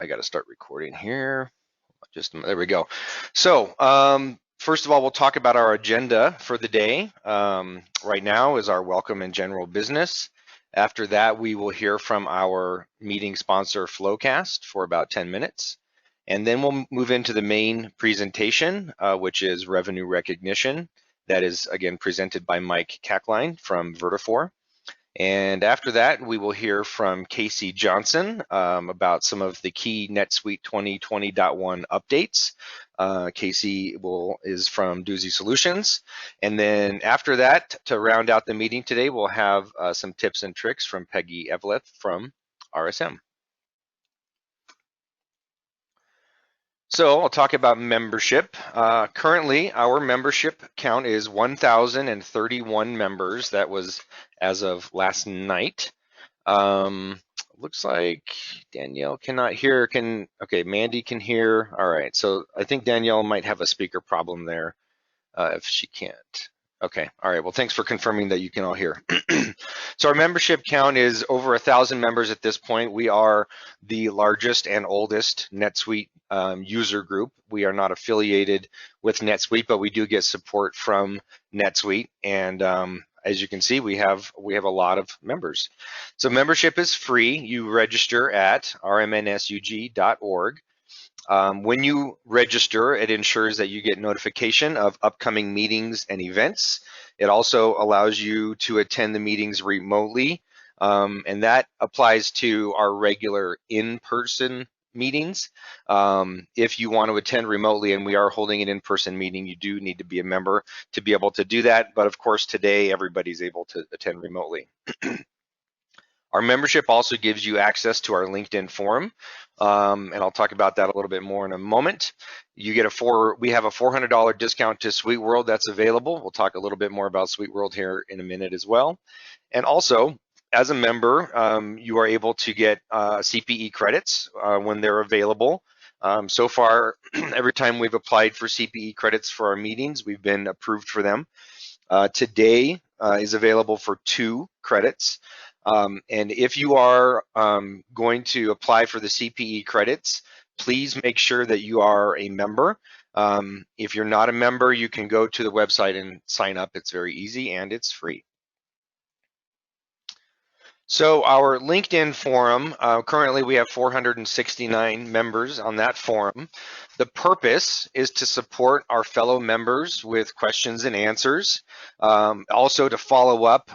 I got to start recording here. There we go. So first of all, we'll talk about our agenda for the day. Right now is our welcome and general business. After that, we will hear from our meeting sponsor, Flowcast, for about 10 minutes. And then we'll move into the main presentation, which is revenue recognition. That is, again, presented by Mike Kachline from Vertafore. And after that, we will hear from Casey Johnson about some of the key NetSuite 2020.1 updates. Casey is from Doozy Solutions. And then after that, to round out the meeting today, we'll have some tips and tricks from Peggy Eveleth from RSM. So I'll talk about membership. Currently, our membership count is 1,031 members. That was as of last night. Looks like Danielle cannot hear. Okay, Mandy can hear. All right, so I think Danielle might have a speaker problem there if she can't. Okay, all right, well, thanks for confirming that you can all hear. So our membership count is over 1,000 members at this point. We are the largest and oldest NetSuite user group. We are not affiliated with NetSuite, but we do get support from NetSuite. And as you can see, we have a lot of members. So membership is free. You register at rmnsug.org. When you register, it ensures that you get notification of upcoming meetings and events. It also allows you to attend the meetings remotely, and that applies to our regular in-person meetings. If you want to attend remotely and we are holding an in-person meeting, you do need to be a member to be able to do that. But of course, today everybody's able to attend remotely. Our membership also gives you access to our LinkedIn forum, and I'll talk about that a little bit more in a moment. You get we have a $400 discount to SuiteWorld that's available. We'll talk a little bit more about SuiteWorld here in a minute as well. And also, as a member, you are able to get CPE credits when they're available. So far, every time we've applied for CPE credits for our meetings, we've been approved for them. Today is available for 2 credits. And if you are going to apply for the CPE credits, please make sure that you are a member. If you're not a member, you can go to the website and sign up. It's very easy and it's free. So our LinkedIn forum, currently we have 469 members on that forum. The purpose is to support our fellow members with questions and answers, also to follow up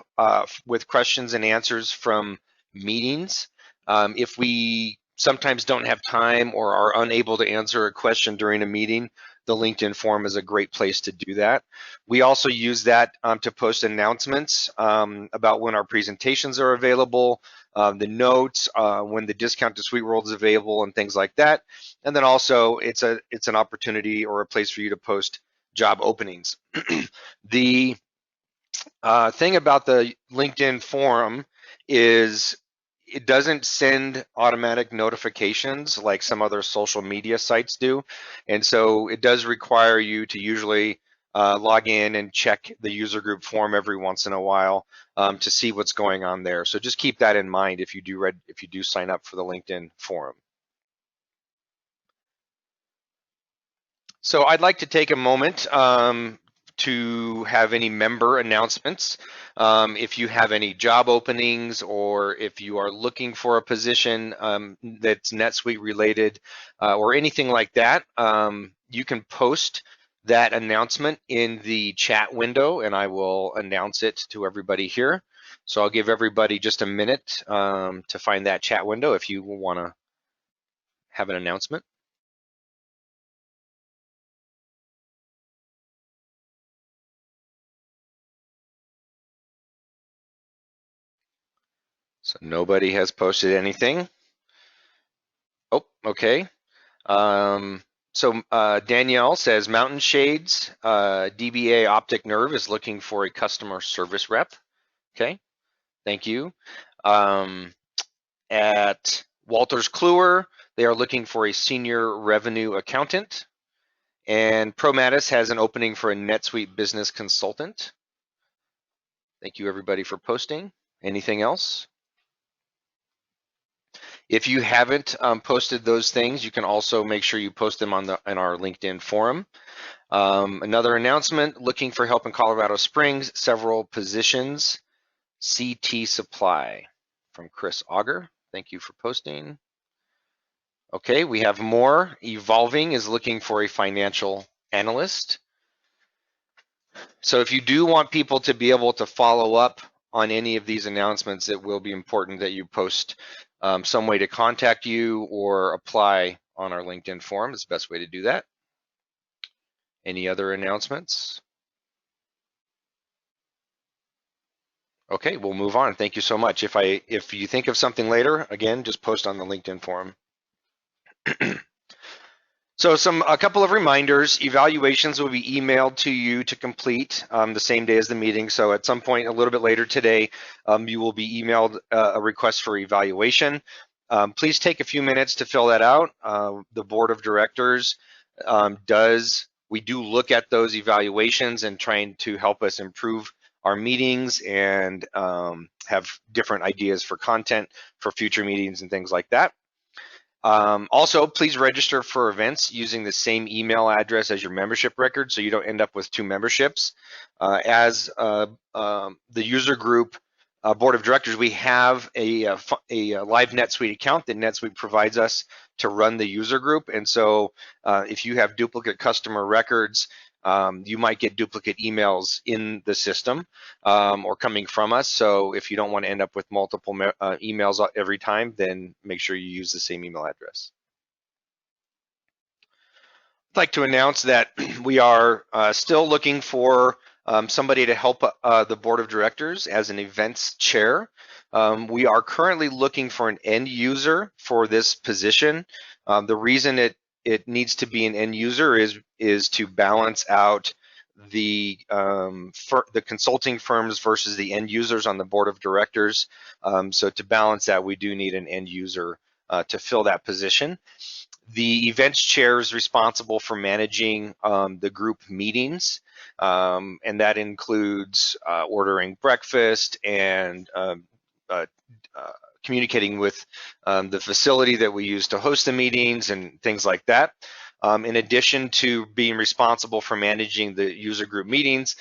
with questions and answers from meetings. If we sometimes don't have time or are unable to answer a question during a meeting, the LinkedIn forum is a great place to do that. We also use that to post announcements about when our presentations are available, the notes, when the discount to SuiteWorld is available, and things like that. And then also, it's an opportunity or a place for you to post job openings. The thing about the LinkedIn forum is it doesn't send automatic notifications like some other social media sites do. And so it does require you to usually log in and check the user group form every once in a while to see what's going on there. So just keep that in mind if you do sign up for the LinkedIn forum. So I'd like to take a moment to have any member announcements. If you have any job openings or if you are looking for a position that's NetSuite related or anything like that, you can post that announcement in the chat window and I will announce it to everybody here. So I'll give everybody just a minute to find that chat window if you want to have an announcement. So nobody has posted anything. Oh, okay. So Danielle says Mountain Shades, DBA Optic Nerve is looking for a customer service rep. Okay, thank you. At Walters Kluwer, they are looking for a senior revenue accountant. And Promatis has an opening for a NetSuite business consultant. Thank you everybody for posting. Anything else? If you haven't posted those things, you can also make sure you post them on our LinkedIn forum. Another announcement, looking for help in Colorado Springs, several positions, CT Supply from Chris Auger. Thank you for posting. Okay, we have more. Evolving is looking for a financial analyst. So if you do want people to be able to follow up on any of these announcements, it will be important that you post some way to contact you or apply on our LinkedIn forum. Is the best way to do that. Any other announcements? Okay, we'll move on. Thank you so much. If you think of something later, again, just post on the LinkedIn forum. So a couple of reminders. Evaluations will be emailed to you to complete the same day as the meeting. So at some point a little bit later today, you will be emailed a request for evaluation. Please take a few minutes to fill that out. The board of directors we do look at those evaluations and trying to help us improve our meetings and have different ideas for content for future meetings and things like that. Also, please register for events using the same email address as your membership record so you don't end up with two memberships. As the user group board of directors, we have a live NetSuite account that NetSuite provides us to run the user group. And so if you have duplicate customer records, you might get duplicate emails in the system or coming from us. So if you don't want to end up with multiple emails every time, then make sure you use the same email address. I'd like to announce that we are still looking for somebody to help the board of directors as an events chair. We are currently looking for an end user for this position. The reason it needs to be an end user is to balance out the consulting firms versus the end users on the board of directors. So to balance that, we do need an end user to fill that position. The events chair is responsible for managing the group meetings, and that includes ordering breakfast and communicating with the facility that we use to host the meetings and things like that. In addition to being responsible for managing the user group meetings,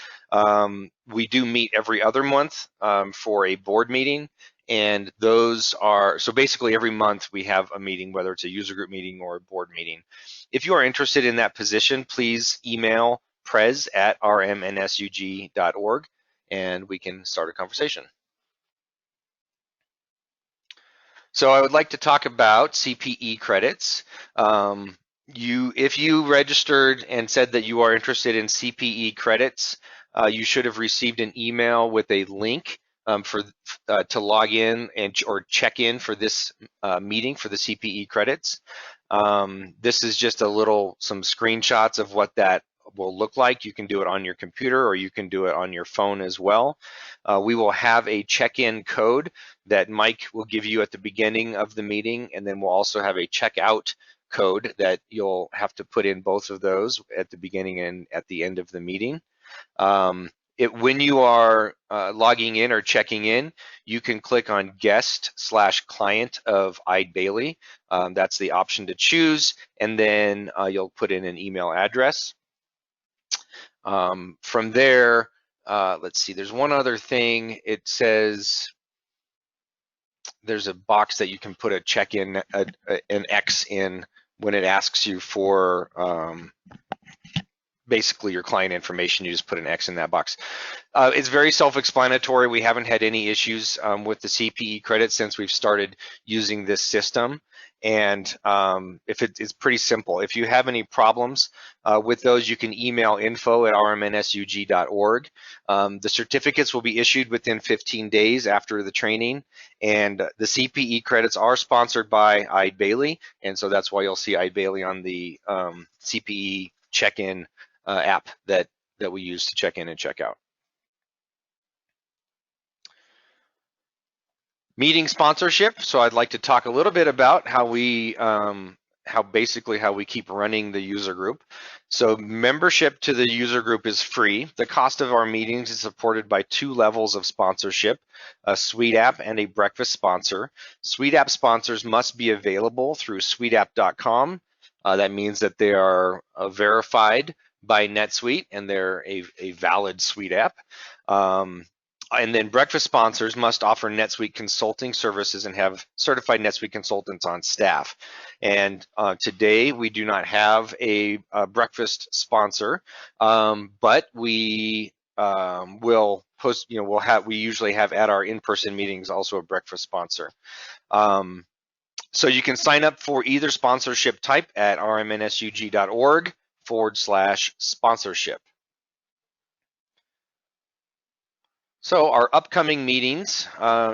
we do meet every other month for a board meeting. And those are, so basically every month we have a meeting, whether it's a user group meeting or a board meeting. If you are interested in that position, please email prez@rmnsug.org and we can start a conversation. So I would like to talk about CPE credits. If you registered and said that you are interested in CPE credits, you should have received an email with a link to log in or check in for this meeting for the CPE credits. This is just some screenshots of what that will look like. You can do it on your computer or you can do it on your phone as well. We will have a check-in code that Mike will give you at the beginning of the meeting, and then we'll also have a check-out code that you'll have to put in both of those at the beginning and at the end of the meeting. When you are logging in or checking in, you can click on guest/client of Eide Bailly. That's the option to choose, and then you'll put in an email address. From there, let's see, there's one other thing. It says there's a box that you can put a check in, an X in when it asks you for basically your client information. You just put an X in that box. It's very self-explanatory. We haven't had any issues with the CPE credits since we've started using this system. And it's pretty simple. If you have any problems with those, you can email info@rmnsug.org. The certificates will be issued within 15 days after the training. And the CPE credits are sponsored by Eide Bailly. And so that's why you'll see Eide Bailly on the CPE check-in app that we use to check in and check out. Meeting sponsorship. So I'd like to talk a little bit about how we basically how we keep running the user group. So membership to the user group is free. The cost of our meetings is supported by 2 levels of sponsorship, a Suite app and a breakfast sponsor. Suite app sponsors must be available through suiteapp.com. That means that they are verified by NetSuite and they're a valid Suite app. And then breakfast sponsors must offer NetSuite consulting services and have certified NetSuite consultants on staff. And today we do not have a breakfast sponsor, but we will post. We usually have at our in-person meetings also a breakfast sponsor. So you can sign up for either sponsorship type at rmnsug.org/sponsorship. So our upcoming meetings,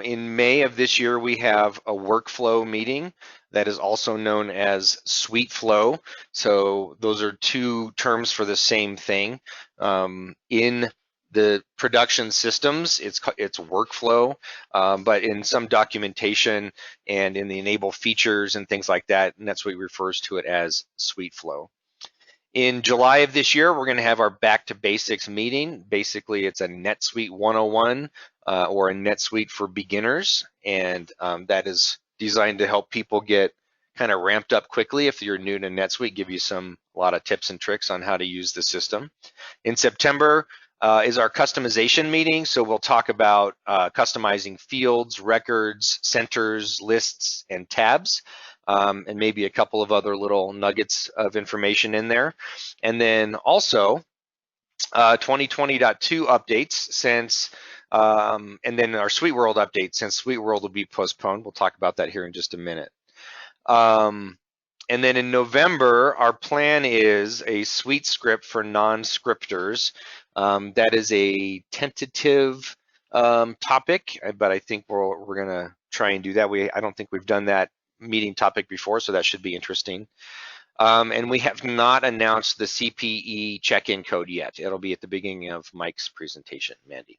in May of this year, we have a workflow meeting that is also known as Suite Flow. So those are 2 terms for the same thing. In the production systems, it's workflow, but in some documentation and in the enable features and things like that, NetSuite refers to it as Suite Flow. In July of this year, we're going to have our Back to Basics meeting. Basically, it's a NetSuite 101 or a NetSuite for beginners, and that is designed to help people get kind of ramped up quickly. If you're new to NetSuite, give you a lot of tips and tricks on how to use the system. In September is our customization meeting, so we'll talk about customizing fields, records, centers, lists, and tabs. And maybe a couple of other little nuggets of information in there. And then also 2020.2 updates since, and then our Suite World update since Suite World will be postponed. We'll talk about that here in just a minute. And then in November, our plan is a Suite script for non-scripters. That is a tentative topic, but I think we're gonna try and do that. I don't think we've done that meeting topic before, so that should be interesting. And we have not announced the CPE check-in code yet. It'll be at the beginning of Mike's presentation, Mandy.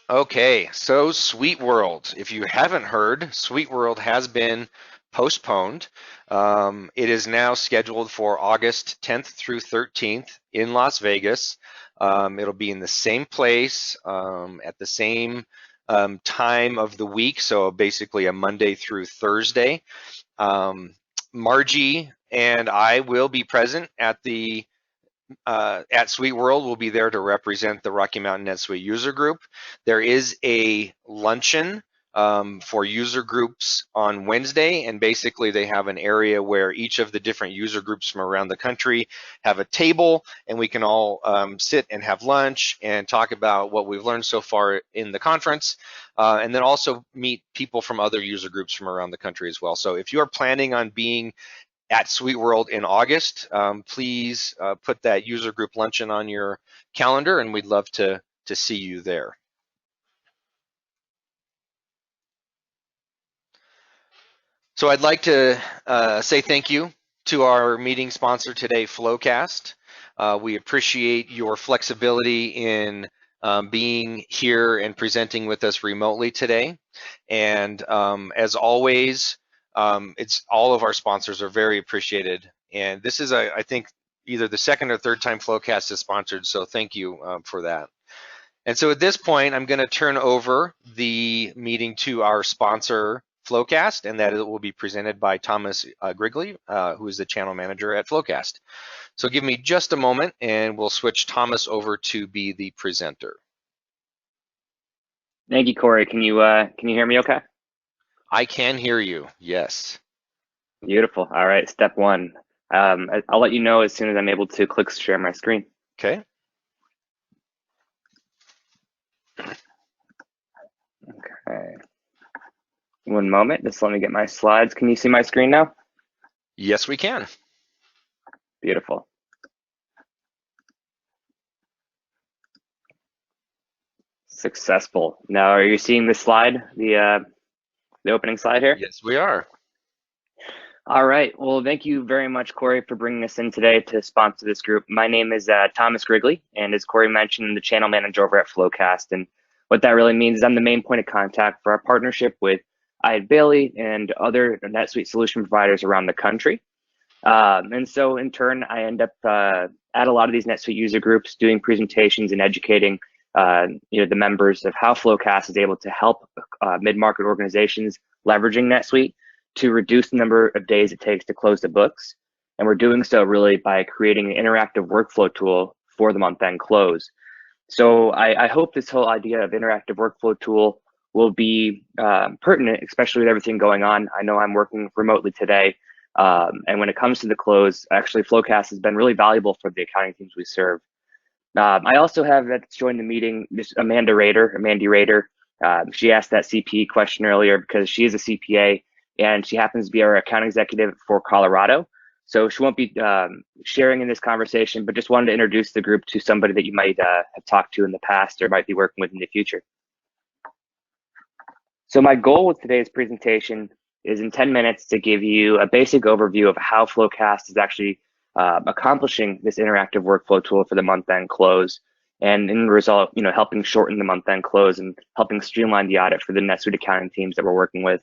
Okay, so Suite World. If you haven't heard, Suite World has been postponed. It is now scheduled for August 10th through 13th in Las Vegas. It'll be in the same place at the same time of the week, so basically a Monday through Thursday. Margie and I will be present at Suite World. We'll be there to represent the Rocky Mountain NetSuite user group. There is a luncheon for user groups on Wednesday, and basically they have an area where each of the different user groups from around the country have a table, and we can all sit and have lunch and talk about what we've learned so far in the conference, and then also meet people from other user groups from around the country as well. So if you are planning on being at Suite World in August, please put that user group luncheon on your calendar, and we'd love to see you there. So I'd like to say thank you to our meeting sponsor today, Flowcast. We appreciate your flexibility in being here and presenting with us remotely today. And as always, it's all of our sponsors are very appreciated. And this is, I think, either the second or third time Flowcast is sponsored, so thank you for that. And so at this point, I'm going to turn over the meeting to our sponsor, Flowcast, and that it will be presented by Thomas Grigley, who is the channel manager at Flowcast. So give me just a moment, and we'll switch Thomas over to be the presenter. Thank you, Corey. Can you hear me okay? I can hear you, yes. Beautiful. All right, step one. I'll let you know as soon as I'm able to click share my screen. Okay. Okay. One moment, just let me get my slides. Can you see my screen now? Yes, we can. Beautiful. Successful. Now, are you seeing the slide, the opening slide here? Yes, we are. All right. Well, thank you very much, Corey, for bringing us in today to sponsor this group. My name is Thomas Grigley, and as Corey mentioned, the channel manager over at Flowcast. And what that really means is I'm the main point of contact for our partnership with Bailey and other NetSuite solution providers around the country. And so in turn, I end up at a lot of these NetSuite user groups doing presentations and educating the members of how Flowcast is able to help mid-market organizations leveraging NetSuite to reduce the number of days it takes to close the books. And we're doing so really by creating an interactive workflow tool for the month-end close. So I hope this whole idea of interactive workflow tool will be pertinent, especially with everything going on. I know I'm working remotely today. And when it comes to the close, actually Flowcast has been really valuable for the accounting teams we serve. I also have that's joined the meeting, this Mandy Rader. She asked that CPE question earlier because she is a CPA and she happens to be our account executive for Colorado. So she won't be sharing in this conversation, but just wanted to introduce the group to somebody that you might have talked to in the past or might be working with in the future. So my goal with today's presentation is in 10 minutes to give you a basic overview of how Flowcast is actually accomplishing this interactive workflow tool for the month-end close, and in the result, helping shorten the month-end close and helping streamline the audit for the NetSuite accounting teams that we're working with.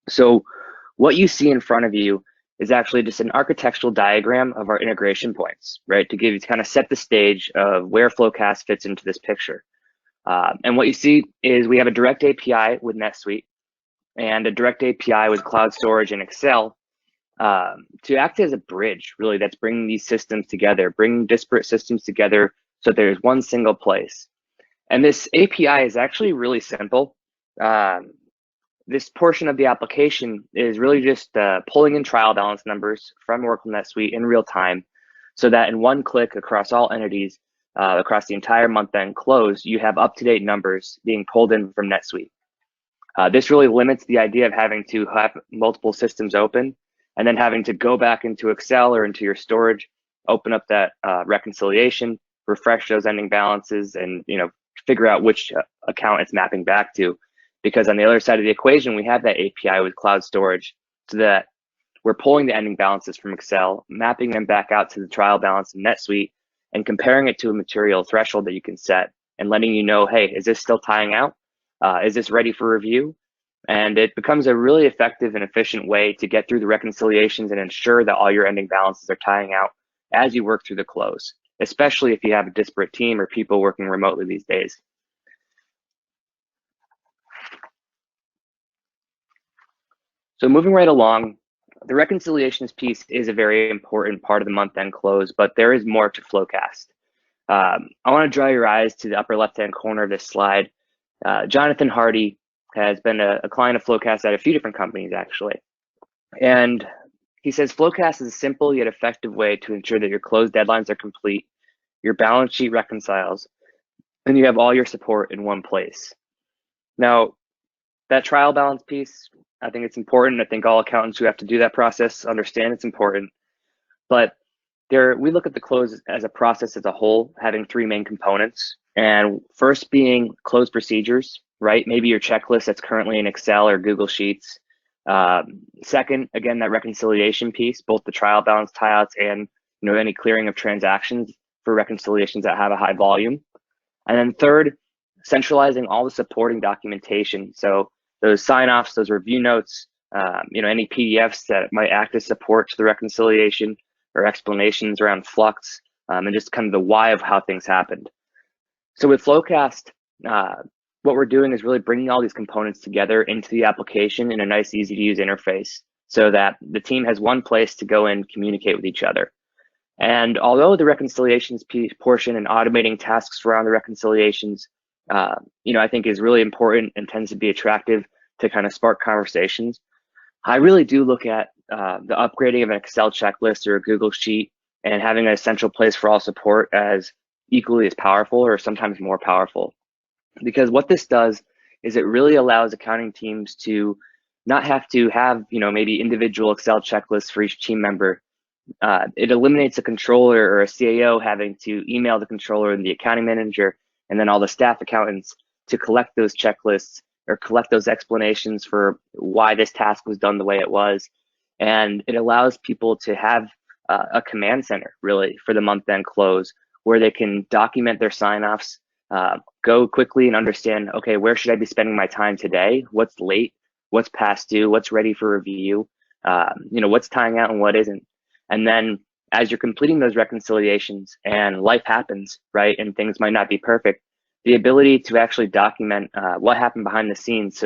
So what you see in front of you is actually just an architectural diagram of our integration points, right? To kind of set the stage of where Flowcast fits into this picture. And what you see is we have a direct API with NetSuite and a direct API with cloud storage and Excel to act as a bridge, really, that's bringing these systems together, bringing disparate systems together so there's one single place. And this API is actually really simple. This portion of the application is really just pulling in trial balance numbers from Oracle NetSuite in real time so that in one click across all entities, across the entire month-end close, you have up-to-date numbers being pulled in from NetSuite. This really limits the idea of having to have multiple systems open and then having to go back into Excel or into your storage, open up that reconciliation, refresh those ending balances, and figure out which account it's mapping back to. Because on the other side of the equation, we have that API with cloud storage so that we're pulling the ending balances from Excel, mapping them back out to the trial balance in NetSuite, and comparing it to a material threshold that you can set and letting you know, hey, is this still tying out? Is this ready for review? And it becomes a really effective and efficient way to get through the reconciliations and ensure that all your ending balances are tying out as you work through the close, especially if you have a disparate team or people working remotely these days. So moving right along, the reconciliations piece is a very important part of the month-end close, but there is more to Flowcast. I want to draw your eyes to the upper left-hand corner of this slide. Jonathan Hardy has been a client of Flowcast at a few different companies, actually. And he says, Flowcast is a simple yet effective way to ensure that your close deadlines are complete, your balance sheet reconciles, and you have all your support in one place. Now, that trial balance piece, I think it's important. I think all accountants who have to do that process understand it's important. But we look at the close as a process as a whole, having three main components. And first being close procedures, right? Maybe your checklist that's currently in Excel or Google Sheets. Second, again, that reconciliation piece, both the trial balance tie-outs and any clearing of transactions for reconciliations that have a high volume. And then third, centralizing all the supporting documentation. So those sign-offs, those review notes, any PDFs that might act as support to the reconciliation or explanations around flux, and just kind of the why of how things happened. So with Flowcast, what we're doing is really bringing all these components together into the application in a nice, easy to use interface so that the team has one place to go and communicate with each other. And although the reconciliations portion and automating tasks around the reconciliations, I think is really important and tends to be attractive to kind of spark conversations, I really do look at the upgrading of an Excel checklist or a Google Sheet and having a central place for all support as equally as powerful or sometimes more powerful. Because what this does is it really allows accounting teams to not have to have, maybe individual Excel checklists for each team member. It eliminates a controller or a CAO having to email the controller and the accounting manager and then all the staff accountants to collect those checklists or collect those explanations for why this task was done the way it was. And it allows people to have a command center, really, for the month-end close, where they can document their sign-offs, go quickly and understand, okay, where should I be spending my time today? What's late? what's past due, what's ready for review, what's tying out and what isn't. And then as you're completing those reconciliations and life happens, right, and things might not be perfect, the ability to actually document what happened behind the scenes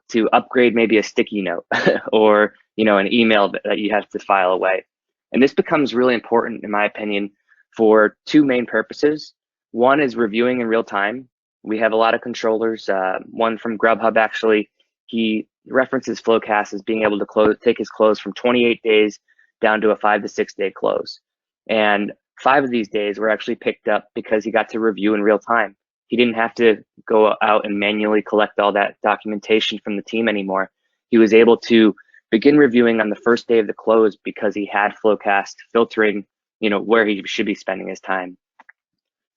to upgrade maybe a sticky note or an email that you have to file away. And this becomes really important, in my opinion, for two main purposes. One is reviewing in real time. We have a lot of controllers. One from Grubhub, actually, he references Flowcast as being able to take his close from 28 days down to a 5 to 6 day close. And 5 of these days were actually picked up because he got to review in real time. He didn't have to go out and manually collect all that documentation from the team anymore. He was able to begin reviewing on the first day of the close because he had Flowcast filtering, where he should be spending his time.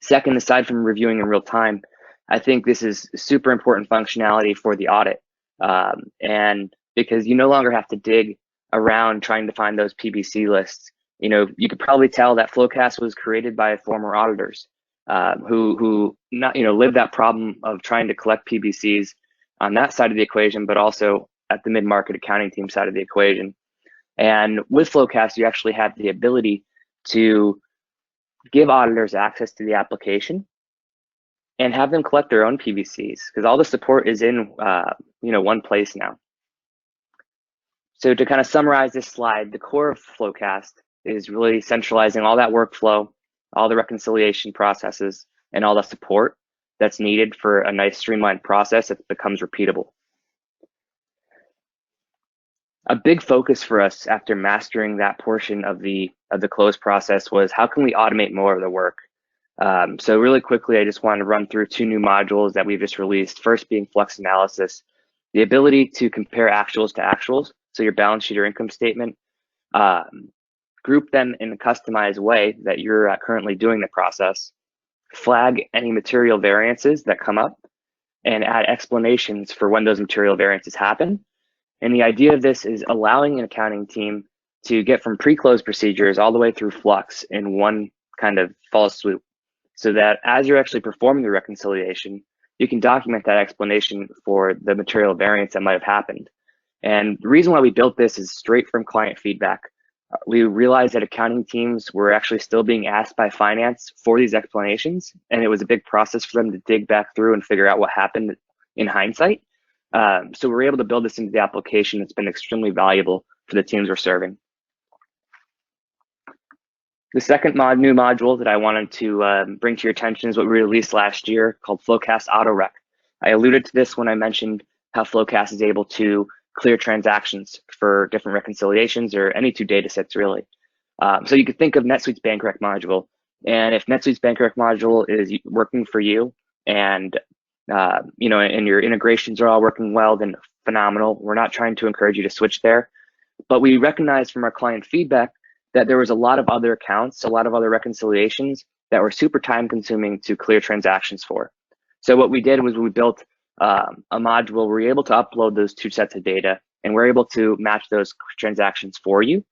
Second, aside from reviewing in real time, I think this is super important functionality for the audit. And because you no longer have to dig around trying to find those PBC lists. You could probably tell that Flowcast was created by former auditors who not lived that problem of trying to collect PBCs on that side of the equation, but also at the mid-market accounting team side of the equation. And with Flowcast, you actually have the ability to give auditors access to the application and have them collect their own PBCs because all the support is in one place now. So to kind of summarize this slide, the core of Flowcast is really centralizing all that workflow, all the reconciliation processes, and all the support that's needed for a nice streamlined process that becomes repeatable. A big focus for us after mastering that portion of the close process was how can we automate more of the work? So really quickly, I just wanted to run through 2 new modules that we've just released. First being Flex Analysis, the ability to compare actuals to actuals. So your balance sheet or income statement, group them in a customized way that you're currently doing the process, flag any material variances that come up, and add explanations for when those material variances happen. And the idea of this is allowing an accounting team to get from pre-close procedures all the way through Flux in one kind of fall swoop, so that as you're actually performing the reconciliation, you can document that explanation for the material variance that might have happened. And the reason why we built this is straight from client feedback. We realized that accounting teams were actually still being asked by finance for these explanations, and it was a big process for them to dig back through and figure out what happened in hindsight. So we're able to build this into the application. It's been extremely valuable for the teams we're serving. The second new module that I wanted to bring to your attention is what we released last year called Flowcast AutoRec. I alluded to this when I mentioned how Flowcast is able to clear transactions for different reconciliations or any 2 data sets really. So you could think of NetSuite's BankRec module. And if NetSuite's BankRec module is working for you and and your integrations are all working well, then phenomenal. We're not trying to encourage you to switch there. But we recognize from our client feedback that there was a lot of other accounts, a lot of other reconciliations that were super time consuming to clear transactions for. So what we did was we built a module where we're able to upload those 2 sets of data and we're able to match those transactions for you.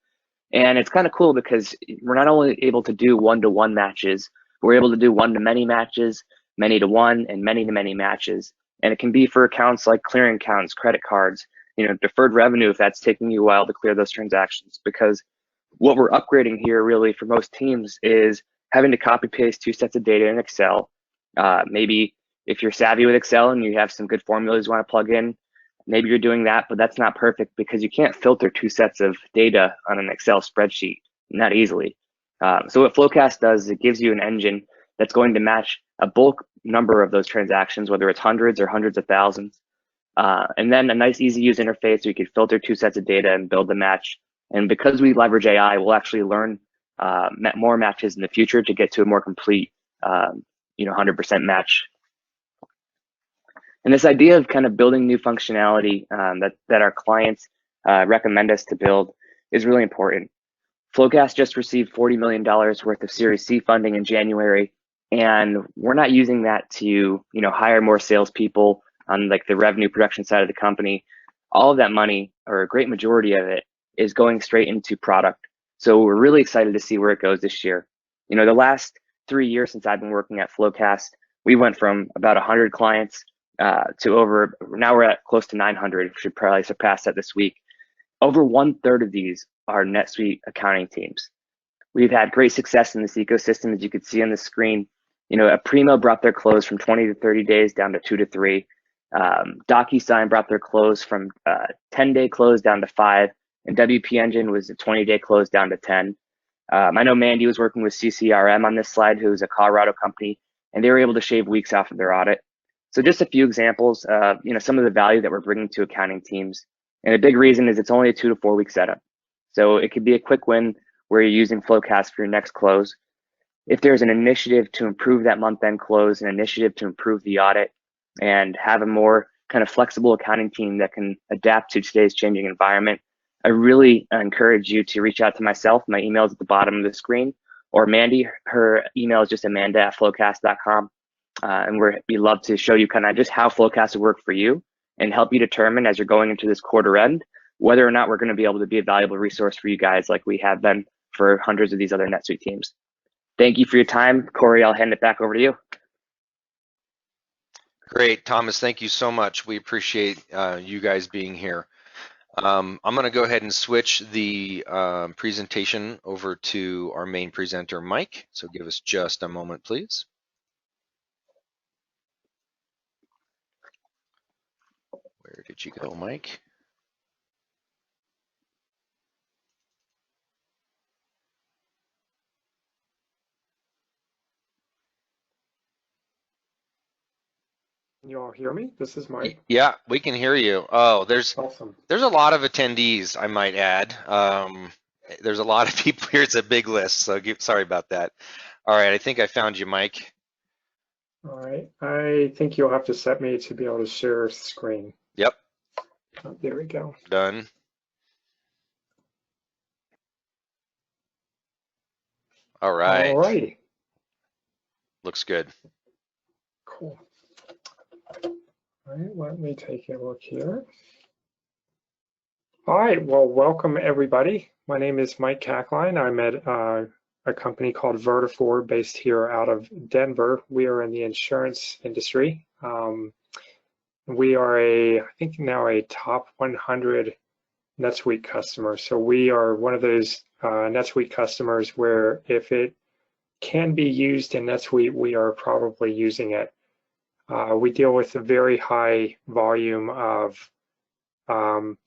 And it's kind of cool because we're not only able to do one-to-one matches, we're able to do one-to-many matches, many-to-one, and many-to-many matches. And it can be for accounts like clearing accounts, credit cards, deferred revenue if that's taking you a while to clear those transactions. Because what we're upgrading here really for most teams is having to copy paste 2 sets of data in Excel. Maybe if you're savvy with Excel and you have some good formulas you want to plug in, maybe you're doing that, but that's not perfect because you can't filter 2 sets of data on an Excel spreadsheet, not easily. So what Flowcast does is it gives you an engine that's going to match a bulk number of those transactions, whether it's hundreds or hundreds of thousands. And then a nice easy use interface so you can filter 2 sets of data and build the match. And because we leverage AI, we'll actually learn more matches in the future to get to a more complete 100% match. And this idea of kind of building new functionality that our clients recommend us to build is really important. Flowcast just received $40 million worth of Series C funding in January, and we're not using that to hire more salespeople on like the revenue production side of the company. All of that money, or a great majority of it, is going straight into product. So we're really excited to see where it goes this year. The last 3 years since I've been working at Flowcast, we went from about 100 clients to over, now we're at close to 900. We should probably surpass that this week. Over 1/3 of these are NetSuite accounting teams. We've had great success in this ecosystem, as you can see on the screen. A Primo brought their close from 20 to 30 days down to 2 to 3. DocuSign brought their close from 10-day close down to 5, and WP Engine was a 20-day close down to 10. I know Mandy was working with CCRM on this slide, who's a Colorado company, and they were able to shave weeks off of their audit. So just a few examples of some of the value that we're bringing to accounting teams. And a big reason is it's only a 2 to 4 week setup. So it could be a quick win where you're using Flowcast for your next close. If there's an initiative to improve that month-end close, an initiative to improve the audit, and have a more kind of flexible accounting team that can adapt to today's changing environment, I really encourage you to reach out to myself. My email is at the bottom of the screen, or Mandy. Her email is just amanda@flowcast.com. And we love to show you kind of just how Flowcast will work for you and help you determine as you're going into this quarter end, whether or not we're going to be able to be a valuable resource for you guys like we have been for hundreds of these other NetSuite teams. Thank you for your time. Corey, I'll hand it back over to you. Great, Thomas, thank you so much. We appreciate you guys being here. I'm going to go ahead and switch the presentation over to our main presenter, Mike. So give us just a moment, please. Where did you go, Mike? Can you all hear me? This is Mike. Yeah, we can hear you. Oh, Awesome. There's a lot of attendees, I might add. There's a lot of people here. It's a big list, so sorry about that. All right, I think I found you, Mike. All right. I think you'll have to set me to be able to share screen. Yep. Oh, there we go. Done. All right. All righty. Looks good. Cool. All right, let me take a look here. All right, well, welcome everybody. My name is Mike Kachline. I'm at a company called Vertafore based here out of Denver. We are in the insurance industry. We are I think now a top 100 NetSuite customer. So we are one of those NetSuite customers where if it can be used in NetSuite, we are probably using it. We deal with a very high volume of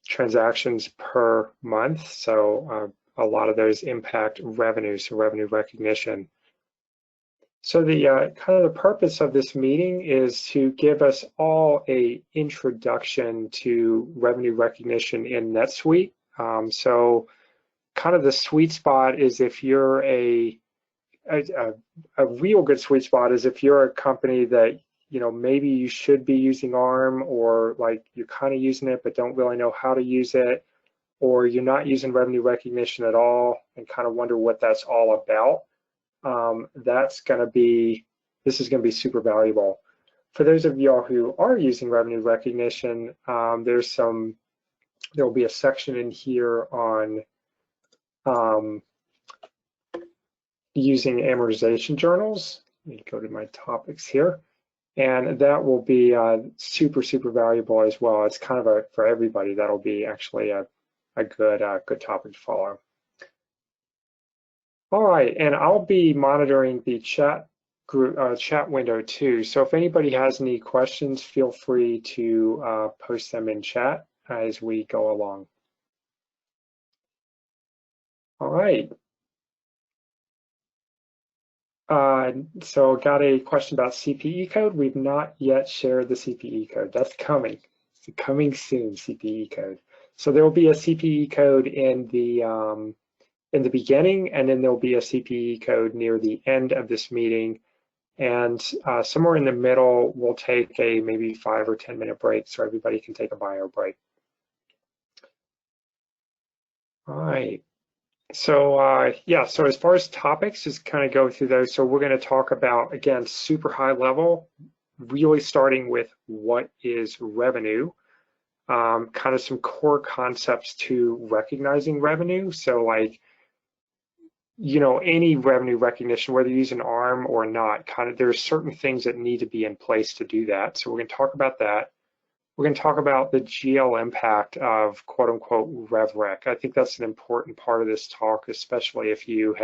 transactions per month. So a lot of those impact revenue, so revenue recognition. So the kind of the purpose of this meeting is to give us all a introduction to revenue recognition in NetSuite. So kind of the sweet spot is if you're a real good sweet spot is if you're a company that maybe you should be using ARM, or like you're kind of using it but don't really know how to use it, or you're not using revenue recognition at all and kind of wonder what that's all about. This is going to be super valuable. For those of y'all who are using revenue recognition, there'll be a section in here on using amortization journals. Let me go to my topics here. And that will be super, super valuable as well. It's kind of for everybody, that'll be actually a good topic to follow. All right, and I'll be monitoring the chat window too. So if anybody has any questions, feel free to post them in chat as we go along. All right. So got a question about CPE code. We've not yet shared the CPE code. That's coming. It's coming soon, CPE code. So there will be a CPE code in the beginning, and then there'll be a CPE code near the end of this meeting. And somewhere in the middle, we'll take a maybe 5 or 10 minute break so everybody can take a bio break. All right. So yeah, so as far as topics, just kind of go through those. So we're going to talk about, again, super high level, really starting with what is revenue, kind of some core concepts to recognizing revenue. So like any revenue recognition, whether you use an ARM or not, there's certain things that need to be in place to do that. So we're going to talk about that. We're going to talk about the GL impact of quote unquote rev rec. I think that's an important part of this talk, especially if you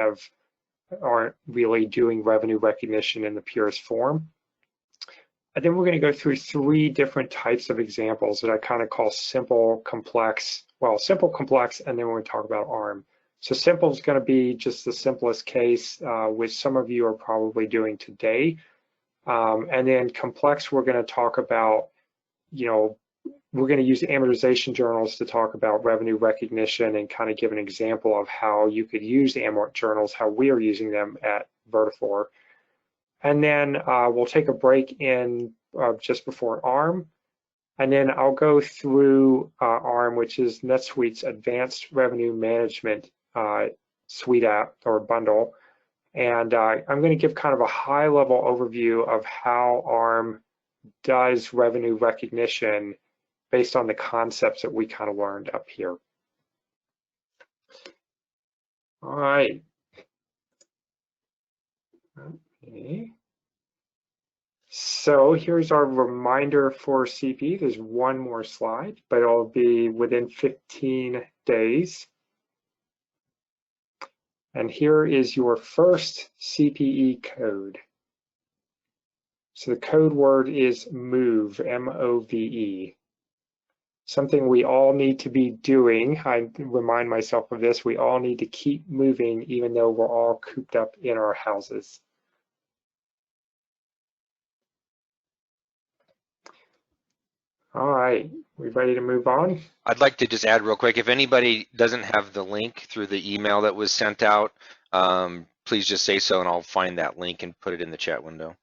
aren't really doing revenue recognition in the purest form. And then we're going to go through 3 different types of examples that I kind of call simple, complex, and then we're going to talk about ARM. So simple is going to be just the simplest case, which some of you are probably doing today. And then complex, we're going to talk about, we're going to use amortization journals to talk about revenue recognition and kind of give an example of how you could use amort journals, how we are using them at Vertafore. And then we'll take a break in just before ARM. And then I'll go through ARM, which is NetSuite's Advanced Revenue Management Suite app or bundle. And I'm going to give kind of a high-level overview of how ARM does revenue recognition based on the concepts that we kind of learned up here. All right. Okay. So here's our reminder for CP. There's one more slide, but it'll be within 15 days. And here is your first CPE code. So the code word is MOVE, M-O-V-E. Something we all need to be doing. I remind myself of this. We all need to keep moving even though we're all cooped up in our houses. All right, we ready to move on? I'd like to just add real quick, if anybody doesn't have the link through the email that was sent out, please just say so and I'll find that link and put it in the chat window.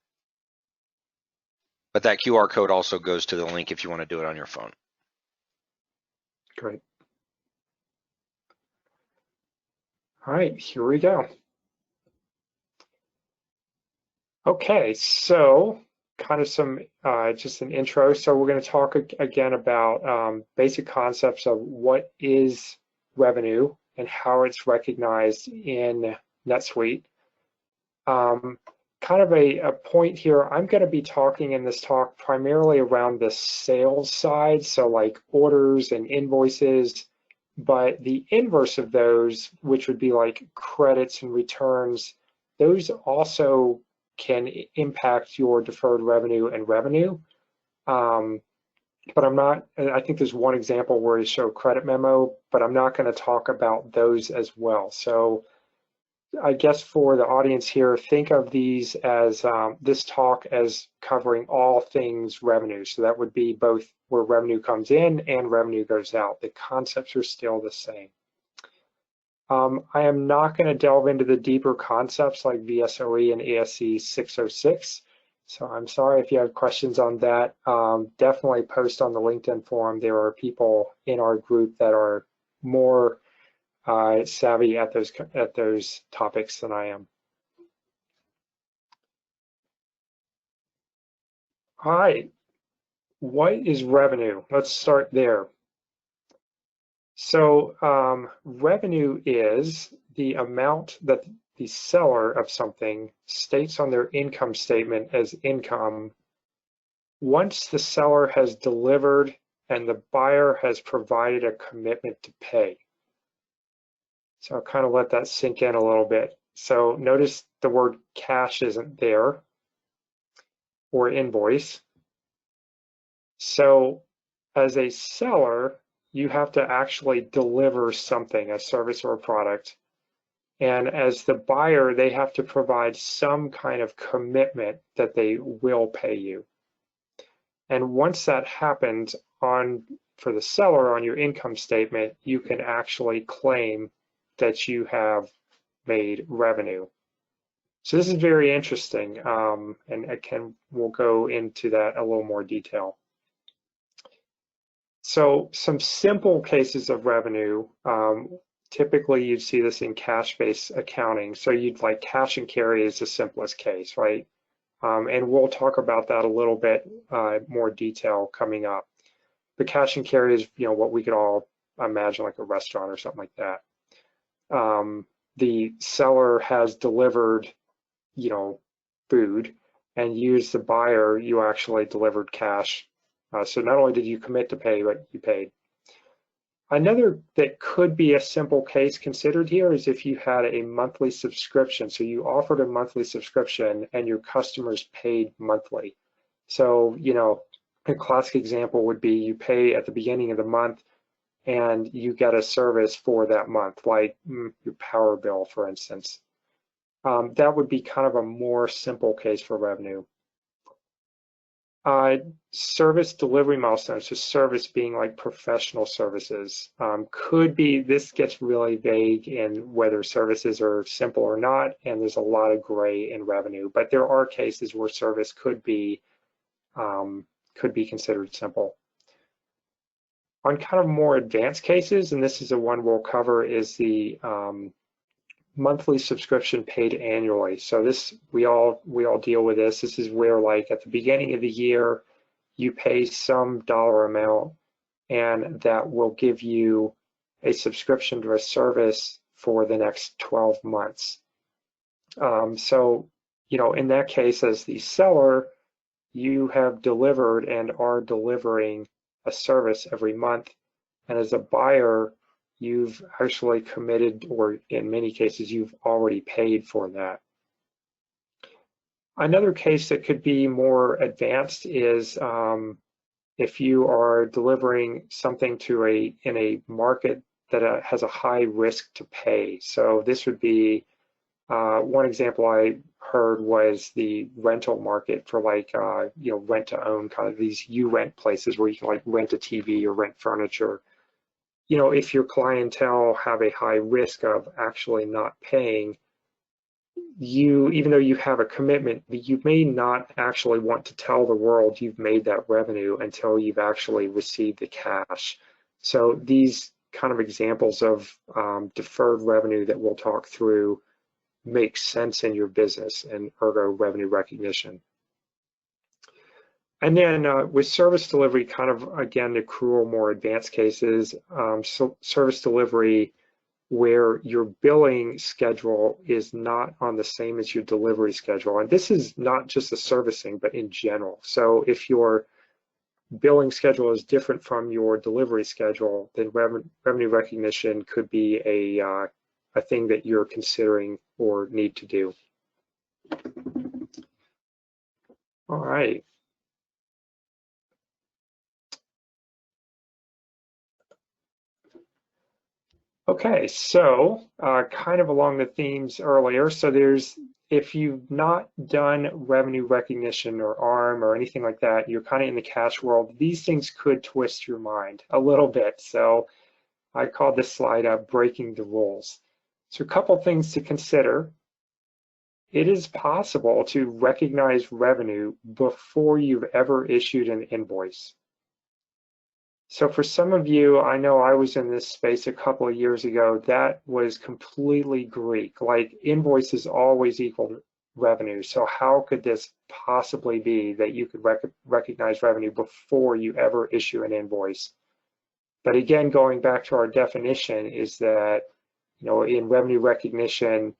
But that QR code also goes to the link if you want to do it on your phone. Great. All right, here we go. Okay, so kind of some, just an intro. So we're going to talk again about basic concepts of what is revenue and how it's recognized in NetSuite. Kind of a point here, I'm going to be talking in this talk primarily around the sales side, so like orders and invoices, but the inverse of those, which would be like credits and returns, those also can impact your deferred revenue and revenue. But I think there's one example where you show credit memo, but I'm not going to talk about those as well. So I guess for the audience here, think of these as this talk as covering all things revenue. So that would be both where revenue comes in and revenue goes out. The concepts are still the same. I am not going to delve into the deeper concepts like VSOE and ASC 606. So I'm sorry if you have questions on that. Definitely post on the LinkedIn forum. There are people in our group that are more savvy at those topics than I am. All right, what is revenue? Let's start there. So revenue is the amount that the seller of something states on their income statement as income once the seller has delivered and the buyer has provided a commitment to pay. So I'll kind of let that sink in a little bit. So notice the word cash isn't there or invoice. So as a seller, you have to actually deliver something, a service or a product. And as the buyer, they have to provide some kind of commitment that they will pay you. And once that happens for the seller on your income statement, you can actually claim that you have made revenue. So this is very interesting, and we'll go into that a little more detail. So some simple cases of revenue, typically you'd see this in cash-based accounting. So you'd like cash and carry is the simplest case, right? And we'll talk about that a little bit more detail coming up. But cash and carry is, what we could all imagine like a restaurant or something like that. the seller has delivered, food, and you as the buyer, you actually delivered cash. So not only did you commit to pay, but you paid. Another that could be a simple case considered here is if you had a monthly subscription. So you offered a monthly subscription and your customers paid monthly. So, a classic example would be you pay at the beginning of the month and you get a service for that month, like your power bill, for instance. That would be kind of a more simple case for revenue. Service delivery milestones, so service being like professional services, could be, this gets really vague in whether services are simple or not, and there's a lot of gray in revenue, but there are cases where service could be considered simple. On kind of more advanced cases, and this is the one we'll cover, is the monthly subscription paid annually. So this, we all deal with this. This is where, like, at the beginning of the year, you pay some dollar amount, and that will give you a subscription to a service for the next 12 months. So, in that case, as the seller, you have delivered and are delivering a service every month. And as a buyer, you've actually committed, or in many cases, you've already paid for that. Another case that could be more advanced is if you are delivering something in a market that has a high risk to pay. So this would be, one example I heard was the rental market for, like, rent to own, kind of these rent places where you can, like, rent a TV or rent furniture. If your clientele have a high risk of actually not paying, even though you have a commitment, you may not actually want to tell the world you've made that revenue until you've actually received the cash. So these kind of examples of deferred revenue that we'll talk through make sense in your business, and ergo revenue recognition. And then with service delivery, kind of, again, the accrual, more advanced cases, so service delivery where your billing schedule is not on the same as your delivery schedule. And this is not just the servicing, but in general. So if your billing schedule is different from your delivery schedule, then revenue recognition could be a thing that you're considering or need to do. All right. Okay, so kind of along the themes earlier, so if you've not done revenue recognition or ARM or anything like that, you're kind of in the cash world, these things could twist your mind a little bit. So I call this slide breaking the rules. So a couple things to consider. It is possible to recognize revenue before you've ever issued an invoice. So for some of you, I know I was in this space a couple of years ago, that was completely Greek. Like, invoices always equal revenue. So how could this possibly be that you could recognize revenue before you ever issue an invoice? But again, going back to our definition, is that, in revenue recognition,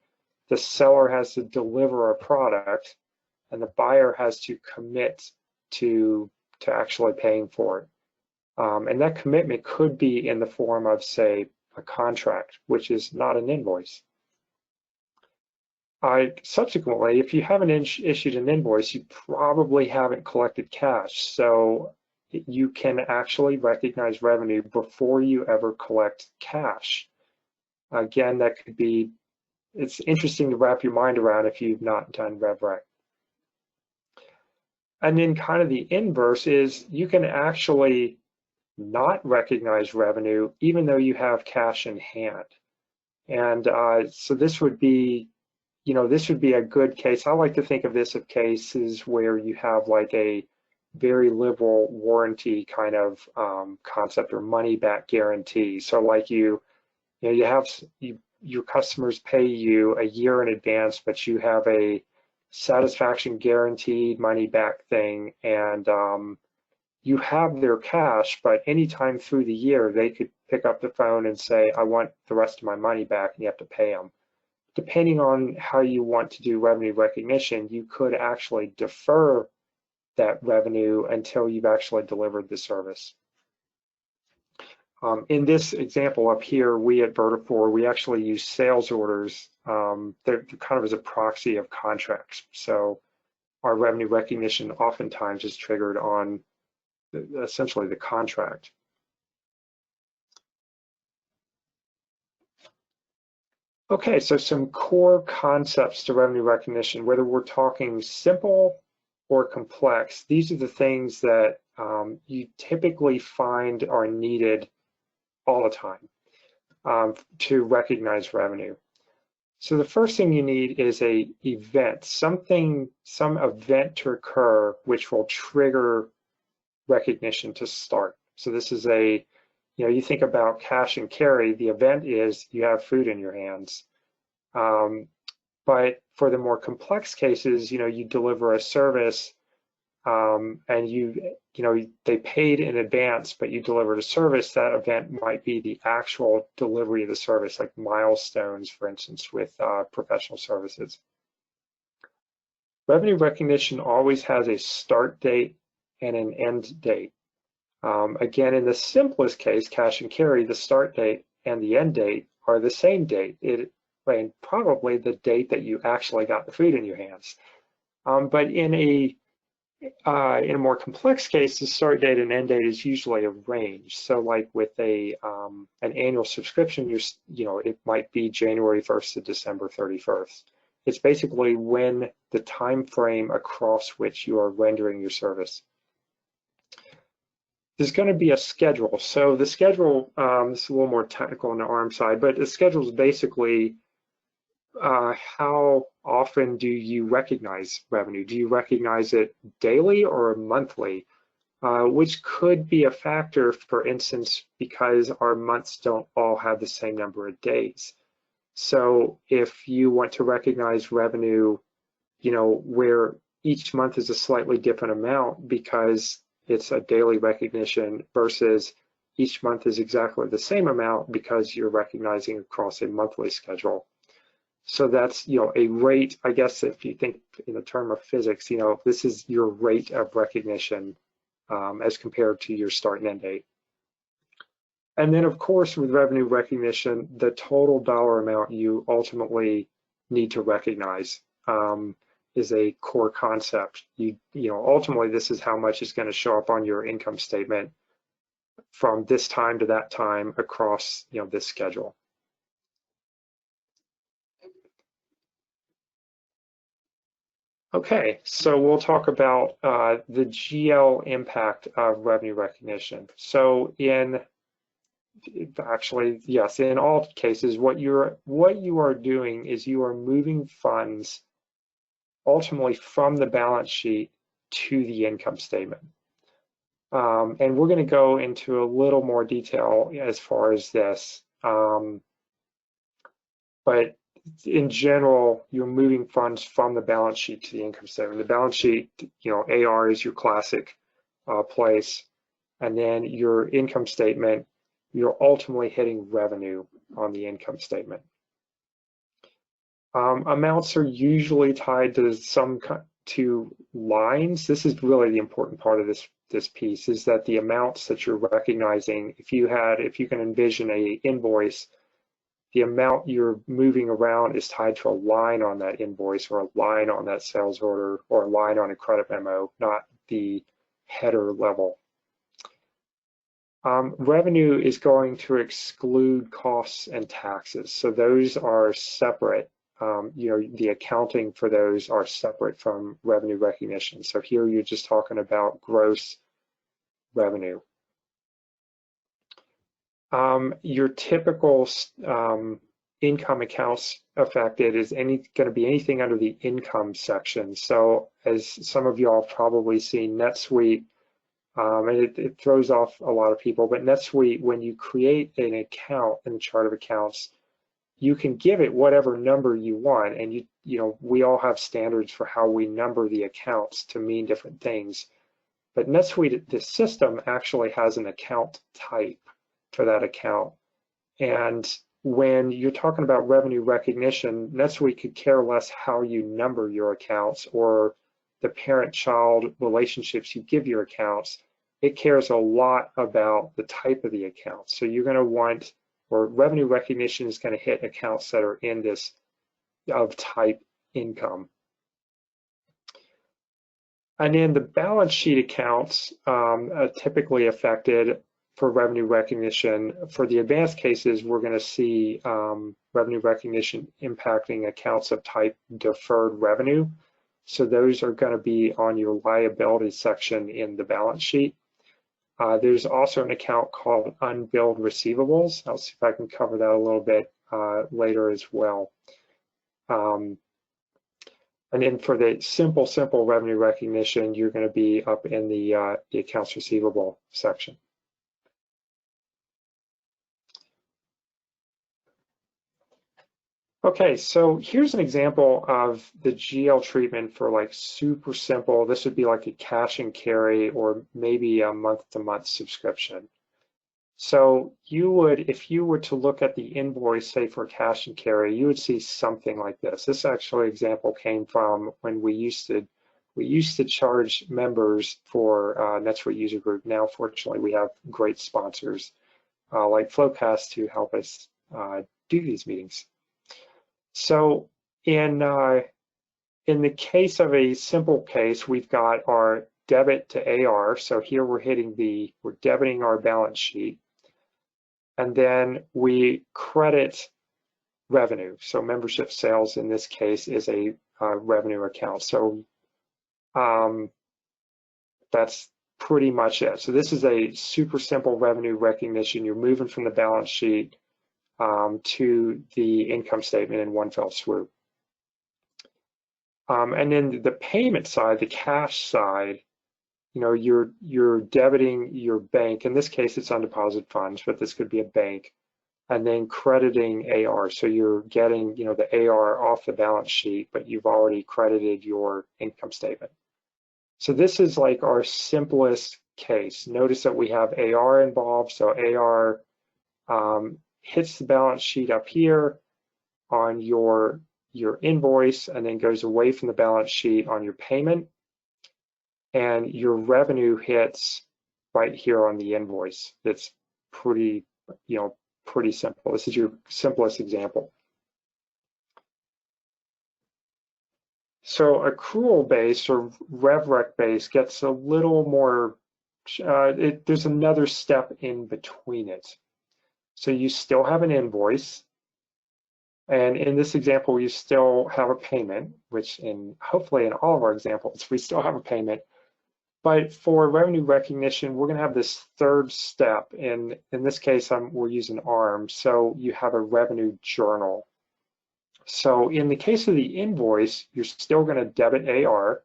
the seller has to deliver a product and the buyer has to commit to actually paying for it. And that commitment could be in the form of, say, a contract, which is not an invoice. Subsequently, if you haven't issued an invoice, you probably haven't collected cash. So you can actually recognize revenue before you ever collect cash. Again, that could be, it's interesting to wrap your mind around if you've not done RevRec. And then kind of the inverse is you can actually not recognize revenue even though you have cash in hand. And so this would be, this would be a good case. I like to think of this of cases where you have like a very liberal warranty kind of concept, or money back guarantee. So like your customers pay you a year in advance, but you have a satisfaction guaranteed money back thing, and you have their cash, but anytime through the year, they could pick up the phone and say, I want the rest of my money back, and you have to pay them. depending on how you want to do revenue recognition, you could actually defer that revenue until you've actually delivered the service. In this example up here, we at Vertafore, we actually use sales orders. They're kind of as a proxy of contracts. So our revenue recognition oftentimes is triggered on essentially the contract. Okay, so some core concepts to revenue recognition, whether we're talking simple or complex, these are the things that you typically find are needed all the time to recognize revenue. So the first thing you need is a event, some event to occur which will trigger recognition to start. So this is you think about cash and carry, the event is you have food in your hands. But for the more complex cases, you deliver a service and they paid in advance, but you delivered a service. That event might be the actual delivery of the service, like milestones, for instance, with professional services. Revenue recognition always has a start date and an end date. Again, in the simplest case, cash and carry, the start date and the end date are the same date. And probably the date that you actually got the food in your hands. But in a more complex case, the start date and end date is usually a range. So like with an annual subscription, it might be January 1st to December 31st. It's basically when the time frame across which you are rendering your service. There's going to be a schedule. So the schedule, this is a little more technical on the ARM side, but the schedule is basically how often do you recognize revenue? Do you recognize it daily or monthly? Which could be a factor, for instance, because our months don't all have the same number of days. So if you want to recognize revenue, where each month is a slightly different amount because it's a daily recognition versus each month is exactly the same amount because you're recognizing across a monthly schedule. So that's, a rate, I guess, if you think in the term of physics, this is your rate of recognition as compared to your start and end date. And then, of course, with revenue recognition, the total dollar amount you ultimately need to recognize is a core concept. Ultimately, this is how much is going to show up on your income statement from this time to that time across, this schedule. Okay, so we'll talk about the GL impact of revenue recognition. So in all cases, what you are doing is you are moving funds ultimately from the balance sheet to the income statement. And we're going to go into a little more detail as far as this. But in general, you're moving funds from the balance sheet to the income statement. The balance sheet, AR is your classic place. And then your income statement, you're ultimately hitting revenue on the income statement. Amounts are usually tied to lines. This is really the important part of this piece, is that the amounts that you're recognizing, if you can envision a invoice, the amount you're moving around is tied to a line on that invoice or a line on that sales order or a line on a credit memo, not the header level. Revenue is going to exclude costs and taxes. So those are separate. The accounting for those are separate from revenue recognition. So here you're just talking about gross revenue. Your typical income accounts affected is going to be anything under the income section. So as some of y'all have probably seen, NetSuite, and it throws off a lot of people, but NetSuite, when you create an account in the chart of accounts, you can give it whatever number you want, and we all have standards for how we number the accounts to mean different things. But NetSuite, the system actually has an account type for that account. And when you're talking about revenue recognition, NetSuite could care less how you number your accounts or the parent-child relationships you give your accounts. It cares a lot about the type of the account. So you're going to want, or revenue recognition is going to hit accounts that are in this of type income. And then the balance sheet accounts are typically affected for revenue recognition. For the advanced cases, we're going to see revenue recognition impacting accounts of type deferred revenue. So those are going to be on your liability section in the balance sheet. There's also an account called unbilled receivables. I'll see if I can cover that a little bit later as well. And then for the simple revenue recognition, you're going to be up in the accounts receivable section. Okay, so here's an example of the GL treatment for like super simple. This would be like a cash and carry or maybe a month-to-month subscription. So you would, if you were to look at the invoice, say for cash and carry, you would see something like this. This actually example came from when we used to charge members for NetSuite User Group. Now, fortunately, we have great sponsors like Flowcast to help us do these meetings. So in the case of a simple case, we've got our debit to AR. So here we're debiting our balance sheet. And then we credit revenue. So membership sales in this case is a revenue account. So that's pretty much it. So this is a super simple revenue recognition. You're moving from the balance sheet to the income statement in one fell swoop. And then the payment side, the cash side, you know, you're debiting your bank. In this case, it's on deposit funds, but this could be a bank, and then crediting AR. So you're getting, you know, the AR off the balance sheet, but you've already credited your income statement. So this is like our simplest case. Notice that we have AR involved. So AR hits the balance sheet up here on your invoice and then goes away from the balance sheet on your payment. And your revenue hits right here on the invoice. That's pretty, you know, pretty simple. This is your simplest example. So accrual based or rev rec based gets a little more, there's another step in between it. So you still have an invoice. And in this example, you still have a payment, which hopefully in all of our examples, we still have a payment. But for revenue recognition, we're going to have this third step. In this case, we're using ARM. So you have a revenue journal. So in the case of the invoice, you're still going to debit AR.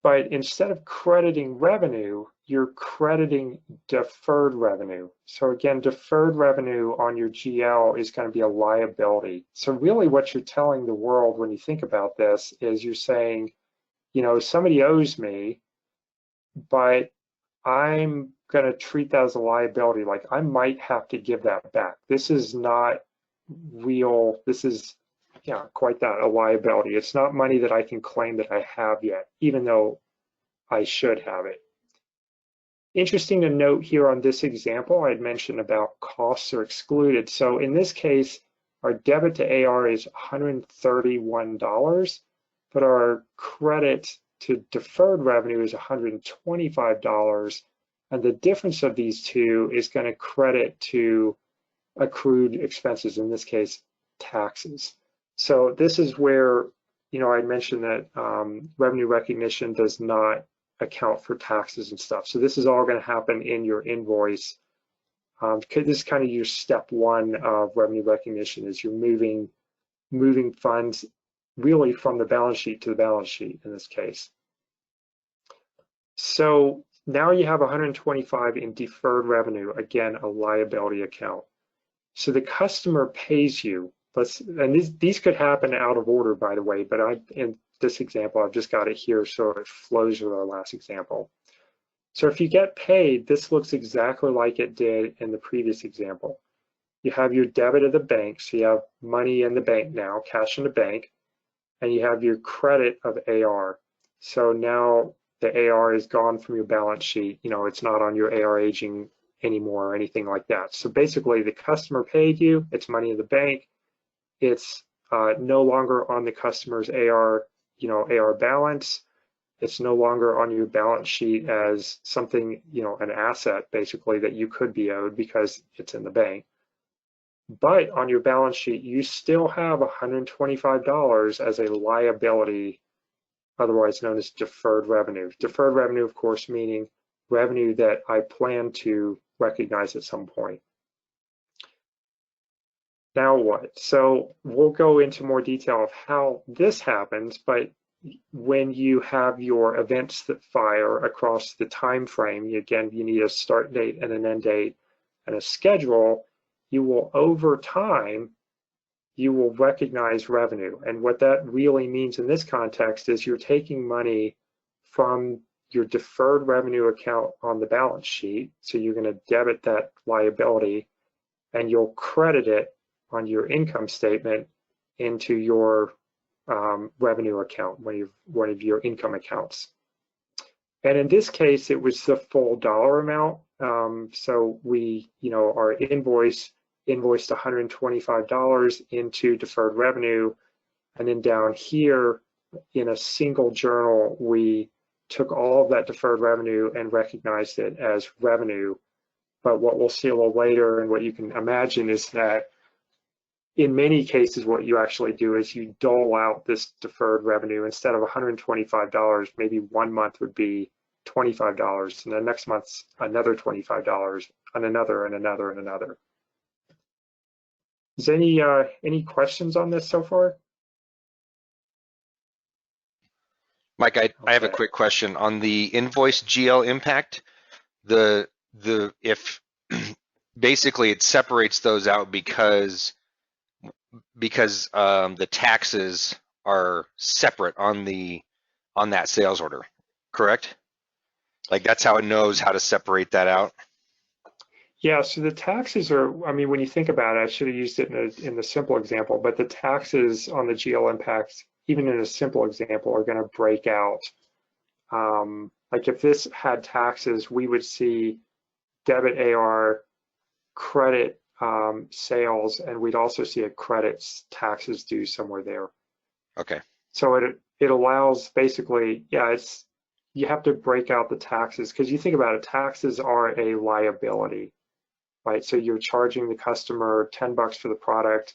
But instead of crediting revenue, you're crediting deferred revenue. So again, deferred revenue on your GL is going to be a liability. So really what you're telling the world when you think about this is you're saying, you know, somebody owes me, but I'm going to treat that as a liability. Like I might have to give that back. This is not real. This is, yeah, quite that, a liability. It's not money that I can claim that I have yet, even though I should have it. Interesting to note here on this example, I had mentioned about costs are excluded. So in this case, our debit to AR is $131, but our credit to deferred revenue is $125. And the difference of these two is going to credit to accrued expenses, in this case, taxes. So this is where, you know, I mentioned that revenue recognition does not account for taxes and stuff. So this is all going to happen in your invoice. This is kind of your step one of revenue recognition, is you're moving funds really from the balance sheet to the balance sheet in this case. So now you have 125 in deferred revenue, again, a liability account. So the customer pays you, and these could happen out of order, by the way, but in this example, I've just got it here so it flows with our last example. So if you get paid, this looks exactly like it did in the previous example. You have your debit of the bank, so you have money in the bank now, cash in the bank, and you have your credit of AR. So now the AR is gone from your balance sheet. It's not on your AR aging anymore or anything like that. So basically the customer paid you, it's money in the bank, it's no longer on the customer's AR balance. It's no longer on your balance sheet as something, an asset basically that you could be owed because it's in the bank. But on your balance sheet, you still have $125 as a liability, otherwise known as deferred revenue. Deferred revenue, of course, meaning revenue that I plan to recognize at some point. Now what? So we'll go into more detail of how this happens, but when you have your events that fire across the time frame, again, you need a start date and an end date and a schedule. You will, over time, you will recognize revenue. And what that really means in this context is you're taking money from your deferred revenue account on the balance sheet. So you're going to debit that liability and you'll credit it on your income statement into your revenue account, one of your income accounts. And in this case, it was the full dollar amount. So we, our invoiced $125 into deferred revenue. And then down here in a single journal, we took all of that deferred revenue and recognized it as revenue. But what we'll see a little later and what you can imagine is that in many cases, what you actually do is you dole out this deferred revenue. Instead of $125, maybe 1 month would be $25, and the next month's another $25, and another, and another, and another. Is any questions on this so far? Mike, I have a quick question on the invoice GL impact. If basically it separates those out because the taxes are separate on that sales order, correct? Like that's how it knows how to separate that out. Yeah, so the taxes are, I mean, when you think about it, I should have used it in the simple example, but the taxes on the GL impacts, even in a simple example, are going to break out. Like if this had taxes, we would see debit AR, credit sales, and we'd also see a credits taxes due somewhere there. Okay. So it allows basically, yeah, you have to break out the taxes because you think about it, taxes are a liability, right? So you're charging the customer $10 for the product,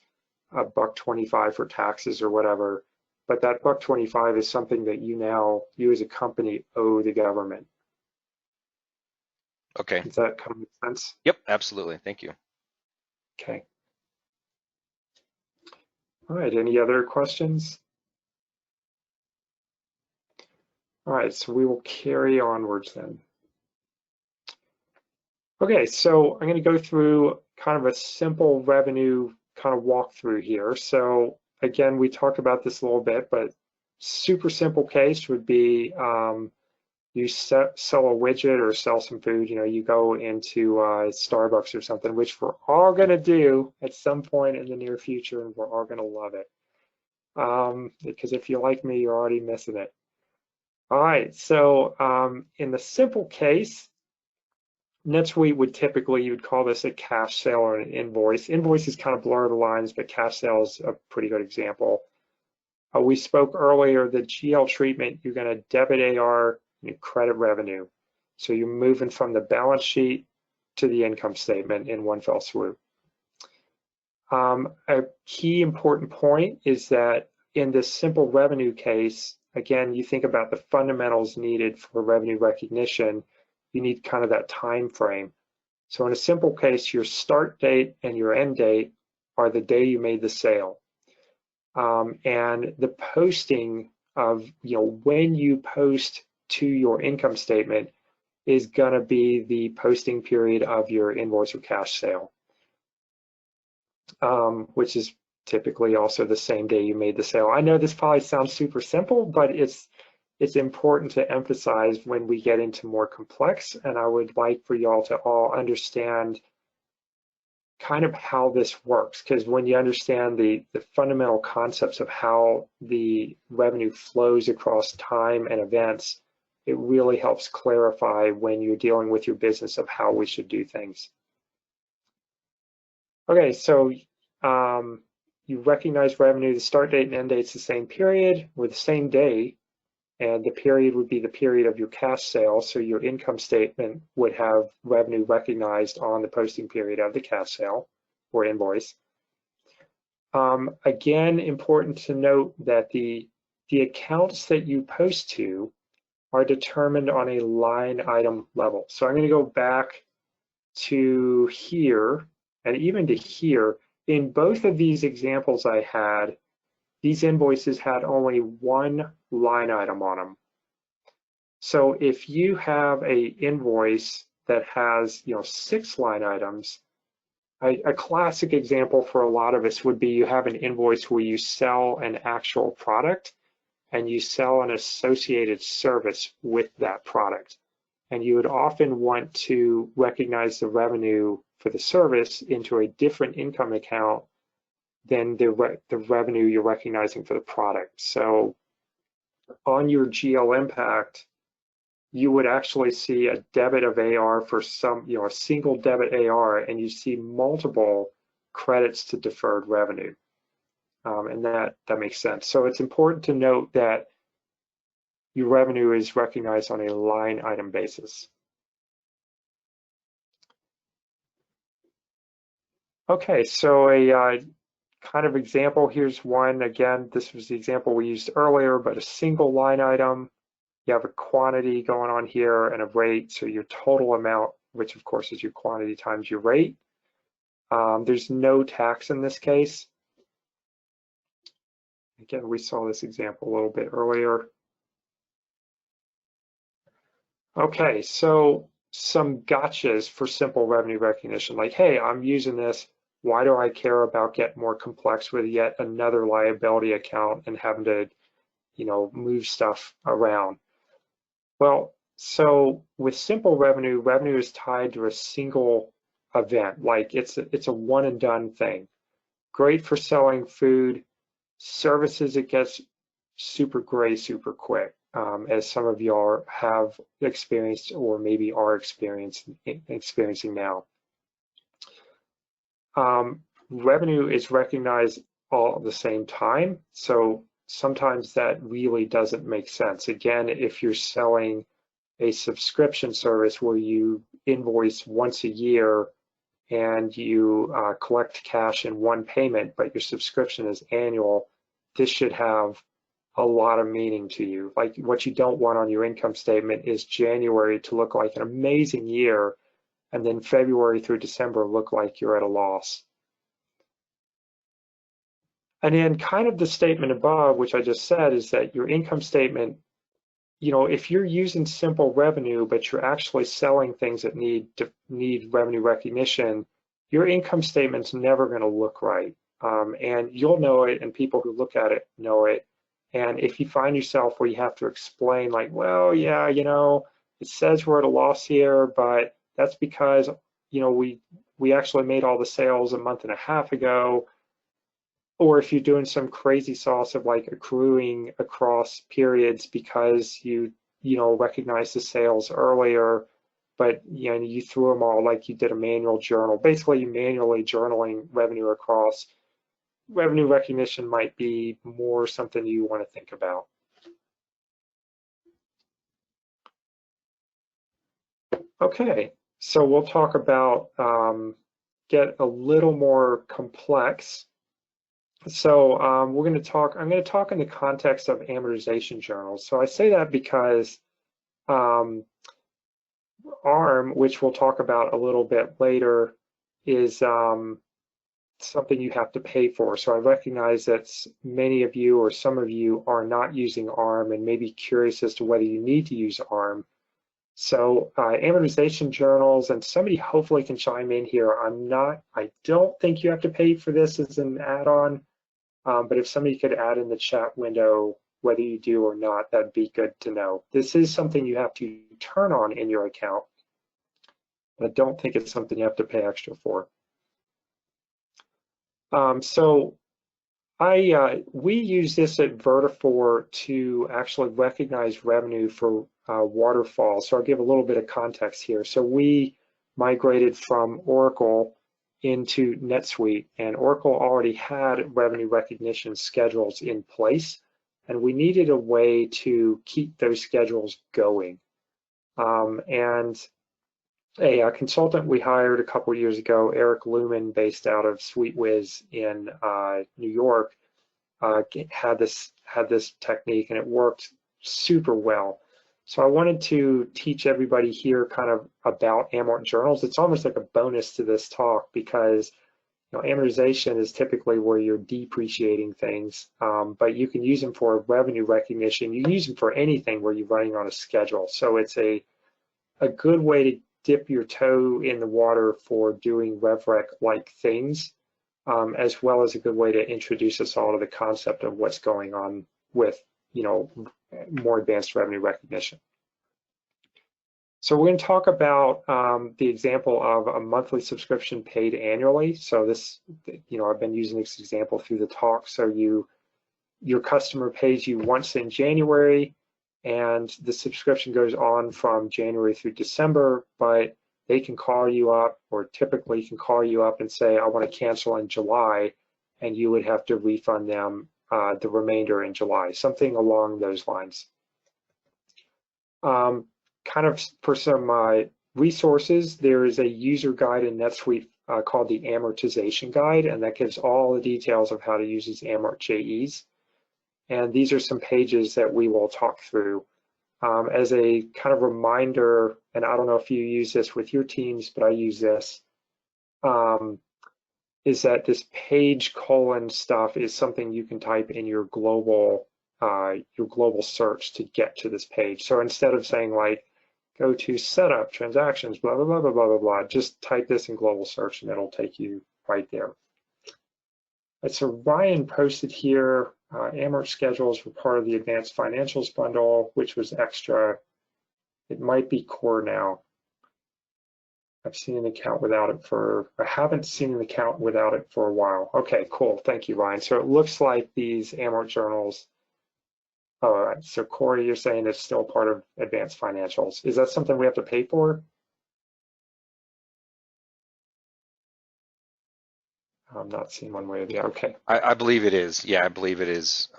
$1.25 for taxes or whatever, but that $1.25 is something that you as a company owe the government. Okay. Does that kind of make sense? Yep, absolutely. Thank you. Okay. All right, any other questions? All right, so we will carry onwards then. Okay, so I'm going to go through kind of a simple revenue kind of walkthrough here. So again, we talked about this a little bit, but super simple case would be you sell a widget or sell some food. You go into Starbucks or something, which we're all going to do at some point in the near future, and we're all going to love it. Because if you like me, you're already missing it. All right, so in the simple case, NetSuite would typically, you would call this a cash sale or an invoice. Invoices kind of blur the lines, but cash sale is a pretty good example. We spoke earlier, the GL treatment, you're going to debit AR, credit revenue. So you're moving from the balance sheet to the income statement in one fell swoop. A key important point is that in this simple revenue case, again, you think about the fundamentals needed for revenue recognition, you need kind of that time frame. So in a simple case, your start date and your end date are the day you made the sale. And the posting of, when you post to your income statement is going to be the posting period of your invoice or cash sale, which is typically also the same day you made the sale. I know this probably sounds super simple, but it's important to emphasize when we get into more complex, and I would like for y'all to all understand kind of how this works, because when you understand the fundamental concepts of how the revenue flows across time and events, it really helps clarify when you're dealing with your business of how we should do things. Okay, so you recognize revenue, the start date and end date's the same period with the same day, and the period would be the period of your cash sale, so your income statement would have revenue recognized on the posting period of the cash sale or invoice. Again, important to note that the accounts that you post to are determined on a line item level. So I'm going to go back to here and even to here. In both of these examples I had, these invoices had only one line item on them. So if you have a invoice that has 6 line items, a classic example for a lot of us would be you have an invoice where you sell an actual product and you sell an associated service with that product. And you would often want to recognize the revenue for the service into a different income account than the revenue you're recognizing for the product. So on your GL impact, you would actually see a debit of AR for some, a single debit AR, and you see multiple credits to deferred revenue. And that makes sense. So it's important to note that your revenue is recognized on a line item basis. Okay, so a kind of example, here's one. Again, this was the example we used earlier, but a single line item. You have a quantity going on here and a rate, so your total amount, which of course is your quantity times your rate. There's no tax in this case. Again, we saw this example a little bit earlier. Okay, so some gotchas for simple revenue recognition, like, hey, I'm using this. Why do I care about getting more complex with yet another liability account and having to, move stuff around? Well, so with simple revenue, revenue is tied to a single event, like it's a one and done thing. Great for selling food. Services, it gets super gray super quick, as some of y'all have experienced or maybe are experiencing now. Revenue is recognized all at the same time, so sometimes that really doesn't make sense. Again, if you're selling a subscription service where you invoice once a year and you collect cash in one payment, but your subscription is annual, this should have a lot of meaning to you. Like, what you don't want on your income statement is January to look like an amazing year, and then February through December look like you're at a loss. And then kind of the statement above, which I just said, is that your income statement, if you're using simple revenue, but you're actually selling things that need revenue recognition, your income statement's never going to look right. And you'll know it, and people who look at it know it. And if you find yourself where you have to explain, like, well, yeah, it says we're at a loss here, but that's because, we actually made all the sales a month and a half ago. Or if you're doing some crazy sauce of like accruing across periods because you recognize the sales earlier, but you threw them all like you did a manual journal. Basically, you manually journaling revenue across. Revenue recognition might be more something you want to think about. Okay, so we'll talk about get a little more complex. So I'm going to talk in the context of amortization journals. So I say that because ARM, which we'll talk about a little bit later, is something you have to pay for. So I recognize that many of you or some of you are not using ARM and may be curious as to whether you need to use ARM. So amortization journals, and somebody hopefully can chime in here. I don't think you have to pay for this as an add-on. But if somebody could add in the chat window whether you do or not, that'd be good to know. This is something you have to turn on in your account, but I don't think it's something you have to pay extra for. So we use this at Vertafore to actually recognize revenue for waterfall. So I'll give a little bit of context here. So we migrated from Oracle into NetSuite, and Oracle already had revenue recognition schedules in place, and we needed a way to keep those schedules going. And a consultant we hired a couple years ago, Eric Lumen, based out of SweetWiz in New York, had this technique, and it worked super well. So I wanted to teach everybody here kind of about amort journals. It's almost like a bonus to this talk because amortization is typically where you're depreciating things, but you can use them for revenue recognition. You can use them for anything where you're running on a schedule. So it's a good way to dip your toe in the water for doing RevRec-like things, as well as a good way to introduce us all to the concept of what's going on with, more advanced revenue recognition. So we're going to talk about the example of a monthly subscription paid annually. So this, I've been using this example through the talk. So your customer pays you once in January, and the subscription goes on from January through December, but they can call you up, or typically can call you up and say, I want to cancel in July, and you would have to refund them the remainder in July, something along those lines. Kind of for some resources, there is a user guide in NetSuite called the Amortization Guide, and that gives all the details of how to use these amort JEs. And these are some pages that we will talk through. As a kind of reminder, and I don't know if you use this with your teams, but I use this, is that this page colon stuff is something you can type in your global search to get to this page. So instead of saying like, go to setup, transactions, blah, blah, blah, blah, blah, blah, blah, just type this in global search and it'll take you right there. So Ryan posted here, amort schedules were part of the advanced financials bundle, which was extra. It might be core now. I haven't seen an account without it for a while. Okay, cool, thank you, Ryan. So it looks like these amort journals, all right, so Corey, you're saying it's still part of advanced financials. Is that something we have to pay for? I'm not seeing one way or the other. Okay. I believe it is. Yeah, I believe it is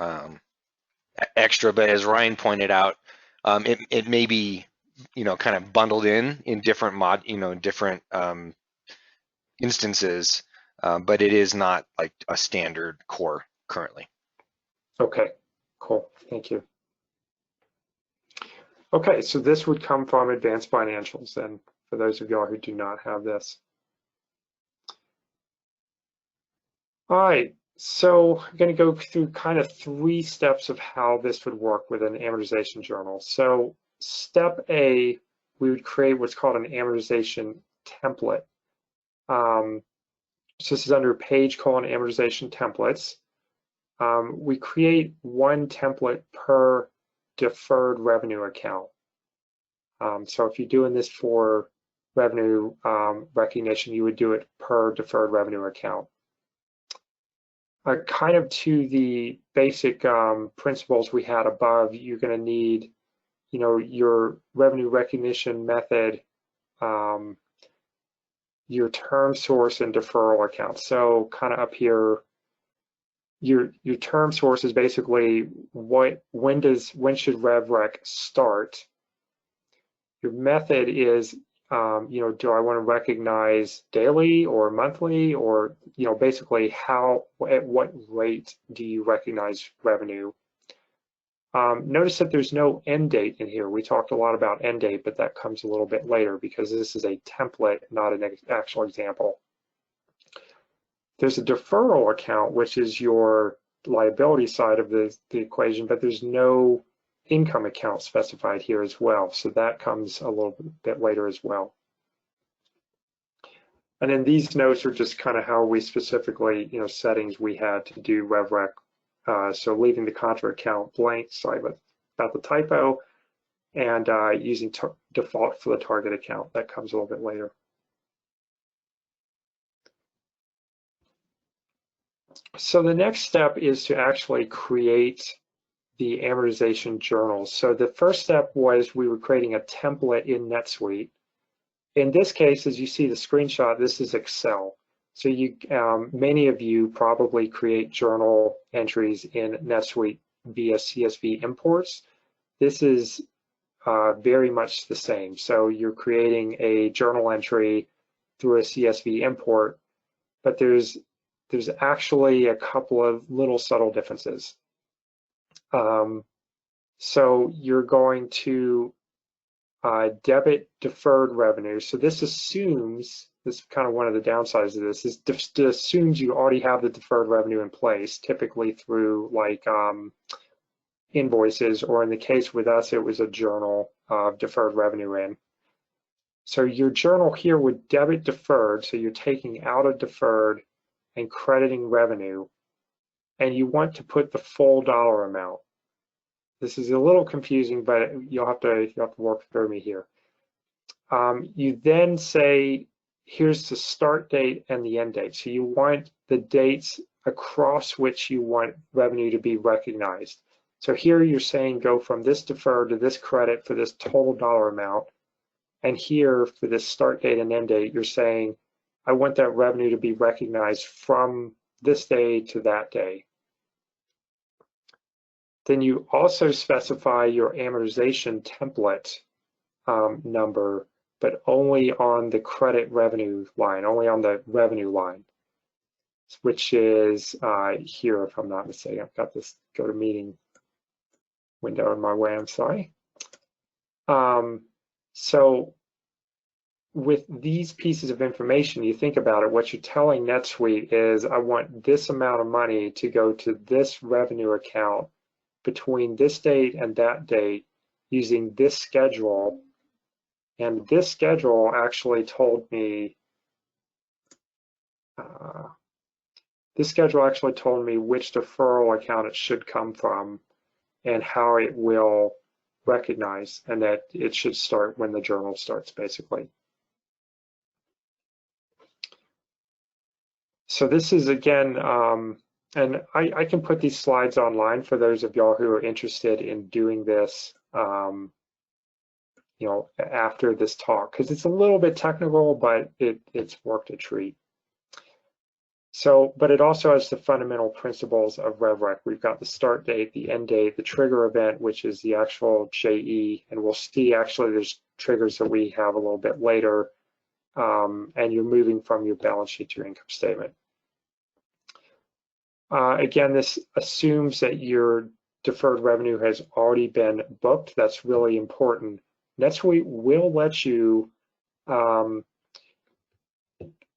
extra. But as Ryan pointed out, it may be, kind of bundled in different different instances, but it is not like a standard core currently. Okay, cool. Thank you. Okay, so this would come from advanced financials, and for those of y'all who do not have this. All right, so I'm going to go through kind of 3 steps of how this would work with an amortization journal. So step A, we would create what's called an amortization template. So this is under page colon amortization templates. We create one template per deferred revenue account. So if you're doing this for revenue recognition, you would do it per deferred revenue account. Kind of to the basic principles we had above, you're going to need, your revenue recognition method, your term source and deferral account. So kind of up here, your term source is basically when should RevRec start. Your method is, do I want to recognize daily or monthly, or, basically at what rate do you recognize revenue? Notice that there's no end date in here. We talked a lot about end date, but that comes a little bit later because this is a template, not an actual example. There's a deferral account, which is your liability side of the equation, but there's no income account specified here as well. So that comes a little bit later as well. And then these notes are just kind of how we specifically, settings we had to do RevRec. So leaving the contra account blank, sorry about the typo, and using default for the target account. That comes a little bit later. So the next step is to actually create the amortization journals. So the first step was we were creating a template in NetSuite. In this case, as you see the screenshot, this is Excel. So many of you probably create journal entries in NetSuite via CSV imports. This is very much the same. So you're creating a journal entry through a CSV import, but there's actually a couple of little subtle differences. So you're going to debit deferred revenue. So this assumes, this is kind of one of the downsides of this, is assumes you already have the deferred revenue in place, typically through like invoices, or in the case with us, it was a journal of deferred revenue in. So your journal here would debit deferred, so you're taking out a deferred and crediting revenue, and you want to put the full dollar amount. This is a little confusing, but you'll have to work through me here. You then say, here's the start date and the end date. So you want the dates across which you want revenue to be recognized. So here you're saying go from this deferred to this credit for this total dollar amount. And here for this start date and end date, you're saying, I want that revenue to be recognized from this day to that day. Then you also specify your amortization template number, but only on the credit revenue line, only on the revenue line, which is here, if I'm not mistaken. I've got this go to meeting window in my way, I'm sorry. So with these pieces of information, you think about it, what you're telling NetSuite is, I want this amount of money to go to this revenue account between this date and that date using this schedule. And this schedule actually told me, which deferral account it should come from and how it will recognize, and that it should start when the journal starts, basically. So this is, again, and I can put these slides online for those of y'all who are interested in doing this, after this talk, because it's a little bit technical, but it's worth a treat. So, but it also has the fundamental principles of RevRec. We've got the start date, the end date, the trigger event, which is the actual JE, and we'll see actually there's triggers that we have a little bit later, and you're moving from your balance sheet to your income statement. Again, this assumes that your deferred revenue has already been booked. That's really important. NetSuite will let you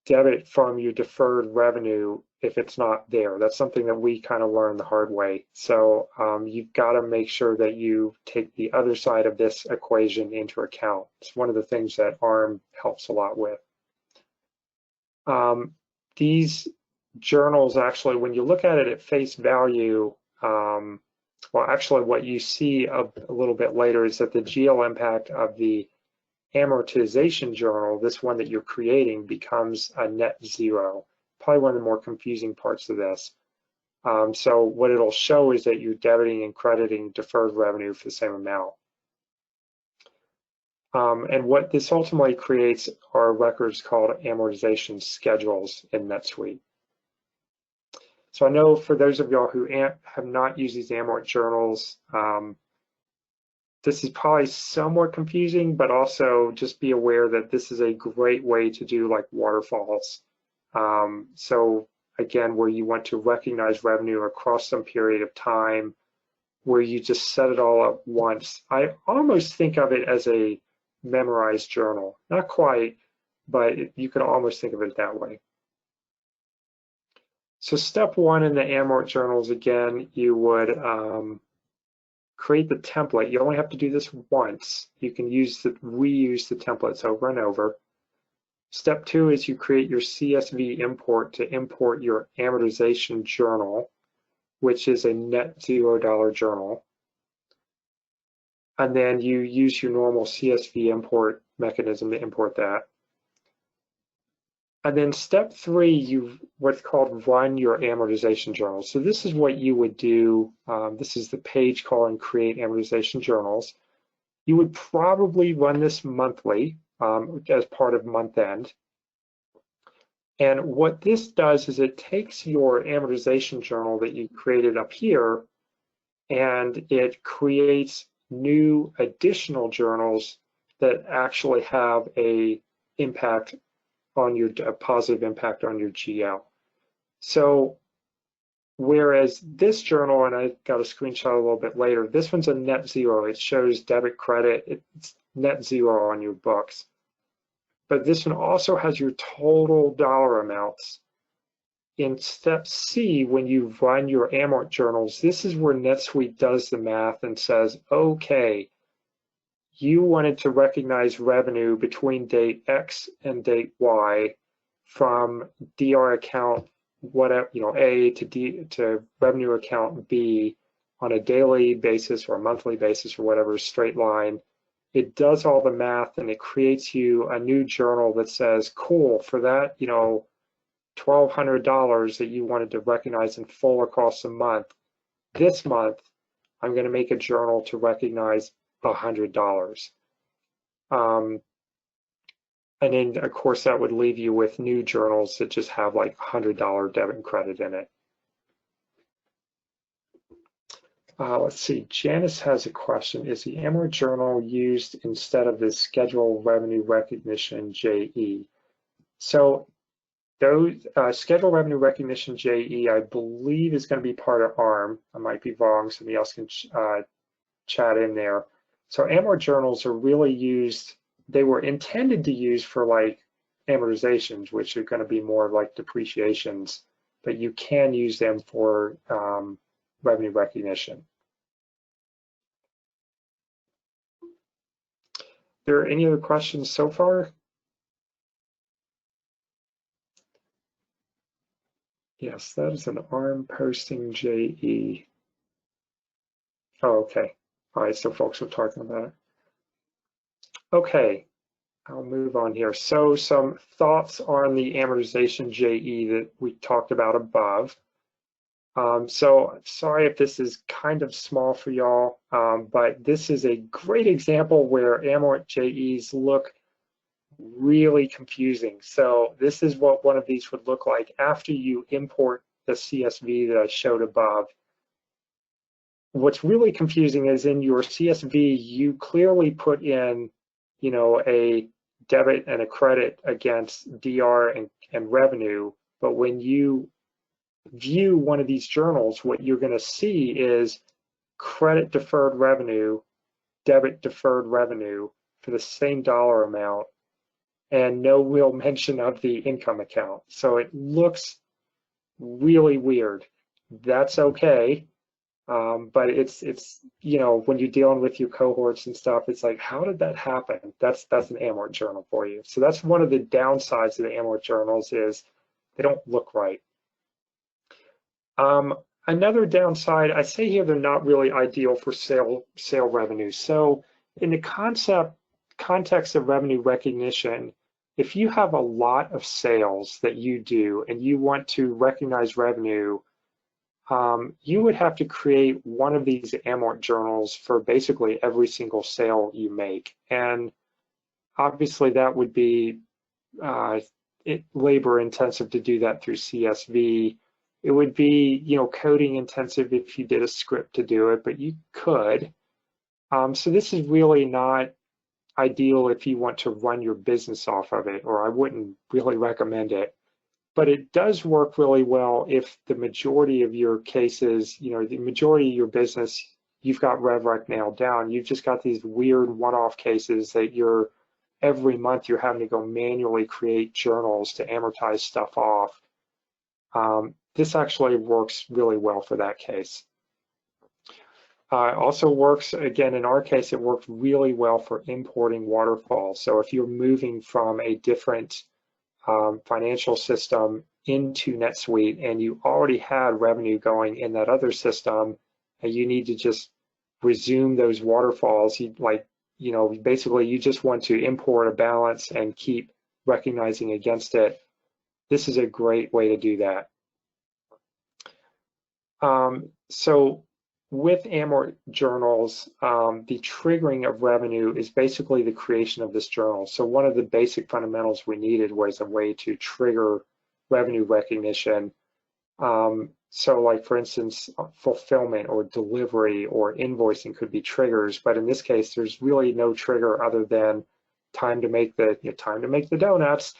debit from your deferred revenue if it's not there. That's something that we kind of learned the hard way. So you've got to make sure that you take the other side of this equation into account. It's one of the things that ARM helps a lot with. These journals, actually, when you look at it at face value, well, actually what you see a little bit later is that the GL impact of the amortization journal, this one that you're creating, becomes a net zero. Probably one of the more confusing parts of this. So what it'll show is that you're debiting and crediting deferred revenue for the same amount. And what this ultimately creates are records called amortization schedules in NetSuite. So I know for those of y'all who have not used these amort journals, this is probably somewhat confusing, but also just be aware that this is a great way to do like waterfalls. So again, where you want to recognize revenue across some period of time, where you just set it all up once. I almost think of it as a memorized journal. Not quite, but you can almost think of it that way. So step one in the Amort journals, again, you would create the template. You only have to do this once. You can reuse the templates over and over. Step two is you create your CSV import to import your amortization journal, which is a net $0 journal. And then you use your normal CSV import mechanism to import that. And then step 3, you what's called run your amortization journal. So this is what you would do. This is the page called create amortization journals. You would probably run this monthly as part of month end. And what this does is it takes your amortization journal that you created up here and it creates new additional journals that actually have a positive impact on your GL. So whereas this journal, and I got a screenshot a little bit later, this one's a net zero. It shows debit, credit, it's net zero on your books. But this one also has your total dollar amounts. In step C, when you run your amort journals, this is where NetSuite does the math and says, okay, you wanted to recognize revenue between date X and date Y from DR account whatever, A to revenue account B on a daily basis or a monthly basis or whatever, straight line. It does all the math and it creates you a new journal that says, cool, for that, $1,200 that you wanted to recognize in full across the month, this month, I'm going to make a journal to recognize $100. And then, of course, that would leave you with new journals that just have like $100 debit and credit in it. Let's see, Janice has a question. Is the amort journal used instead of the schedule revenue recognition JE? So those schedule revenue recognition JE, I believe, is going to be part of ARM. I might be wrong. Somebody else can chat in there. So amort journals are really used. They were intended to use for like amortizations, which are going to be more like depreciations, but you can use them for revenue recognition. There any other questions so far? Yes, that is an ARM posting JE. Oh, okay. All right, so folks are talking about it. Okay, I'll move on here. So some thoughts on the amortization JE that we talked about above. So sorry if this is kind of small for y'all, but this is a great example where amort JEs look really confusing. So this is what one of these would look like after you import the CSV that I showed above. What's really confusing is in your CSV, you clearly put in, a debit and a credit against DR and revenue, but when you view one of these journals, what you're going to see is credit deferred revenue, debit deferred revenue for the same dollar amount, and no real mention of the income account. So it looks really weird. That's okay. But it's when you're dealing with your cohorts and stuff, it's like, how did that happen? That's an amort journal for you. So that's one of the downsides of the amort journals is they don't look right. Another downside, I say here, they're not really ideal for sale revenue. So in the context of revenue recognition, if you have a lot of sales that you do and you want to recognize revenue, you would have to create one of these amort journals for basically every single sale you make. And obviously that would be labor intensive to do that through CSV. It would be, coding intensive if you did a script to do it, but you could. So this is really not ideal if you want to run your business off of it, or I wouldn't really recommend it. But it does work really well if the majority of your cases, the majority of your business, you've got RevRec nailed down. You've just got these weird one-off cases that every month you're having to go manually create journals to amortize stuff off. This actually works really well for that case. Also works, again, in our case, it worked really well for importing waterfalls. So if you're moving from a different financial system into NetSuite and you already had revenue going in that other system, and you need to just resume those waterfalls, basically you just want to import a balance and keep recognizing against it. this is a great way to do that. So with Amort journals, the triggering of revenue is basically the creation of this journal. So one of the basic fundamentals we needed was a way to trigger revenue recognition. So like, for instance, fulfillment or delivery or invoicing could be triggers, but in this case, there's really no trigger other than time to make the donuts.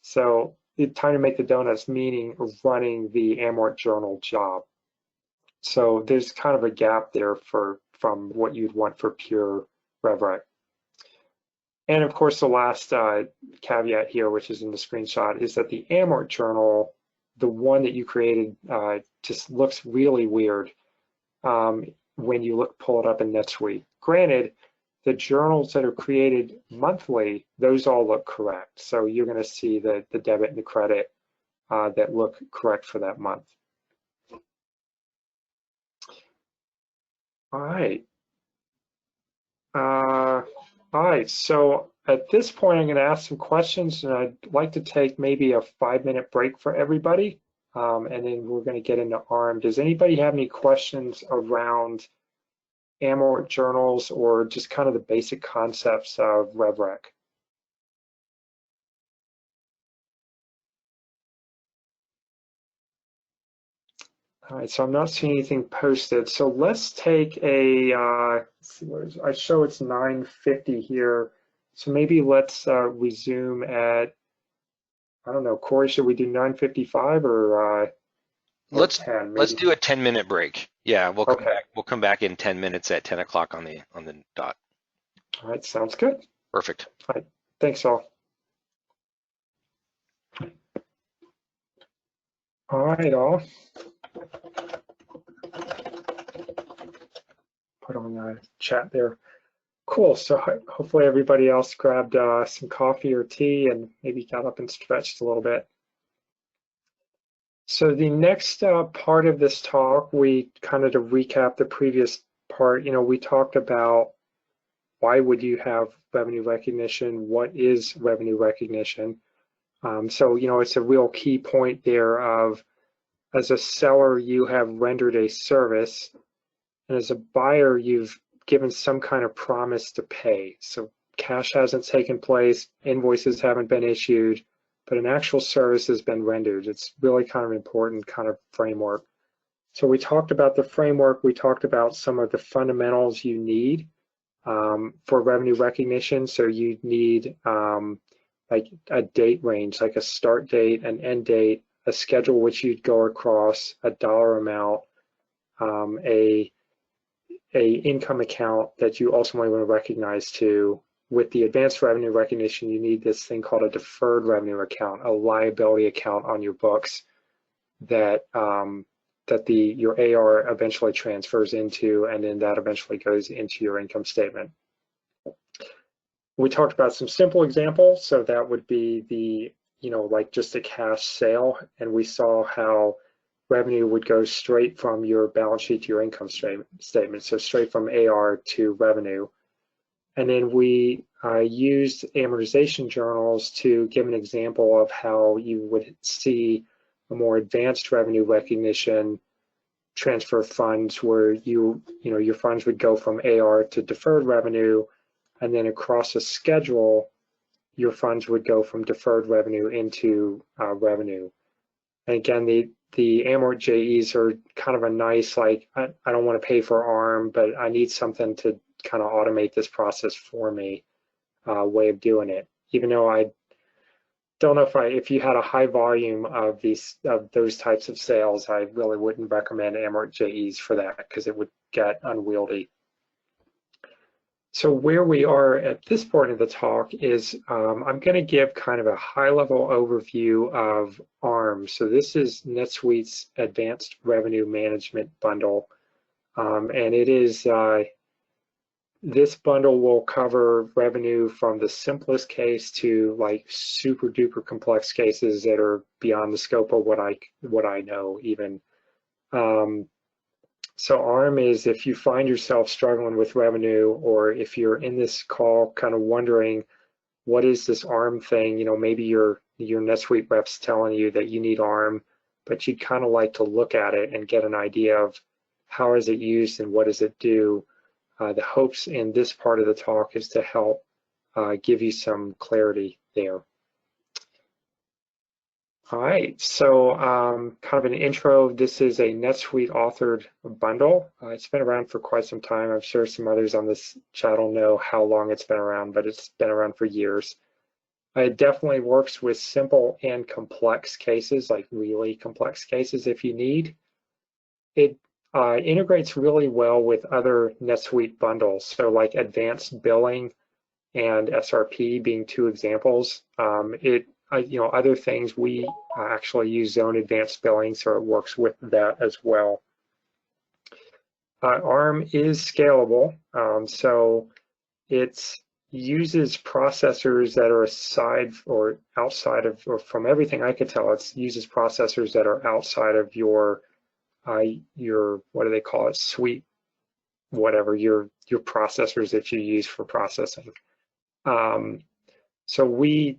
So the time to make the donuts meaning running the Amort journal job. So there's kind of a gap there from what you'd want for pure RevRec. And of course, the last caveat here, which is in the screenshot, is that the Amort journal, the one that you created, just looks really weird when you pull it up in NetSuite. Granted, the journals that are created monthly, those all look correct. So you're going to see the debit and the credit that look correct for that month. All right. All right, so at this point, I'm going to ask some questions, and I'd like to take maybe a 5-minute break for everybody, and then we're going to get into ARM. Does anybody have any questions around Amort journals or just kind of the basic concepts of RevRec? All right, so I'm not seeing anything posted. So let's take a, let's see, I show it's 9:50 here. So maybe let's resume at, I don't know, Corey, should we do 9:55 or Let's 10? let's Maybe. do a 10-minute break. Yeah, we'll come Okay. back. We'll come back in 10 minutes at 10 o'clock on the dot. All right, sounds good. Perfect. All right, thanks all. All right, all. Put on the chat there. Cool, so hopefully everybody else grabbed some coffee or tea and maybe got up and stretched a little bit. So the next part of this talk, we kind of, to recap the previous part, we talked about why would you have revenue recognition? What is revenue recognition? So, it's a real key point there of, as a seller, you have rendered a service, and as a buyer, you've given some kind of promise to pay. So cash hasn't taken place, invoices haven't been issued, but an actual service has been rendered. It's really kind of important kind of framework. So we talked about the framework, we talked about some of the fundamentals you need for revenue recognition. So you need like a date range, like a start date, an end date, a schedule which you'd go across, a dollar amount, a income account that you ultimately want to recognize to. With the advanced revenue recognition, you need this thing called a deferred revenue account, a liability account on your books that your AR eventually transfers into, and then that eventually goes into your income statement. We talked about some simple examples, so that would be the, like just a cash sale, and we saw how revenue would go straight from your balance sheet to your income statement, so straight from AR to revenue. And then we used amortization journals to give an example of how you would see a more advanced revenue recognition transfer funds, where your funds would go from AR to deferred revenue, and then across a schedule, your funds would go from deferred revenue into revenue. And again, the Amort JEs are kind of a nice, like, I don't want to pay for ARM, but I need something to kind of automate this process for me way of doing it. Even though I don't know if you had a high volume of those types of sales, I really wouldn't recommend Amort JEs for that, because it would get unwieldy. So where we are at this point of the talk is I'm going to give kind of a high-level overview of ARM. So this is NetSuite's Advanced Revenue Management Bundle, and it is this bundle will cover revenue from the simplest case to like super duper complex cases that are beyond the scope of what I know even. So ARM is, if you find yourself struggling with revenue, or if you're in this call kind of wondering, what is this ARM thing? Maybe you're your NetSuite rep's telling you that you need ARM, but you'd kind of like to look at it and get an idea of how is it used and what does it do. The hopes in this part of the talk is to help give you some clarity there. All right, so kind of an intro. This is a NetSuite authored bundle. It's been around for quite some time. I'm sure some others on this chat will know how long it's been around, but it's been around for years. It definitely works with simple and complex cases, like really complex cases if you need. It integrates really well with other NetSuite bundles, so like advanced billing and SRP being two examples. Other things, we actually use Zone Advanced Billing, so it works with that as well. ARM is scalable, so it uses processors that are aside or outside of, or from everything I could tell, it uses processors that are outside of your what do they call it, suite, whatever, your processors that you use for processing. So we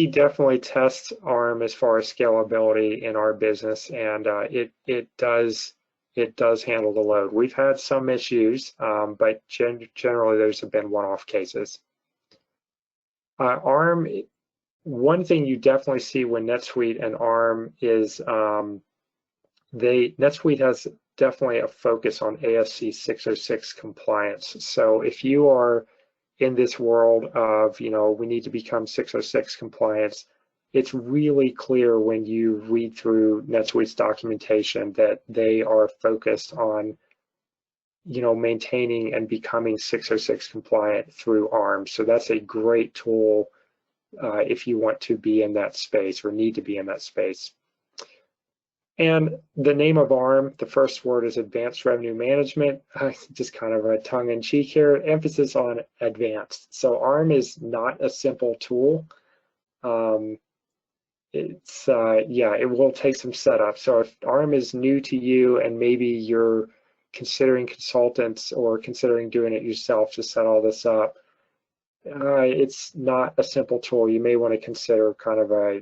definitely test ARM as far as scalability in our business, and it does handle the load. We've had some issues, but generally those have been one-off cases. ARM, one thing you definitely see when NetSuite and ARM is NetSuite has definitely a focus on ASC 606 compliance. So if you are in this world of, we need to become 606 compliance, it's really clear when you read through NetSuite's documentation that they are focused on, maintaining and becoming 606 compliant through ARM. So that's a great tool if you want to be in that space or need to be in that space. And the name of ARM, the first word is Advanced Revenue Management, just kind of a tongue-in-cheek here, emphasis on advanced. So ARM is not a simple tool. It will take some setup. So if ARM is new to you and maybe you're considering consultants or considering doing it yourself to set all this up, it's not a simple tool. You may want to consider kind of a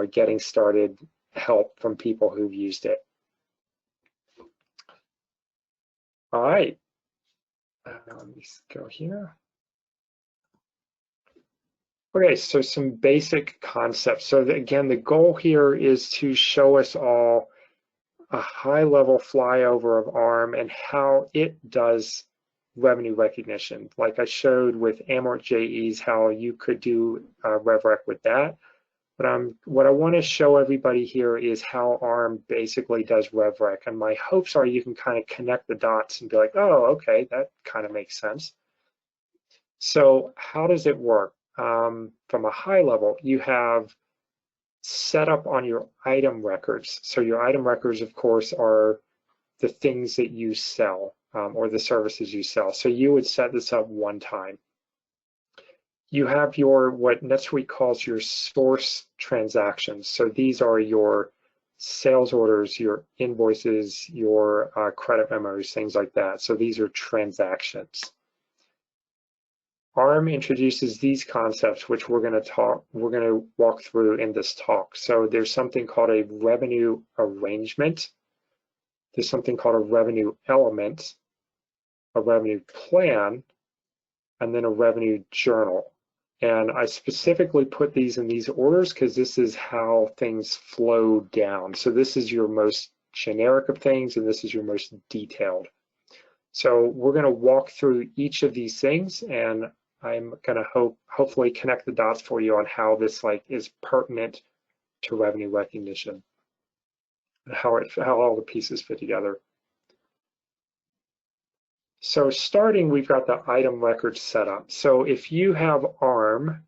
getting started help from people who've used it. All right, let me go here. Okay, so some basic concepts. So again, the goal here is to show us all a high-level flyover of ARM and how it does revenue recognition. Like I showed with Amortization, how you could do RevRec with that. But what I want to show everybody here is how ARM basically does RevRec. And my hopes are you can kind of connect the dots and be like, oh, okay, that kind of makes sense. So how does it work? From a high level, you have set up on your item records. So your item records, of course, are the things that you sell or the services you sell. So you would set this up one time. You have your, what NetSuite calls your source transactions. So these are your sales orders, your invoices, your credit memos, things like that. So these are transactions. ARM introduces these concepts, which we're going to walk through in this talk. So there's something called a revenue arrangement. There's something called a revenue element, a revenue plan, and then a revenue journal. And I specifically put these in these orders because this is how things flow down. So this is your most generic of things, and this is your most detailed. So we're going to walk through each of these things, and I'm going to hopefully connect the dots for you on how this is pertinent to revenue recognition and how all the pieces fit together. So starting, we've got the item record set up. So if you have ARM,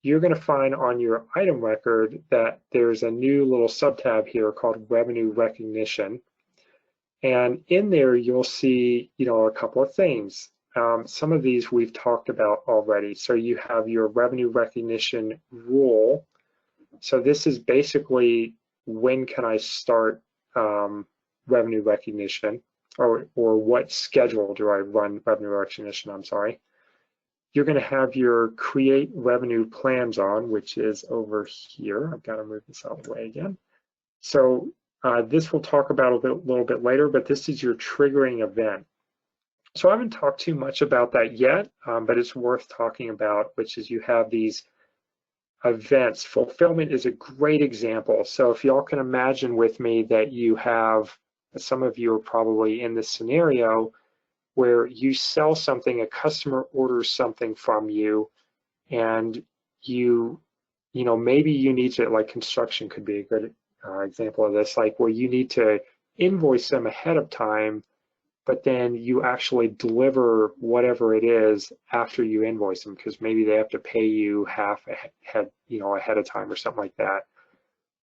you're going to find on your item record that there's a new little subtab here called revenue recognition. And in there, you'll see, a couple of things. Some of these we've talked about already. So you have your revenue recognition rule. So this is basically when can I start revenue recognition, or what schedule do I run revenue recognition, I'm sorry. you're going to have your create revenue plans on, which is over here. I've got to move this out of the way again. So this we'll talk about a little bit later, but this is your triggering event. So I haven't talked too much about that yet, but it's worth talking about, which is you have these events. Fulfillment is a great example. So if y'all can imagine with me that you have, some of you are probably in this scenario where you sell something, a customer orders something from you, and maybe you need to, like construction could be a good example of this, like where you need to invoice them ahead of time, but then you actually deliver whatever it is after you invoice them, because maybe they have to pay you half ahead of time or something like that.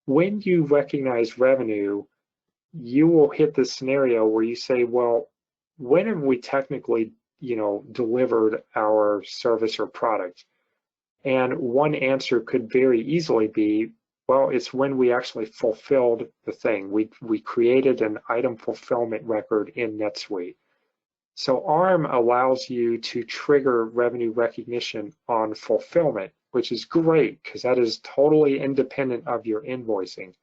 When you recognize revenue, you will hit this scenario where you say, well, when have we technically, delivered our service or product? And one answer could very easily be, well, it's when we actually fulfilled the thing. We created an item fulfillment record in NetSuite. So ARM allows you to trigger revenue recognition on fulfillment, which is great because that is totally independent of your invoicing.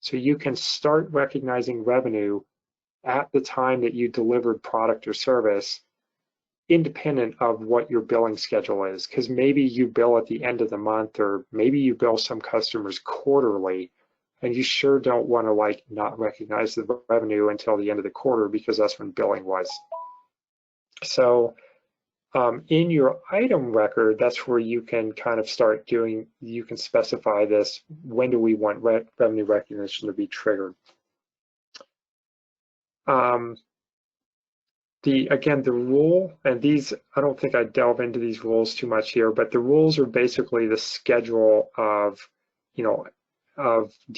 So you can start recognizing revenue at the time that you delivered product or service, independent of what your billing schedule is, because maybe you bill at the end of the month, or maybe you bill some customers quarterly, and you sure don't want to not recognize the revenue until the end of the quarter because that's when billing was. So in your item record, that's where you can kind of start doing, you can specify this, when do we want revenue recognition to be triggered? Again, the rule, and these, I don't think I delve into these rules too much here, but the rules are basically the schedule of, do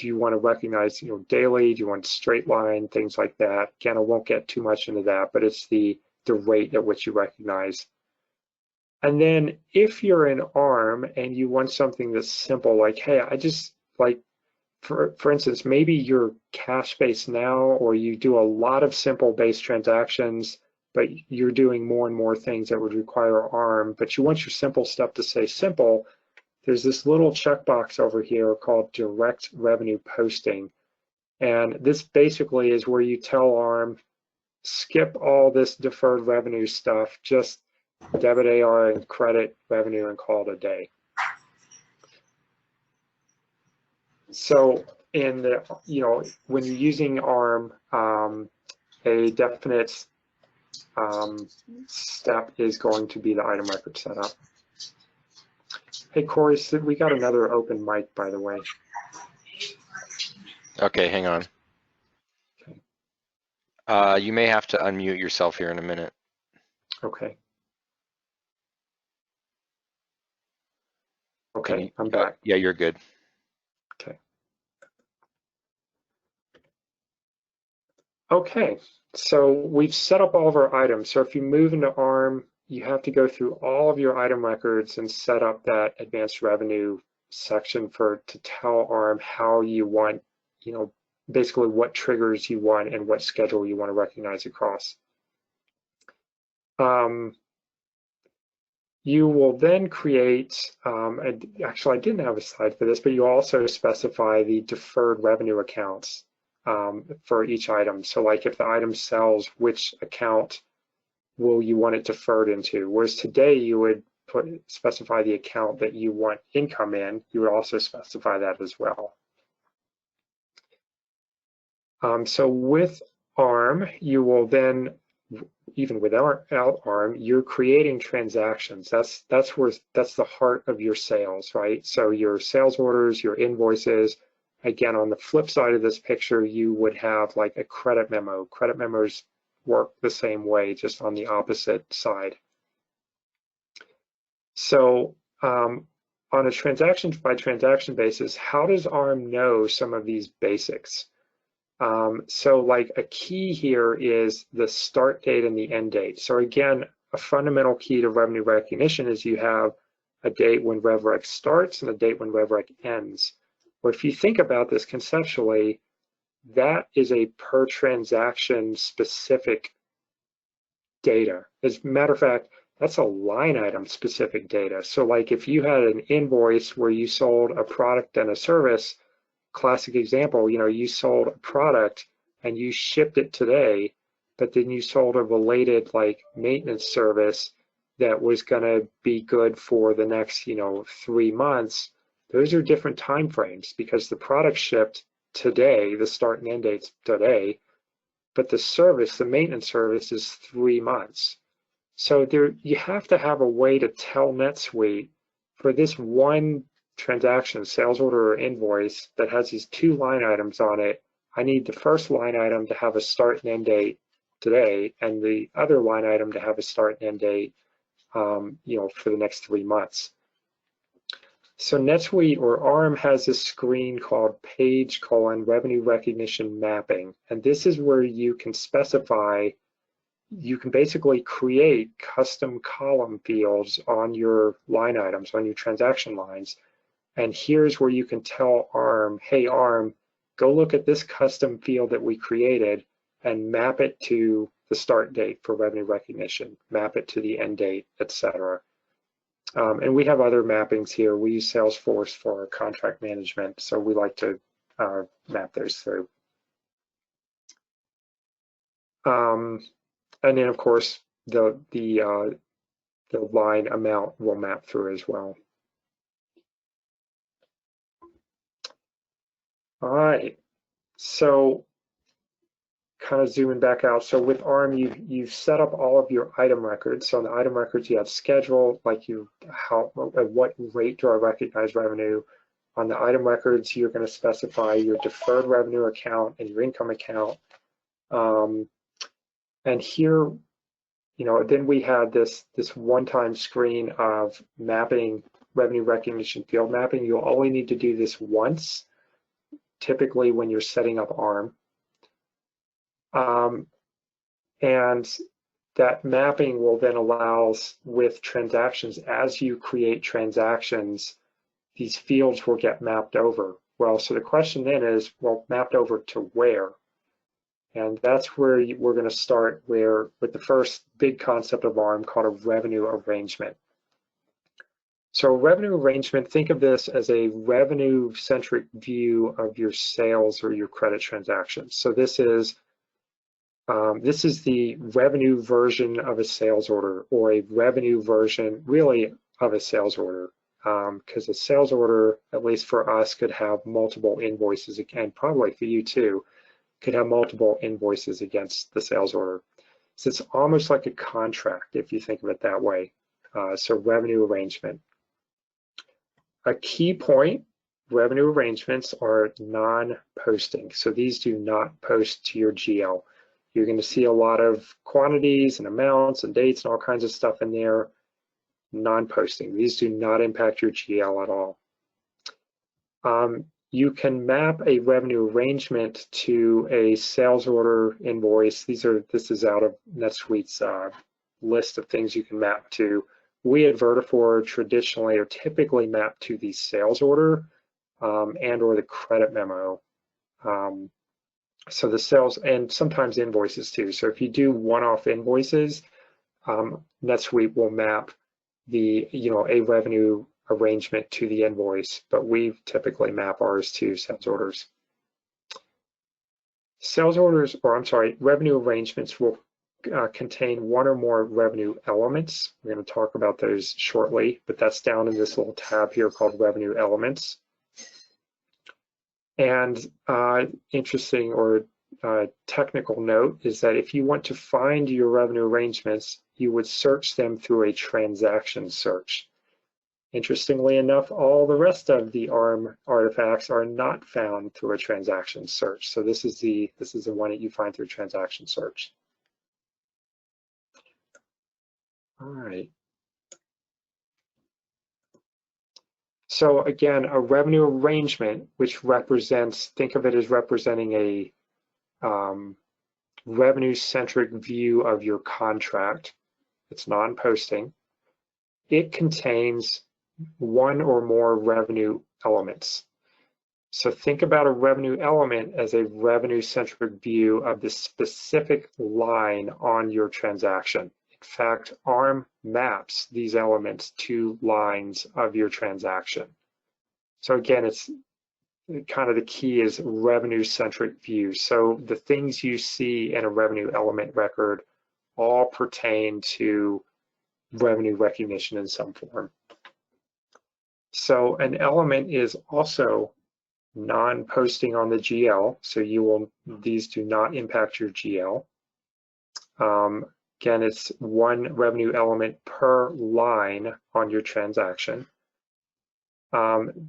you want to recognize, daily, do you want straight line, things like that. Again, I won't get too much into that, but it's the rate at which you recognize. And then if you're in ARM and you want something that's simple, like, hey, I just for instance, maybe you're cash-based now, or you do a lot of simple base transactions, but you're doing more and more things that would require ARM, but you want your simple stuff to say simple. There's this little checkbox over here called direct revenue posting. And this basically is where you tell ARM, skip all this deferred revenue stuff, just debit AR and credit revenue and call it a day. So in the, when you're using ARM, a definite step is going to be the item record setup. Hey, Corey, so we got another open mic, by the way. Okay, hang on. Okay. You may have to unmute yourself here in a minute. Okay. Okay, I'm back. Yeah, you're good. Okay. Okay, so we've set up all of our items. So if you move into ARM, you have to go through all of your item records and set up that advanced revenue section to tell ARM how you want, basically what triggers you want and what schedule you want to recognize across. You will then create, actually I didn't have a slide for this, but you also specify the deferred revenue accounts for each item. So like if the item sells, which account will you want it deferred into? Whereas today you would specify the account that you want income in. You would also specify that as well. So with ARM, you will then, even without ARM, you're creating transactions. That's the heart of your sales, right? So your sales orders, your invoices. Again, on the flip side of this picture, you would have like a credit memo. Credit memos work the same way, just on the opposite side. So on a transaction by transaction basis, how does ARM know some of these basics? So like a key here is the start date and the end date. So again, a fundamental key to revenue recognition is you have a date when RevRec starts and a date when RevRec ends. Well, if you think about this conceptually, that is a per transaction specific data. As a matter of fact, That's a line item specific data. So like if you had an invoice where you sold a product and a service, classic example, you sold a product and you shipped it today, but then you sold a related like maintenance service that was going to be good for the next, 3 months. Those are different time frames because the product shipped today, the start and end date's today, but the service, the maintenance service is 3 months. So there, you have to have a way to tell NetSuite for this one transaction, sales order or invoice that has these two line items on it. I need the first line item to have a start and end date today, and the other line item to have a start and end date, for the next 3 months. So NetSuite or ARM has this screen called page: revenue recognition mapping, and this is where you can specify. You can basically create custom column fields on your line items, on your transaction lines. And here's where you can tell ARM, hey ARM, go look at this custom field that we created and map it to the start date for revenue recognition, map it to the end date, etc. And we have other mappings here. We use Salesforce for contract management, so we like to map those through. And then, of course, the line amount will map through as well. All right, so kind of zooming back out. So with ARM, you've set up all of your item records. So on the item records, you have schedule, like at what rate do I recognize revenue. On the item records, you're going to specify your deferred revenue account and your income account. And here, then we had this one-time screen of mapping, revenue recognition field mapping. You'll only need to do this once, typically when you're setting up ARM. And that mapping will then allows with transactions, as you create transactions, these fields will get mapped over. Well, so the question then is, well, mapped over to where? And that's where we're going to start with the first big concept of ARM called a revenue arrangement. So revenue arrangement, think of this as a revenue-centric view of your sales or your credit transactions. So this is the revenue version of a sales order, or a revenue version really of a sales order, because a sales order, at least for us, could have multiple invoices, and probably for you too, could have multiple invoices against the sales order. So it's almost like a contract if you think of it that way. So revenue arrangement. A key point, revenue arrangements are non-posting. So these do not post to your GL. You're going to see a lot of quantities and amounts and dates and all kinds of stuff in there, non-posting. These do not impact your GL at all. You can map a revenue arrangement to a sales order invoice. This is out of NetSuite's list of things you can map to. We at Vertafore traditionally or typically map to the sales order and or the credit memo. So the sales, and sometimes invoices too. So if you do one-off invoices, NetSuite will map a revenue arrangement to the invoice, but we typically map ours to sales orders. Revenue arrangements will contain one or more revenue elements. We're going to talk about those shortly, but that's down in this little tab here called revenue elements. And interesting or technical note is that if you want to find your revenue arrangements, you would search them through a transaction search. Interestingly enough, all the rest of the ARM artifacts are not found through a transaction search. So this is the one that you find through transaction search. All right. So again, a revenue arrangement, which represents, think of it as representing a revenue-centric view of your contract. It's non-posting. It contains one or more revenue elements. So think about a revenue element as a revenue-centric view of the specific line on your transaction. In fact, ARM maps these elements to lines of your transaction. So again, it's kind of the key is revenue-centric view. So the things you see in a revenue element record all pertain to revenue recognition in some form. So an element is also non-posting on the GL, so these do not impact your GL. Again, it's one revenue element per line on your transaction.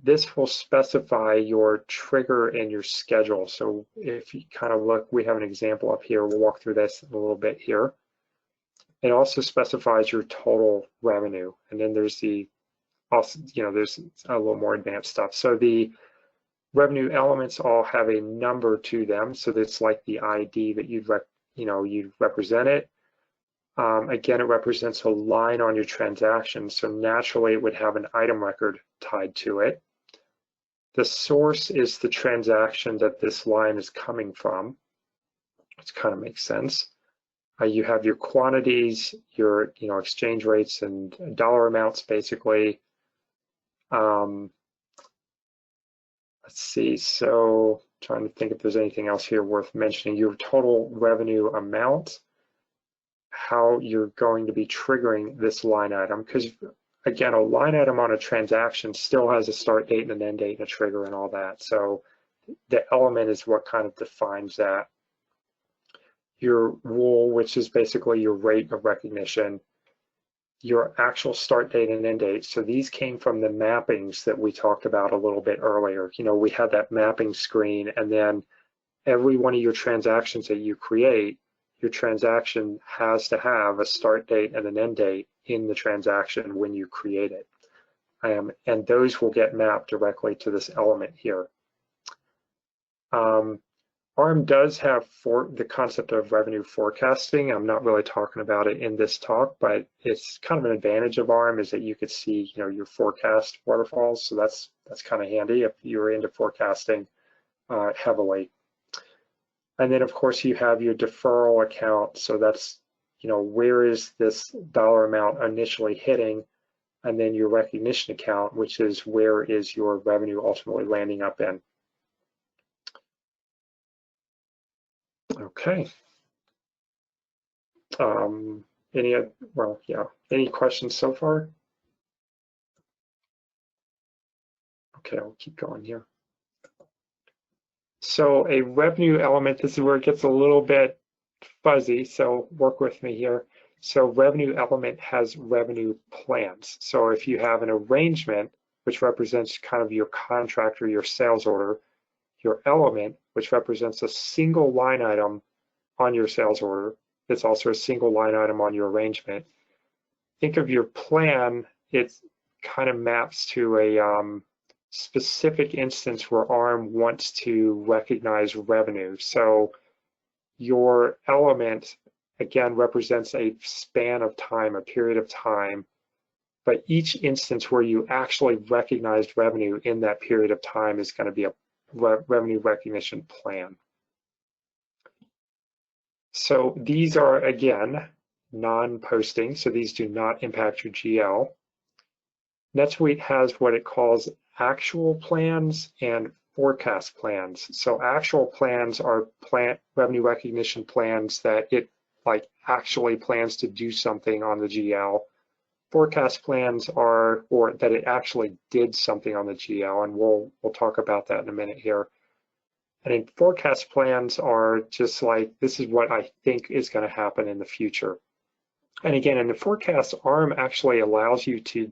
This will specify your trigger and your schedule. So if you kind of look, we have an example up here. We'll walk through this a little bit here. It also specifies your total revenue. And then there's there's a little more advanced stuff. So the revenue elements all have a number to them. So that's like the ID that you'd represent it. Again, it represents a line on your transaction, so naturally it would have an item record tied to it. The source is the transaction that this line is coming from, which kind of makes sense. You have your quantities, your exchange rates and dollar amounts, basically. Let's see, so trying to think if there's anything else here worth mentioning. Your total revenue amount, how you're going to be triggering this line item, because again, a line item on a transaction still has a start date and an end date and a trigger and all that. So the element is what kind of defines that. Your rule, which is basically your rate of recognition, your actual start date and end date. So these came from the mappings that we talked about a little bit earlier. We had that mapping screen, and then every one of your transactions that you create, your transaction has to have a start date and an end date in the transaction when you create it. And those will get mapped directly to this element here. ARM does have the concept of revenue forecasting. I'm not really talking about it in this talk, but it's kind of an advantage of ARM is that you could see your forecast waterfalls. So that's kind of handy if you're into forecasting heavily. And then, of course, you have your deferral account. So that's, where is this dollar amount initially hitting? And then your recognition account, which is where is your revenue ultimately landing up in. Okay. Any questions so far? Okay, I'll keep going here. So a revenue element, this is where it gets a little bit fuzzy, so work with me here. So revenue element has revenue plans. So if you have an arrangement, which represents kind of your contract or your sales order, your element, which represents a single line item on your sales order, it's also a single line item on your arrangement. Think of your plan, it kind of maps to a specific instance where ARM wants to recognize revenue. So your element, again, represents a span of time, a period of time, but each instance where you actually recognized revenue in that period of time is going to be a revenue recognition plan. So these are, again, non-posting, so these do not impact your GL. NetSuite has what it calls actual plans and forecast plans. So actual plans are revenue recognition plans that it actually plans to do something on the GL. Forecast plans are, or that it actually did something on the GL, and we'll talk about that in a minute here. And in forecast plans are just like, this is what I think is going to happen in the future. And again, in the forecast, ARM actually allows you to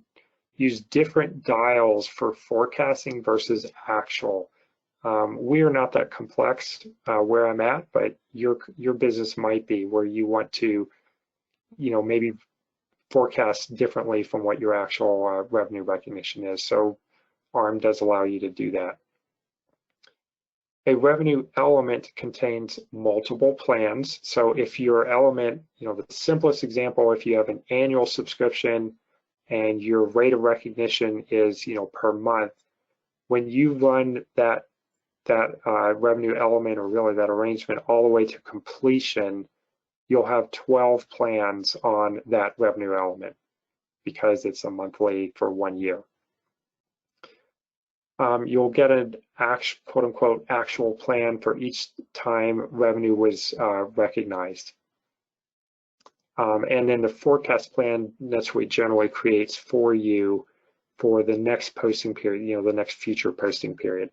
use different dials for forecasting versus actual. We are not that complex where I'm at, but your business might be where you want to, maybe forecast differently from what your actual revenue recognition is. So ARM does allow you to do that. A revenue element contains multiple plans. So if your element, the simplest example, if you have an annual subscription and your rate of recognition is, per month, when you run that revenue element, or really that arrangement, all the way to completion, you'll have 12 plans on that revenue element because it's a monthly for 1 year. You'll get an quote unquote actual plan for each time revenue was recognized. And then the forecast plan NetSuite generally creates for you for the next posting period, the next future posting period.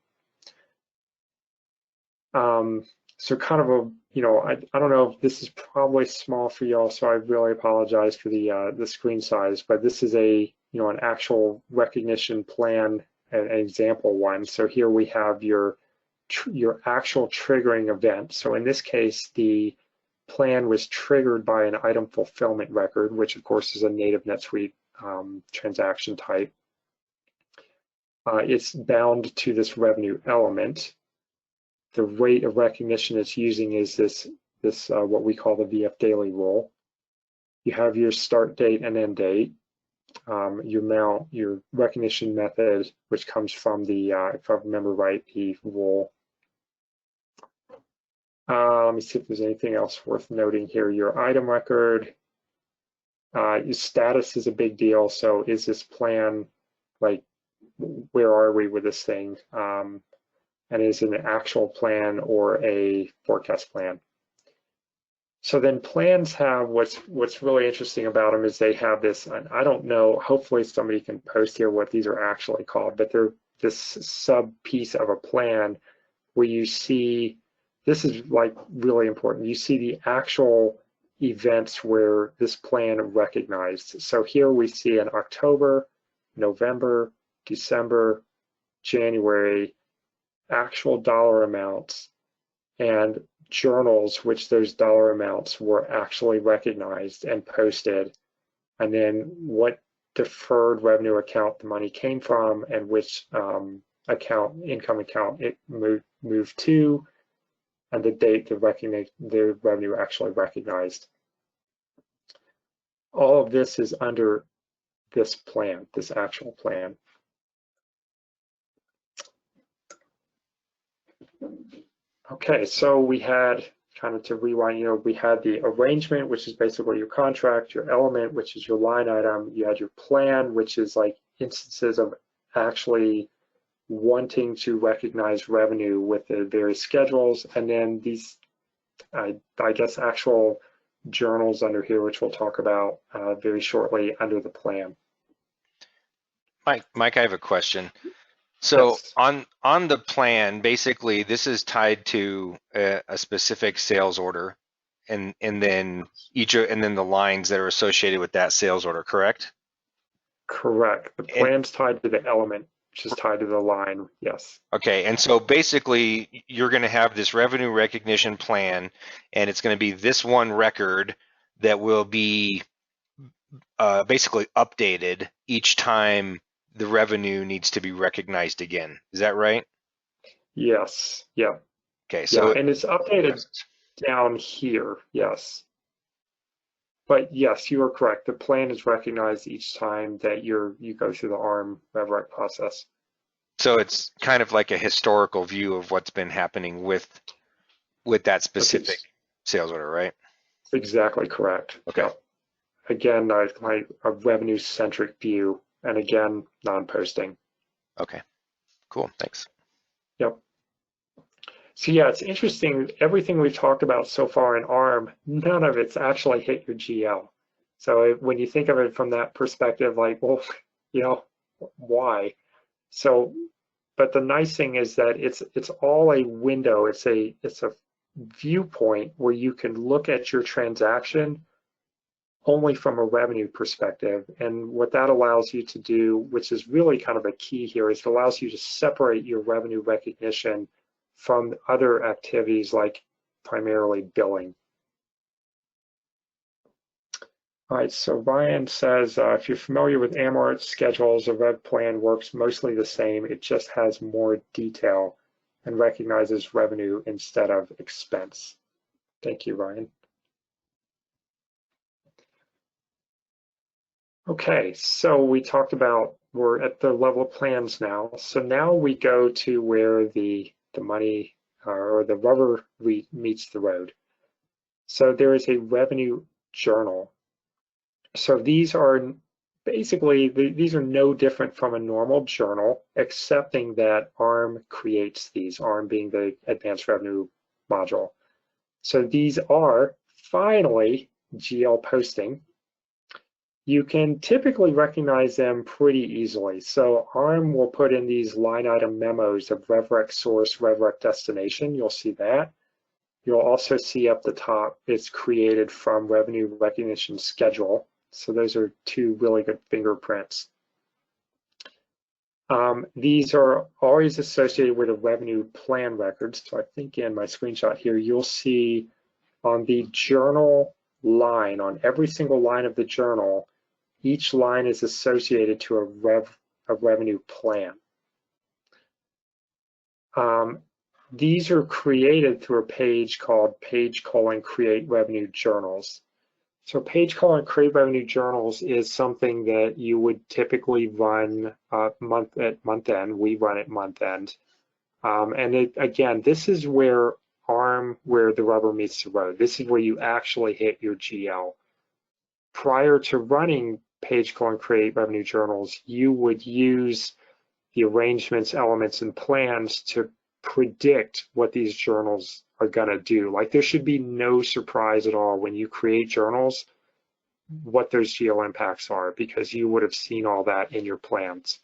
So kind of a, I don't know if this is probably small for y'all, so I really apologize for the screen size, but this is an actual recognition plan, an example one. So here we have your actual triggering event. So in this case, the plan was triggered by an item fulfillment record, which of course is a native NetSuite transaction type. It's bound to this revenue element. The rate of recognition it's using is this what we call the VF daily rule. You have your start date and end date, your recognition method, which comes from the, if I remember right, the rule. Let me see if there's anything else worth noting here. Your item record, your status is a big deal. So is this plan, like, where are we with this thing? And is it an actual plan or a forecast plan? So then plans have what's really interesting about them is they have this, and I don't know, hopefully somebody can post here what these are actually called, but they're this sub piece of a plan where you see, this is like really important, you see the actual events where this plan recognized. So here we see in October, November, December, January, actual dollar amounts and journals which those dollar amounts were actually recognized and posted, and then what deferred revenue account the money came from and which income account it moved to, and the date the revenue actually recognized. All of this is under this plan, this actual plan. Okay, so we had, kind of to rewind, we had the arrangement, which is basically your contract, your element, which is your line item. You had your plan, which is like instances of actually wanting to recognize revenue with the various schedules. And then these, I guess, actual journals under here, which we'll talk about very shortly under the plan. Mike, I have a question. So yes. on the plan, basically, this is tied to a specific sales order, and then the lines that are associated with that sales order, correct? Correct. The plan's tied to the element, which is tied to the line. Yes. Okay, and so basically, you're going to have this revenue recognition plan, and it's going to be this one record that will be basically updated each time the revenue needs to be recognized again. Is that right? Yes. Yeah. Okay, so and it's updated down here. Yes. But yes, you are correct. The plan is recognized each time that you go through the ARM RevRec process. So it's kind of like a historical view of what's been happening with that specific sales order, right? Exactly correct. Okay. Yep. Again, a revenue-centric view, and again, non-posting. Okay, cool, thanks. Yep. So yeah, it's interesting, everything we've talked about so far in ARM, none of it's actually hit your GL. So when you think of it from that perspective, like, well, why? So, but the nice thing is that it's all a window, it's a viewpoint where you can look at your transaction only from a revenue perspective. And what that allows you to do, which is really kind of a key here, is it allows you to separate your revenue recognition from other activities like primarily billing. All right, so Ryan says, if you're familiar with Amort schedules, a rev plan works mostly the same. It just has more detail and recognizes revenue instead of expense. Thank you, Ryan. Okay, so we talked about, we're at the level of plans now. So now we go to where the money or the rubber meets the road. So there is a revenue journal. So these are basically, these are no different from a normal journal, excepting that ARM creates these, ARM being the advanced revenue module. So these are finally GL posting. You can typically recognize them pretty easily. So ARM will put in these line item memos of RevRec source, RevRec destination. You'll see that. You'll also see up the top, it's created from revenue recognition schedule. So those are two really good fingerprints. These are always associated with a revenue plan record. So I think in my screenshot here, you'll see on the journal line, on every single line of the journal, each line is associated to a revenue plan. These are created through a page called page:"create revenue journals." So page:"create revenue journals is something that you would typically run at month end. We run at month end. And again, this is where the rubber meets the road. This is where you actually hit your GL. Prior to running page:"create revenue journals, you would use the arrangements, elements, and plans to predict what these journals are going to do. Like, there should be no surprise at all when you create journals what those GL impacts are, because you would have seen all that in your plans,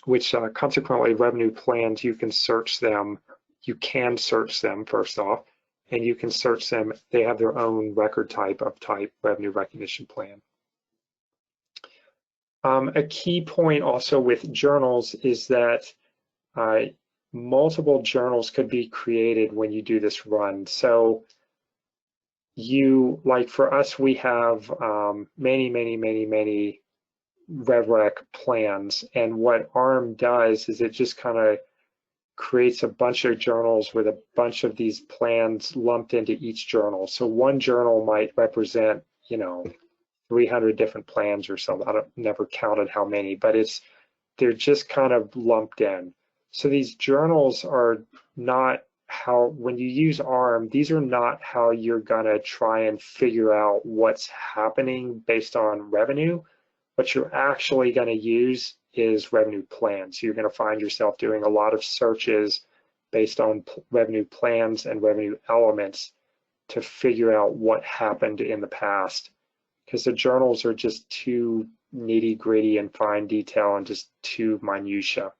which consequently revenue plans, you can search them. You can search them first off, and you can search them. They have their own record type of revenue recognition plan. A key point also with journals is that multiple journals could be created when you do this run. So like for us, we have many RevRec plans. And what ARM does is it just kind of creates a bunch of journals with a bunch of these plans lumped into each journal. So one journal might represent, 300 different plans or something. I've never counted how many, but they're just kind of lumped in. So these journals are not when you use ARM, these are not how you're gonna try and figure out what's happening based on revenue. What you're actually gonna use is revenue plans. You're gonna find yourself doing a lot of searches based on revenue plans and revenue elements to figure out what happened in the past, because the journals are just too nitty-gritty and fine detail and just too minutia.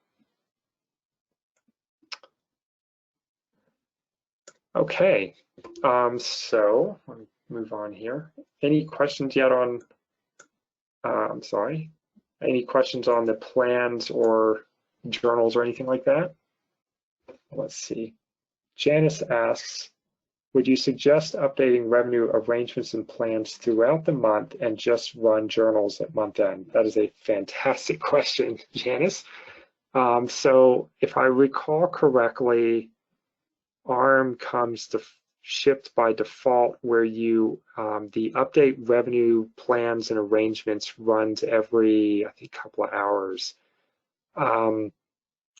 Okay, so let me move on here. Any questions yet on, I'm sorry, any questions on the plans or journals or anything like that? Let's see. Janice asks, would you suggest updating revenue arrangements and plans throughout the month and just run journals at month end? That is a fantastic question, Janice. So if I recall correctly, ARM comes shipped by default, where the update revenue plans and arrangements runs every, I think, couple of hours.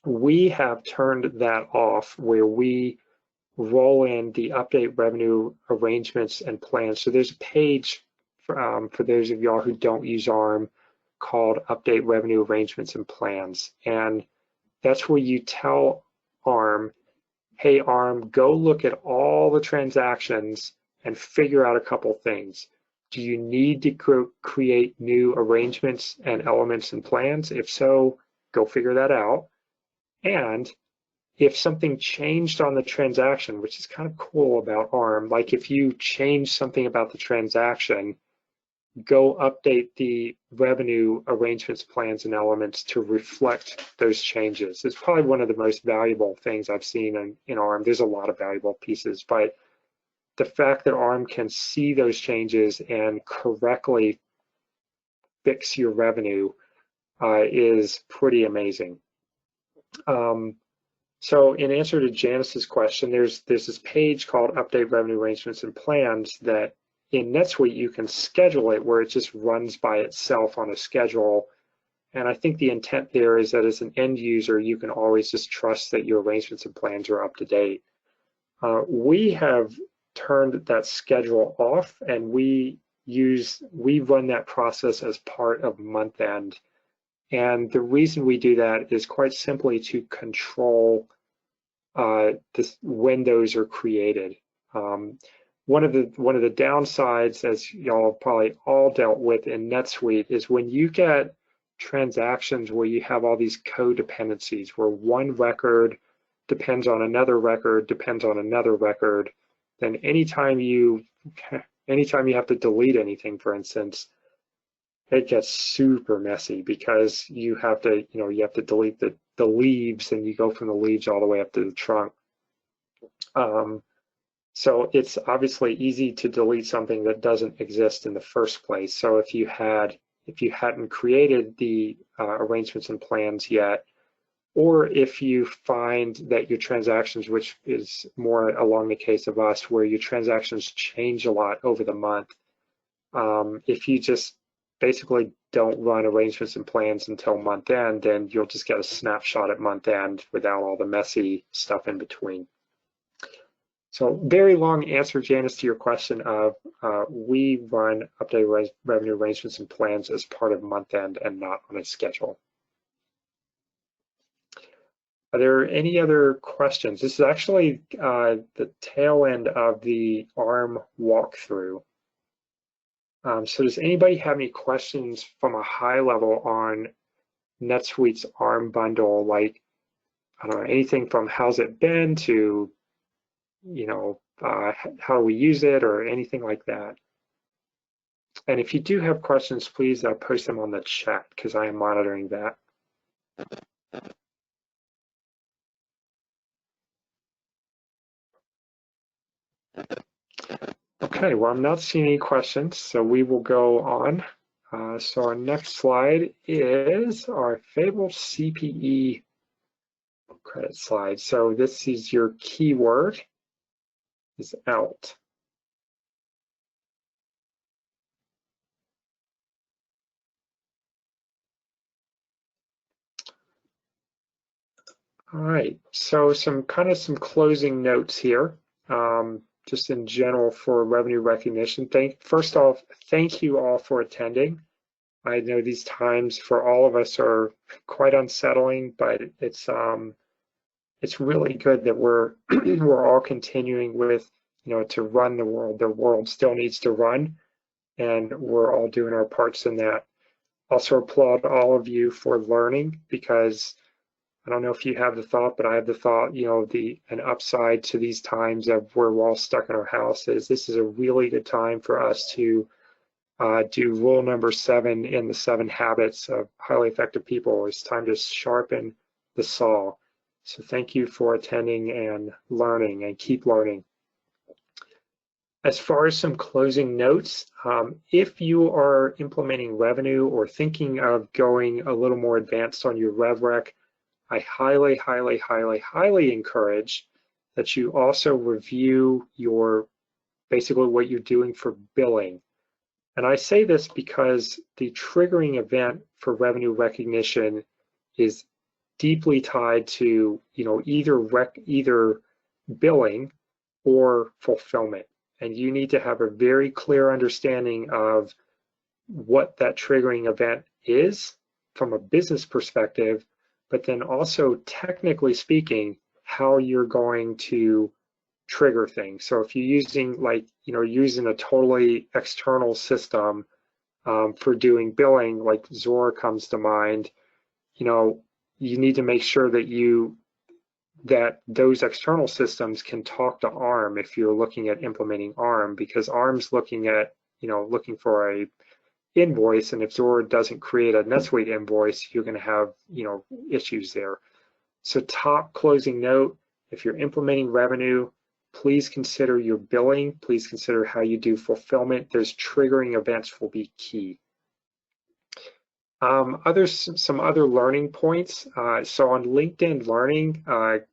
We have turned that off, where we roll in the update revenue arrangements and plans. So there's a page for those of y'all who don't use ARM called Update Revenue Arrangements and Plans. And that's where you tell ARM, hey, ARM, go look at all the transactions and figure out a couple things. Do you need to create new arrangements and elements and plans? If so, go figure that out. And if something changed on the transaction, which is kind of cool about ARM, like if you change something about the transaction, go update the revenue arrangements, plans, and elements to reflect those changes. It's probably one of the most valuable things I've seen in ARM. There's a lot of valuable pieces, but the fact that ARM can see those changes and correctly fix your revenue is pretty amazing. So in answer to Janice's question, there's this page called Update Revenue Arrangements and Plans that in NetSuite you can schedule it, where it just runs by itself on a schedule. And I think the intent there is that as an end user, you can always just trust that your arrangements and plans are up to date. We have turned that schedule off, and we run that process as part of month end. And the reason we do that is quite simply to control when those are created. One of the downsides, as y'all probably all dealt with in NetSuite, is when you get transactions where you have all these codependencies, where one record depends on another record, depends on another record, then anytime you have to delete anything, for instance, it gets super messy because you have to delete the leaves, and you go from the leaves all the way up to the trunk. So it's obviously easy to delete something that doesn't exist in the first place. So if you hadn't created the arrangements and plans yet, or if you find that your transactions, which is more along the case of us, where your transactions change a lot over the month, if you just basically don't run arrangements and plans until month end, then you'll just get a snapshot at month end without all the messy stuff in between. So very long answer, Janice, to your question of we run updated revenue arrangements and plans as part of month end and not on a schedule. Are there any other questions? This is actually the tail end of the ARM walkthrough. So does anybody have any questions from a high level on NetSuite's ARM bundle? Like, I don't know, anything from how's it been to, how do we use it, or anything like that? And if you do have questions, please post them on the chat, because I am monitoring that. Okay, well, I'm not seeing any questions, so we will go on. So our next slide is our favorite CPE credit slide. So this is your keyword, is out. All right, so some closing notes here, just in general for revenue recognition. First off, thank you all for attending. I know these times for all of us are quite unsettling, but it's really good that we're we're all continuing with, to run the world. The world still needs to run, and we're all doing our parts in that. Also applaud all of you for learning, because I don't know if you have the thought, but I have the thought, an upside to these times of where we're all stuck in our houses. This is a really good time for us to do rule number 7 in the 7 habits of highly effective people. It's time to sharpen the saw. So thank you for attending and learning, and keep learning. As far as some closing notes, if you are implementing revenue or thinking of going a little more advanced on your RevRec, I highly, highly, highly, highly encourage that you also review basically what you're doing for billing. And I say this because the triggering event for revenue recognition is deeply tied to, either billing or fulfillment. And you need to have a very clear understanding of what that triggering event is from a business perspective, but then also technically speaking, how you're going to trigger things. So if you're using using a totally external system for doing billing, like Zora comes to mind, you need to make sure that those external systems can talk to ARM if you're looking at implementing ARM, because ARM's looking for a invoice, and if Zora doesn't create a NetSuite invoice, you're going to have issues there. So top closing note, if you're implementing revenue, please consider your billing, please consider how you do fulfillment. Those triggering events will be key. Some other learning points. So on LinkedIn Learning,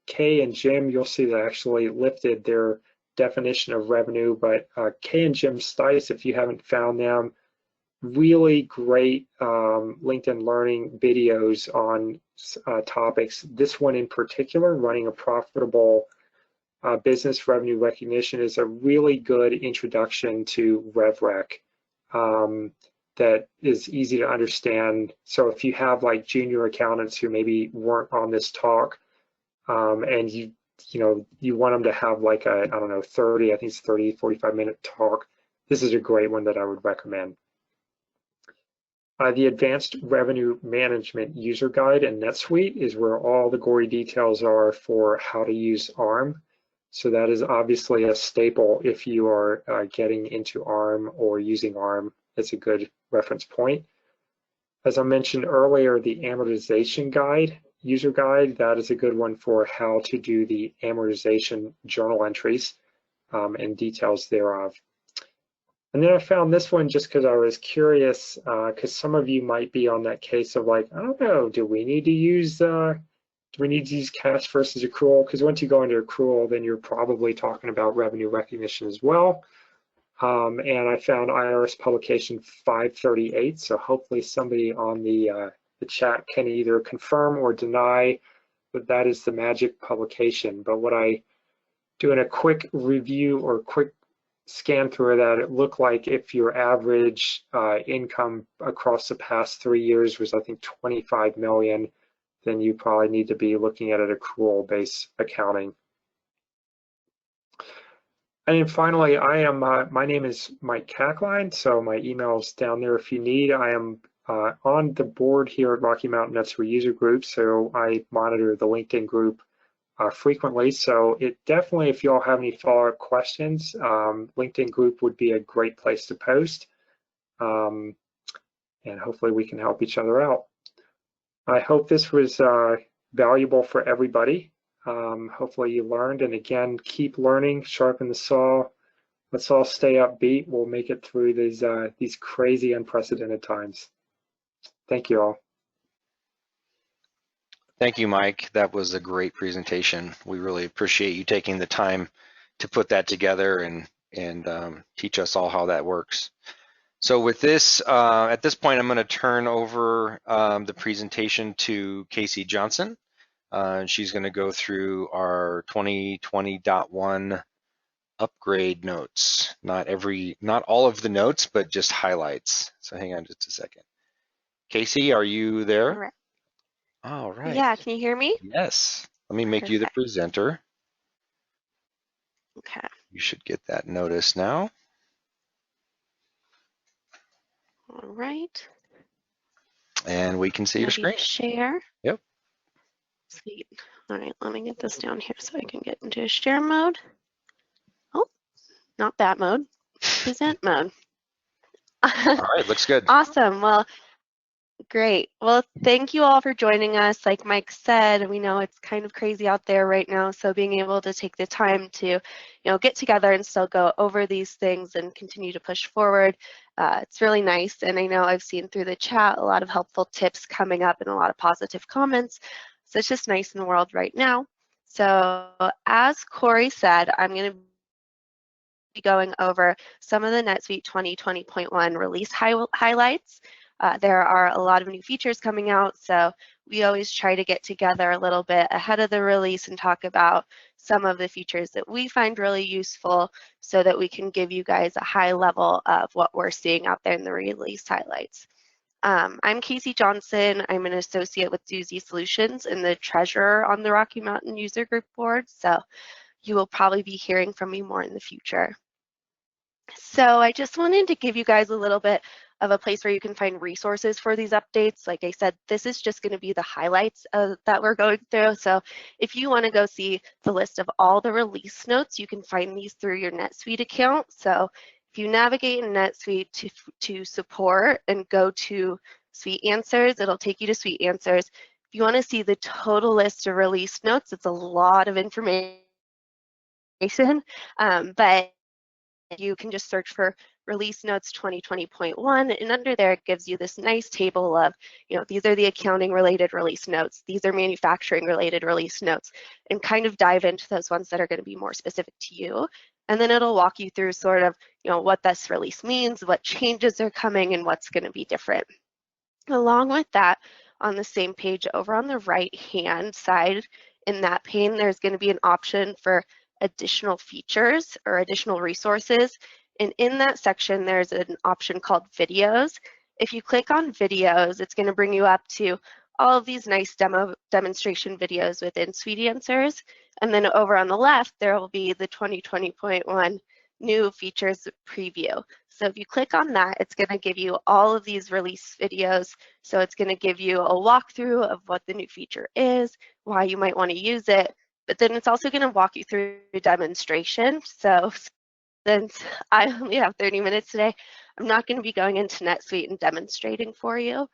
Kay and Jim, you'll see that actually lifted their definition of revenue, but Kay and Jim Stice, if you haven't found them, really great LinkedIn Learning videos on topics. This one in particular, running a profitable business revenue recognition is a really good introduction to RevRec that is easy to understand. So if you have like junior accountants who maybe weren't on this talk, and you want them to have like a, I don't know, 30, I think it's 30, 45-minute talk, this is a great one that I would recommend. The Advanced Revenue Management User Guide in NetSuite is where all the gory details are for how to use ARM. So that is obviously a staple if you are getting into ARM or using ARM. It's a good reference point. As I mentioned earlier, the Amortization Guide, User Guide, that is a good one for how to do the amortization journal entries and details thereof. And then I found this one just because I was curious, because some of you might be on that case of like, I don't know, do we need to use cash versus accrual? Because once you go into accrual, then you're probably talking about revenue recognition as well. And I found IRS publication 538, so hopefully somebody on the chat can either confirm or deny that that is the magic publication. But what I doing a quick review or quick scan through that, it looked like if your average income across the past 3 years was, I think, 25 million, then you probably need to be looking at an accrual-based accounting. And then finally, my name is Mike Kachline, so my email is down there if you need. I am on the board here at Rocky Mountain NetSuite User Group, so I monitor the LinkedIn group frequently. So it definitely, if you all have any follow-up questions, LinkedIn group would be a great place to post. And hopefully we can help each other out. I hope this was valuable for everybody. Hopefully you learned, and again, keep learning, sharpen the saw. Let's all stay upbeat. We'll make it through these crazy, unprecedented times. Thank you all. Thank you, Mike. That was a great presentation. We really appreciate you taking the time to put that together and teach us all how that works. So with this, at this point, I'm going to turn over the presentation to Casey Johnson. She's going to go through our 2020.1 upgrade notes. Not all of the notes, but just highlights. So hang on just a second. Casey, are you there? All right. All right. Yeah, can you hear me? Yes. Let me make you the presenter. Okay. You should get that notice now. All right. And we can see your screen. Share. Yep. Sweet. All right, let me get this down here so I can get into share mode. Oh, not that mode. Present mode. All right, looks good. Awesome. Well, great. Well, thank you all for joining us. Like Mike said, we know it's kind of crazy out there right now, so being able to take the time to, get together and still go over these things and continue to push forward, it's really nice. And I know I've seen through the chat a lot of helpful tips coming up and a lot of positive comments. So it's just nice in the world right now. So as Corey said, I'm going to be going over some of the NetSuite 2020.1 release highlights. There are a lot of new features coming out, so we always try to get together a little bit ahead of the release and talk about some of the features that we find really useful so that we can give you guys a high level of what we're seeing out there in the release highlights. I'm Casey Johnson. I'm an associate with Doozy Solutions and the treasurer on the Rocky Mountain User Group board, so you will probably be hearing from me more in the future. So I just wanted to give you guys a little bit of a place where you can find resources for these updates. Like I said, this is just going to be the highlights that we're going through. So if you want to go see the list of all the release notes, you can find these through your NetSuite account. So if you navigate in NetSuite to support and go to Suite Answers, it'll take you to Suite Answers. If you want to see the total list of release notes, it's a lot of information, but you can just search for release notes 2020.1, and under there it gives you this nice table of, these are the accounting related release notes, these are manufacturing related release notes, and kind of dive into those ones that are going to be more specific to you. And then it'll walk you through sort of, what this release means, what changes are coming, and what's going to be different. Along with that, on the same page over on the right hand side in that pane, there's going to be an option for additional features or additional resources. And in that section, there's an option called videos. If you click on videos, it's going to bring you up to all of these nice demonstration videos within Suite Answers. And then over on the left, there will be the 2020.1 new features preview. So if you click on that, it's going to give you all of these release videos. So it's going to give you a walkthrough of what the new feature is, why you might want to use it, but then it's also going to walk you through a demonstration. So since I only have 30 minutes today, I'm not going to be going into NetSuite and demonstrating for you.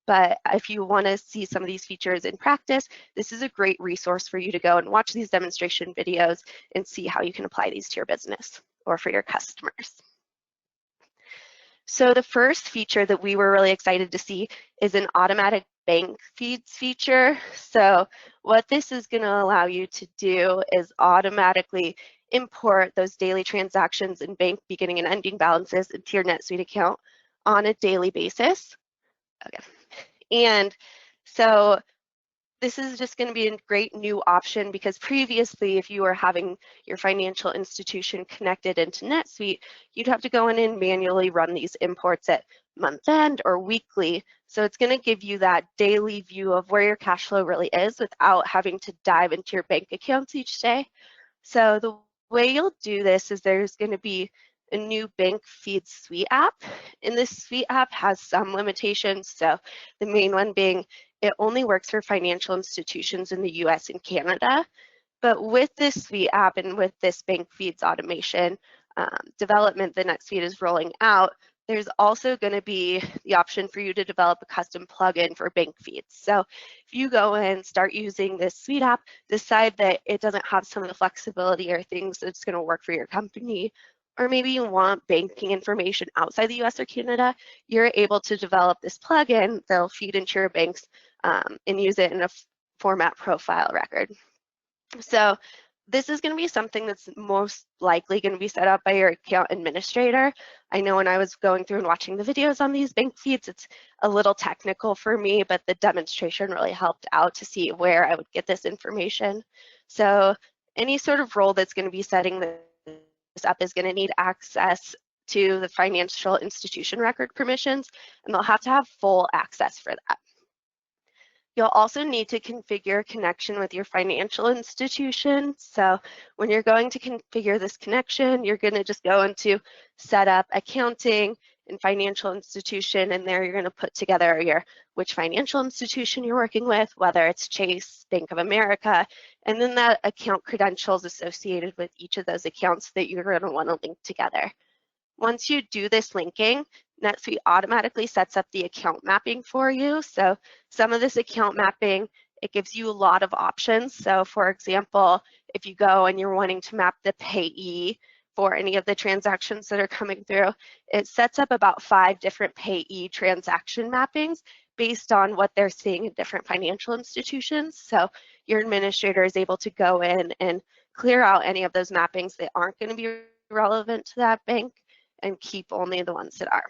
But if you want to see some of these features in practice, this is a great resource for you to go and watch these demonstration videos and see how you can apply these to your business or for your customers. So the first feature that we were really excited to see is an automatic bank feeds feature. So what this is going to allow you to do is automatically import those daily transactions and bank beginning and ending balances into your NetSuite account on a daily basis. Okay. And so this is just going to be a great new option because previously, if you were having your financial institution connected into NetSuite, you'd have to go in and manually run these imports at month end or weekly. So it's going to give you that daily view of where your cash flow really is without having to dive into your bank accounts each day. So the way you'll do this is there's going to be a new bank feed suite app. And this suite app has some limitations. So the main one being it only works for financial institutions in the US and Canada. But with this suite app and with this bank feeds automation development that NetSuite is rolling out, there's also going to be the option for you to develop a custom plugin for bank feeds. So if you go and start using this Suite app, decide that it doesn't have some of the flexibility or things that's going to work for your company, or maybe you want banking information outside the US or Canada, you're able to develop this plugin that'll feed into your banks and use it in a format profile record. So this is going to be something that's most likely going to be set up by your account administrator. I know when I was going through and watching the videos on these bank feeds, it's a little technical for me, but the demonstration really helped out to see where I would get this information. So any sort of role that's going to be setting this up is going to need access to the financial institution record permissions, and they'll have to have full access for that. You'll also need to configure connection with your financial institution. So when you're going to configure this connection, you're going to just go into setup accounting and financial institution, and there you're going to put together which financial institution you're working with, whether it's Chase, Bank of America, and then that account credentials associated with each of those accounts that you're going to want to link together. Once you do this linking, NetSuite automatically sets up the account mapping for you. So some of this account mapping, it gives you a lot of options. So for example, if you go and you're wanting to map the payee for any of the transactions that are coming through, it sets up about 5 different payee transaction mappings based on what they're seeing in different financial institutions. So your administrator is able to go in and clear out any of those mappings that aren't going to be relevant to that bank and keep only the ones that are.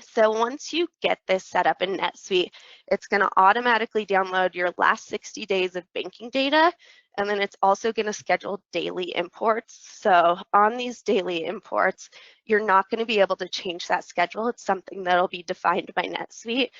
So once you get this set up in NetSuite, it's going to automatically download your last 60 days of banking data, and then it's also going to schedule daily imports. So on these daily imports, you're not going to be able to change that schedule. It's something that'll be defined by NetSuite.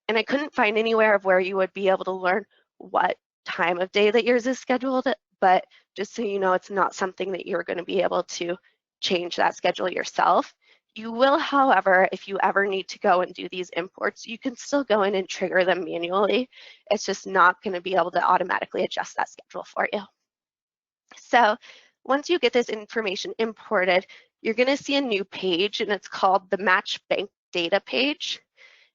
And I couldn't find anywhere of where you would be able to learn what time of day that yours is scheduled, but just so you know, it's not something that you're going to be able to change that schedule yourself. You will, however, if you ever need to go and do these imports, you can still go in and trigger them manually. It's just not going to be able to automatically adjust that schedule for you. So once you get this information imported, you're going to see a new page, and it's called the Match Bank Data page.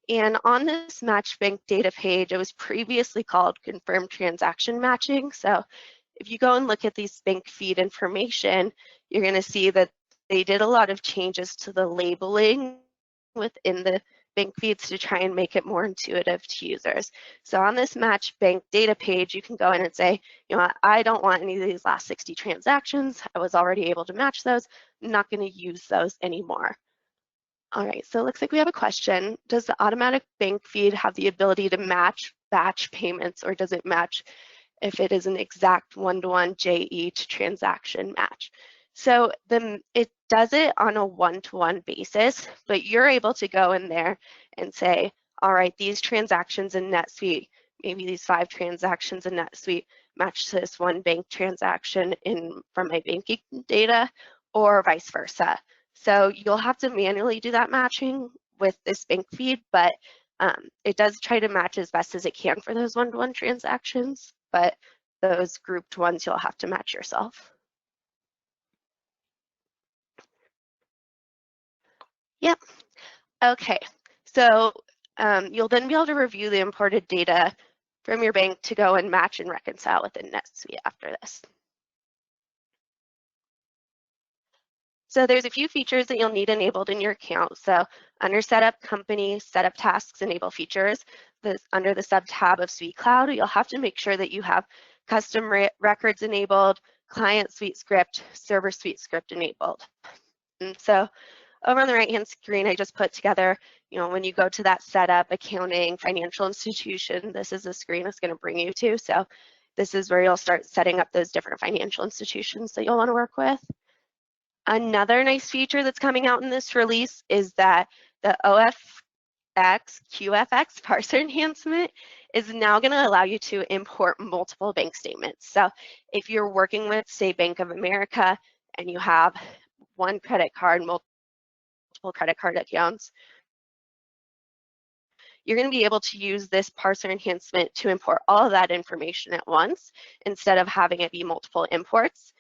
And on this Match Bank Data page, it was previously called Confirmed Transaction Matching. So if you go and look at these bank feed information, you're going to see that they did a lot of changes to the labeling within the bank feeds to try and make it more intuitive to users. So on this Match Bank Data page, you can go in and say, you know, I don't want any of these last 60 transactions. I was already able to match those. I'm not going to use those anymore. All right, so it looks like we have a question. Does the automatic bank feed have the ability to match batch payments, or does it match if it is an exact one-to-one JE to transaction match. So it does it on a one-to-one basis, but you're able to go in there and say, all right, these transactions in NetSuite, maybe these 5 transactions in NetSuite match to this one bank transaction from my banking data, or vice versa. So you'll have to manually do that matching with this bank feed, but it does try to match as best as it can for those one-to-one transactions, but those grouped ones you'll have to match yourself. Yep. Okay. So you'll then be able to review the imported data from your bank to go and match and reconcile within NetSuite after this. So there's a few features that you'll need enabled in your account. So under Setup Company, Setup Tasks, Enable Features, under the sub-tab of Suite Cloud, you'll have to make sure that you have Custom Records enabled, Client Suite Script, Server Suite Script enabled. And so over on the right-hand screen, I just put together, when you go to that Setup, Accounting, Financial Institution, this is the screen it's going to bring you to. So this is where you'll start setting up those different financial institutions that you'll want to work with. Another nice feature that's coming out in this release is that the QFX parser enhancement is now going to allow you to import multiple bank statements. So if you're working with, say, Bank of America, and you have one credit card, multiple credit card accounts, you're going to be able to use this parser enhancement to import all of that information at once instead of having it be multiple imports.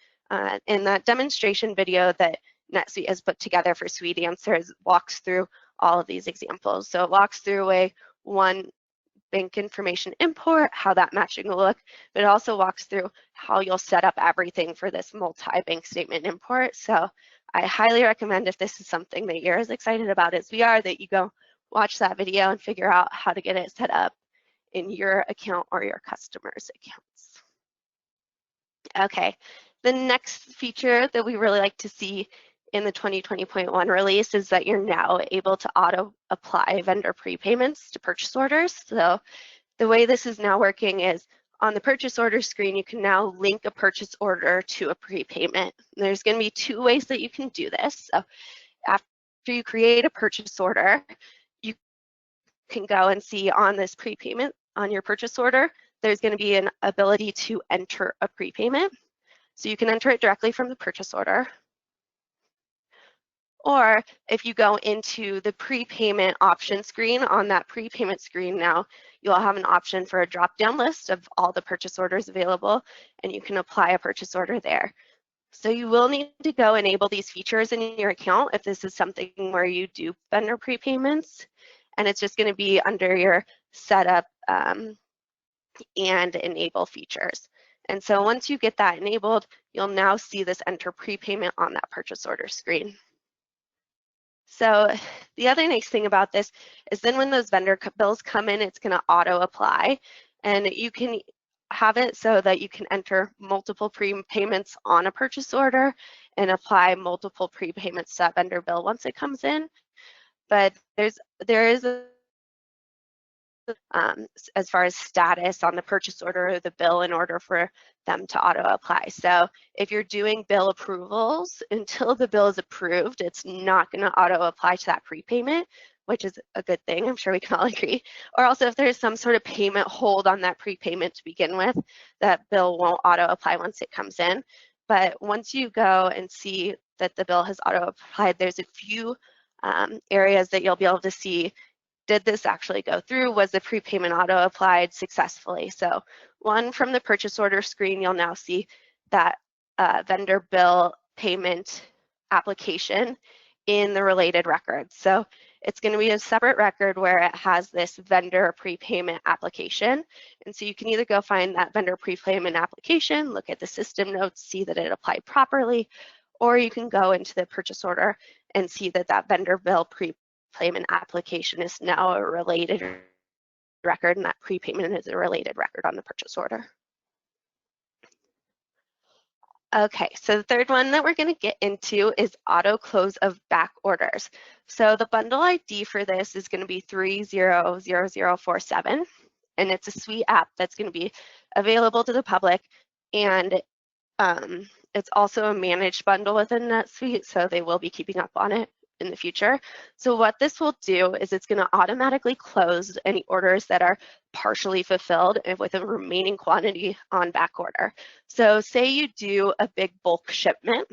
In that demonstration video that NetSuite has put together for Suite Answers walks through all of these examples. So it walks through one bank information import, how that matching will look, but it also walks through how you'll set up everything for this multi-bank statement import. So I highly recommend, if this is something that you're as excited about as we are, that you go watch that video and figure out how to get it set up in your account or your customers' accounts. Okay, the next feature that we really like to see in the 2020.1 release is that you're now able to auto-apply vendor prepayments to purchase orders. So the way this is now working is on the purchase order screen, you can now link a purchase order to a prepayment. There's going to be 2 ways that you can do this. So after you create a purchase order, you can go and see on this prepayment on your purchase order, there's going to be an ability to enter a prepayment. So you can enter it directly from the purchase order. Or if you go into the prepayment option screen, on that prepayment screen now, you'll have an option for a drop-down list of all the purchase orders available, and you can apply a purchase order there. So you will need to go enable these features in your account if this is something where you do vendor prepayments, and it's just going to be under your setup and enable features. And so once you get that enabled, you'll now see this enter prepayment on that purchase order screen. So the other nice thing about this is then when those vendor bills come in, it's going to auto apply, and you can have it so that you can enter multiple prepayments on a purchase order and apply multiple prepayments to that vendor bill once it comes in. But there is a as far as status on the purchase order or the bill in order for them to auto apply. So if you're doing bill approvals, until the bill is approved, it's not going to auto apply to that prepayment, which is a good thing. I'm sure we can all agree. Or also if there's some sort of payment hold on that prepayment to begin with, that bill won't auto apply once it comes in. But once you go and see that the bill has auto applied, there's a few areas that you'll be able to see, did this actually go through? Was the prepayment auto applied successfully? So one, from the purchase order screen, you'll now see that vendor bill payment application in the related record. So it's going to be a separate record where it has this vendor prepayment application. And so you can either go find that vendor prepayment application, look at the system notes, see that it applied properly, or you can go into the purchase order and see that that vendor bill prepayment application is now a related record, and that prepayment is a related record on the purchase order. Okay, so the third one that we're going to get into is auto close of back orders. So the bundle ID for this is going to be 300047, and it's a Suite app that's going to be available to the public, and it's also a managed bundle within NetSuite, so they will be keeping up on it in the future. So what this will do is it's going to automatically close any orders that are partially fulfilled and with a remaining quantity on back order. So say you do a big bulk shipment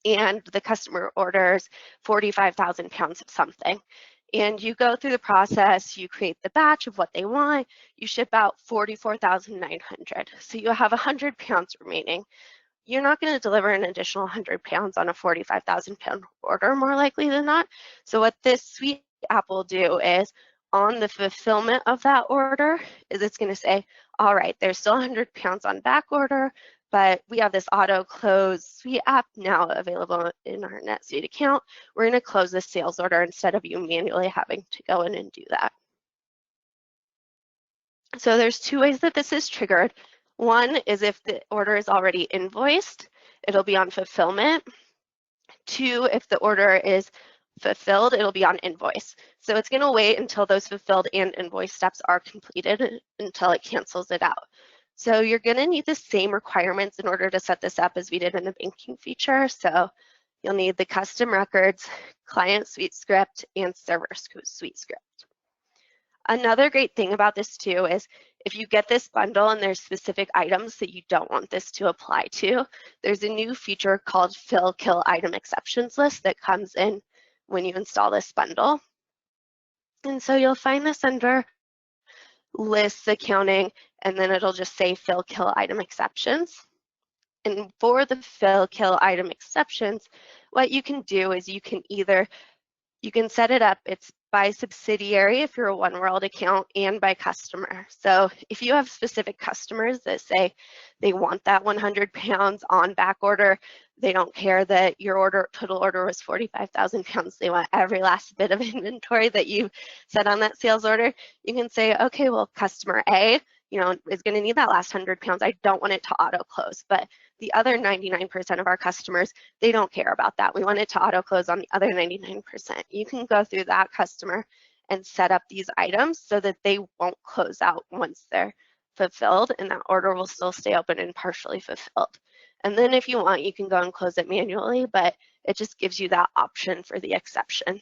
and the customer orders 45,000 pounds of something. And you go through the process, you create the batch of what they want, you ship out 44,900. So you have 100 pounds remaining. You're not going to deliver an additional 100 pounds on a 45,000 pound order, more likely than not. So what this Suite app will do is on the fulfillment of that order is it's going to say, all right, there's still 100 pounds on back order, but we have this auto close Suite app now available in our NetSuite account. We're going to close this sales order instead of you manually having to go in and do that. So there's two ways that this is triggered. One is if the order is already invoiced, it'll be on fulfillment. Two, if the order is fulfilled, it'll be on invoice. So it's going to wait until those fulfilled and invoice steps are completed until it cancels it out. So you're going to need the same requirements in order to set this up as we did in the banking feature. So you'll need the custom records, client suite script, and server suite script. Another great thing about this too is if you get this bundle and there's specific items that you don't want this to apply to, there's a new feature called Fill Kill Item Exceptions List that comes in when you install this bundle. And so you'll find this under Lists, Accounting, and then it'll just say Fill Kill Item Exceptions. And for the Fill Kill Item Exceptions, what you can do is you can set it up, it's by subsidiary if you're a One World account and by customer. So if you have specific customers that say they want that 100 pounds on back order, they don't care that your total order was 45,000 pounds, they want every last bit of inventory that you set on that sales order, you can say, okay, well, customer A, is going to need that last 100 pounds. I don't want it to auto close, but the other 99% of our customers, they don't care about that. We want it to auto close on the other 99%. You can go through that customer and set up these items so that they won't close out once they're fulfilled, and that order will still stay open and partially fulfilled. And then if you want, you can go and close it manually, but it just gives you that option for the exception.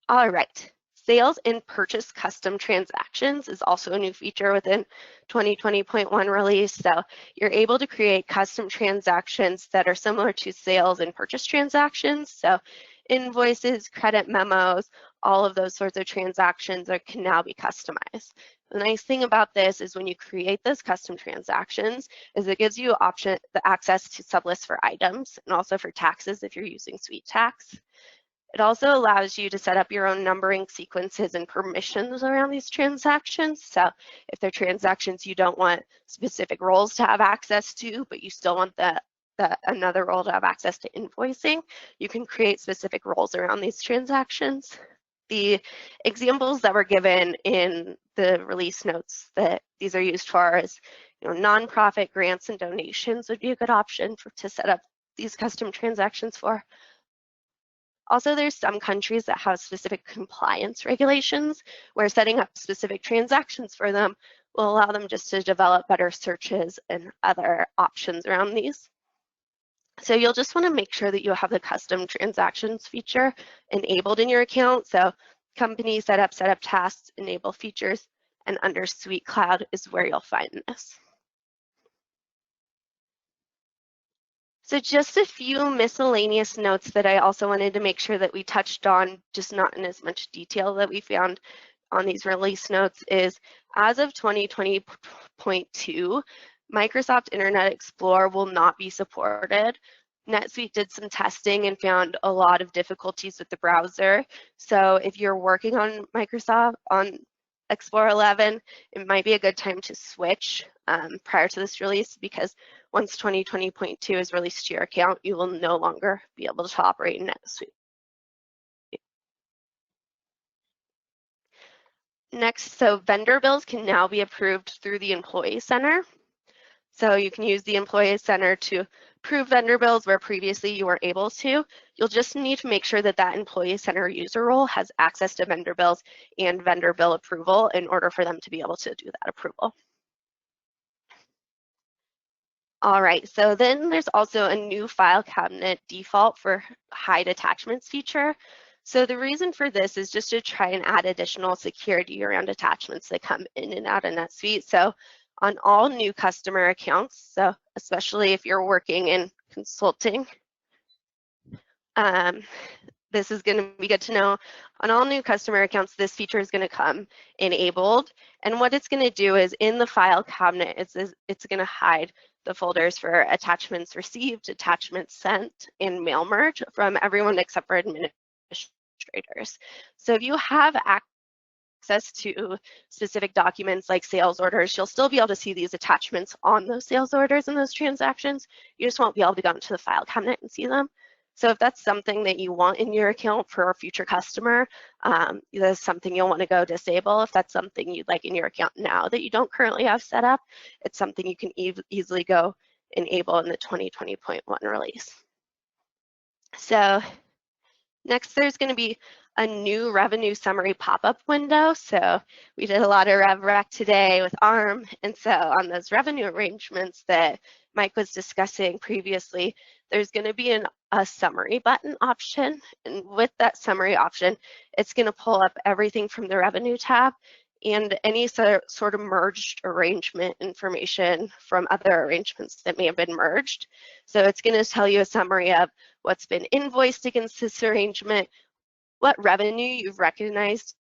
All right, sales and purchase custom transactions is also a new feature within 2020.1 release. So you're able to create custom transactions that are similar to sales and purchase transactions. So invoices, credit memos, all of those sorts of transactions can now be customized. The nice thing about this is when you create those custom transactions is it gives you the access to sublists for items and also for taxes if you're using Suite Tax. It also allows you to set up your own numbering sequences and permissions around these transactions. So if they're transactions you don't want specific roles to have access to, but you still want another role to have access to invoicing, you can create specific roles around these transactions. The examples that were given in the release notes that these are used for is, nonprofit grants and donations would be a good option to set up these custom transactions for. Also, there's some countries that have specific compliance regulations where setting up specific transactions for them will allow them just to develop better searches and other options around these. So you'll just want to make sure that you have the custom transactions feature enabled in your account. So company setup tasks, enable features, and under Suite Cloud is where you'll find this. So just a few miscellaneous notes that I also wanted to make sure that we touched on, just not in as much detail that we found on these release notes, is as of 2020.2, Microsoft Internet Explorer will not be supported. NetSuite did some testing and found a lot of difficulties with the browser. So if you're working on Explorer 11, it might be a good time to switch prior to this release, because once 2020.2 is released to your account, you will no longer be able to operate in NetSuite. Next, so vendor bills can now be approved through the Employee Center. So you can use the Employee Center to approve vendor bills where previously you weren't able to. You'll just need to make sure that that employee center user role has access to vendor bills and vendor bill approval in order for them to be able to do that approval. All right, so then there's also a new file cabinet default for hide attachments feature. So the reason for this is just to try and add additional security around attachments that come in and out of NetSuite. So on all new customer accounts, so especially if you're working in consulting, this is going to be good to know. On all new customer accounts, this feature is going to come enabled. And what it's going to do is in the file cabinet, it's going to hide the folders for attachments received, attachments sent, and mail merge from everyone except for administrators. So if you have access to specific documents like sales orders, you'll still be able to see these attachments on those sales orders and those transactions. You just won't be able to go into the file cabinet and see them. So if that's something that you want in your account for a future customer, that's something you'll want to go disable. If that's something you'd like in your account now that you don't currently have set up, it's something you can easily go enable in the 2020.1 release. So next, there's going to be a new revenue summary pop-up window. So we did a lot of RevRec today with ARM. And so on those revenue arrangements that Mike was discussing previously, there's going to be a summary button option. And with that summary option, it's going to pull up everything from the revenue tab and any sort of merged arrangement information from other arrangements that may have been merged. So it's going to tell you a summary of what's been invoiced against this arrangement, what revenue you've recognized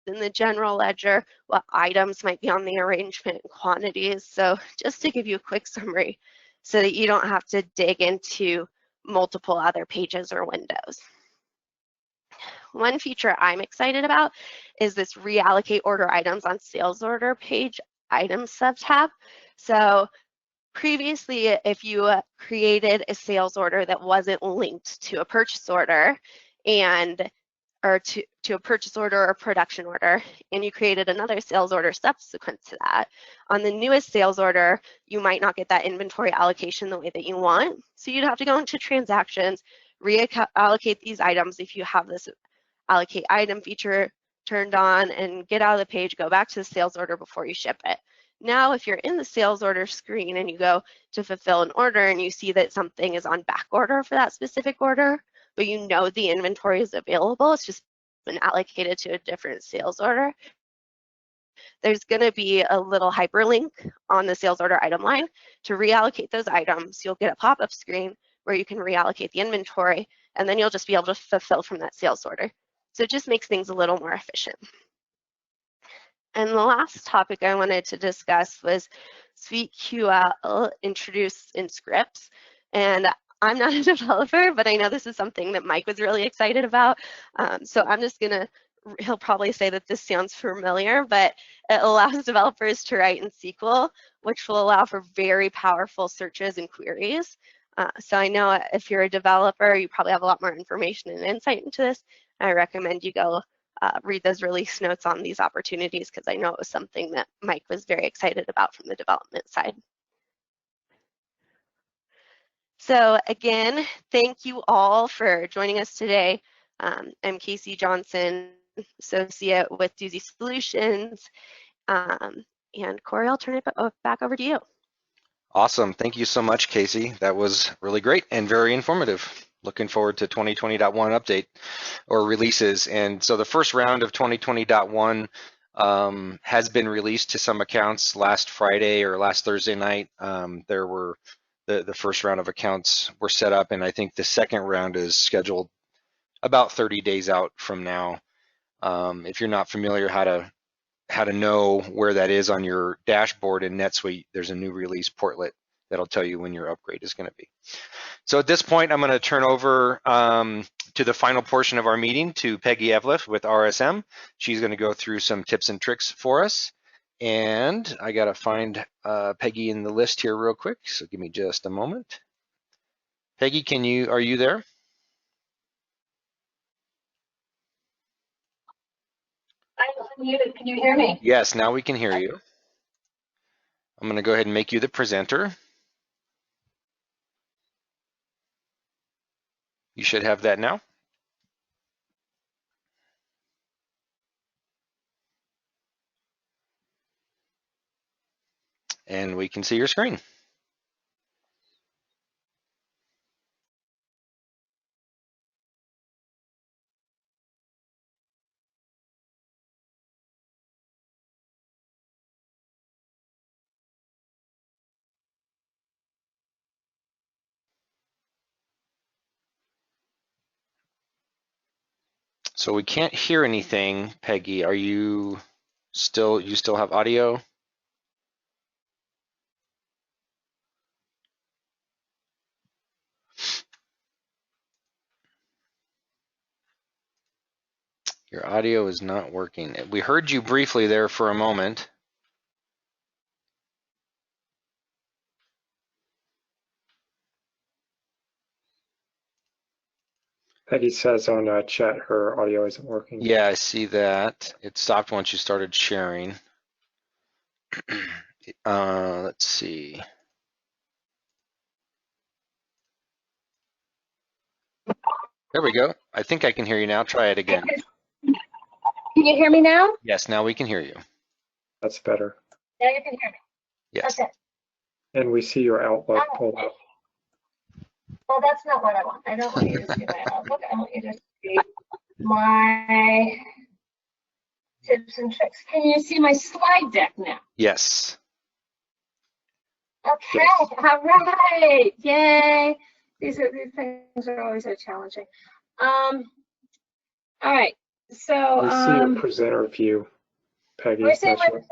in the general ledger, what items might be on the arrangement, and quantities. So just to give you a quick summary so that you don't have to dig into multiple other pages or windows. One feature I'm excited about is this reallocate order items on sales order page items subtab. So previously, if you created a sales order that wasn't linked to a purchase order or to a purchase order or production order, and you created another sales order subsequent to that, on the newest sales order, you might not get that inventory allocation the way that you want. So you'd have to go into transactions, reallocate these items if you have this allocate item feature turned on, and get out of the page, go back to the sales order before you ship it. Now, if you're in the sales order screen and you go to fulfill an order and you see that something is on back order for that specific order, but you know the inventory is available, it's just been allocated to a different sales order, there's going to be a little hyperlink on the sales order item line to reallocate those items. You'll get a pop-up screen where you can reallocate the inventory, and then you'll just be able to fulfill from that sales order. So it just makes things a little more efficient. And the last topic I wanted to discuss was SuiteQL introduced in scripts. And I'm not a developer, but I know this is something that Mike was really excited about. So I'm just gonna, he'll probably say that this sounds familiar, but it allows developers to write in SQL, which will allow for very powerful searches and queries. So I know if you're a developer, you probably have a lot more information and insight into this. I recommend you go read those release notes on these opportunities because I know it was something that Mike was very excited about from the development side. So again, thank you all for joining us today. I'm Casey Johnson, associate with Doozy Solutions. And Corey, I'll turn it back over to you. Awesome. Thank you so much, Casey. That was really great and very informative. Looking forward to 2020.1 update or releases. And so the first round of 2020.1 has been released to some accounts last Friday or last Thursday night. There were the first round of accounts were set up, and I think the second round is scheduled about 30 days out from now. If you're not familiar how to know where that is on your dashboard in NetSuite, there's a new release portlet that'll tell you when your upgrade is going to be. So at this point, I'm going to turn over to the final portion of our meeting to Peggy Evliff with RSM. She's going to go through some tips and tricks for us. And I got to find Peggy in the list here real quick. So give me just a moment. Peggy, are you there? I'm unmuted. Can you hear me? Yes, now we can hear you. I'm going to go ahead and make you the presenter. You should have that now. And we can see your screen. So we can't hear anything, Peggy. Are you still have audio? Your audio is not working. We heard you briefly there for a moment. Peggy says on chat her audio isn't working. Yeah, I see that. It stopped once you started sharing. Let's see. There we go. I think I can hear you now. Try it again. Can you hear me now? Yes, now we can hear you. That's better. Now you can hear me. Yes. Okay. And we see your Outlook pulled up. Well, that's not what I want. I don't want you to see my Outlook. I want you to see my tips and tricks. Can you see my slide deck now? Yes. Okay. Yes. All right. Yay. These things are always so challenging. All right. So We see your presenter view, Peggy. we're seeing my presenter.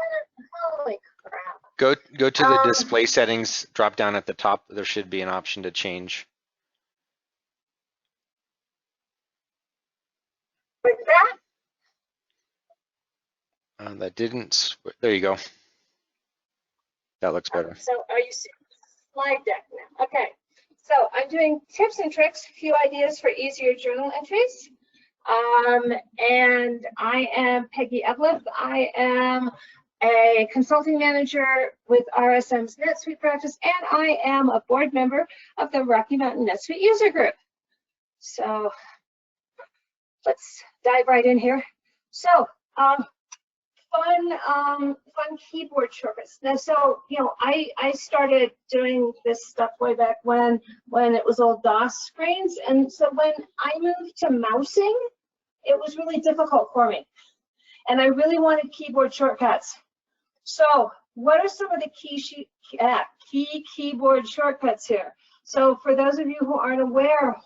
Holy crap. Go to the display settings, drop down at the top. There should be an option to change. With that? That didn't, there you go. That looks better. So are you seeing the slide deck now? Okay. So I'm doing tips and tricks, a few ideas for easier journal entries. And I am Peggy Eveleth. I am a consulting manager with RSM's NetSuite practice, and I am a board member of the Rocky Mountain NetSuite user group. So let's dive right in here. So fun keyboard shortcuts. Now, so I started doing this stuff way back when it was old DOS screens, and so when I moved to mousing, it was really difficult for me, and I really wanted keyboard shortcuts. So what are some of the key keyboard shortcuts here? So for those of you who aren't aware,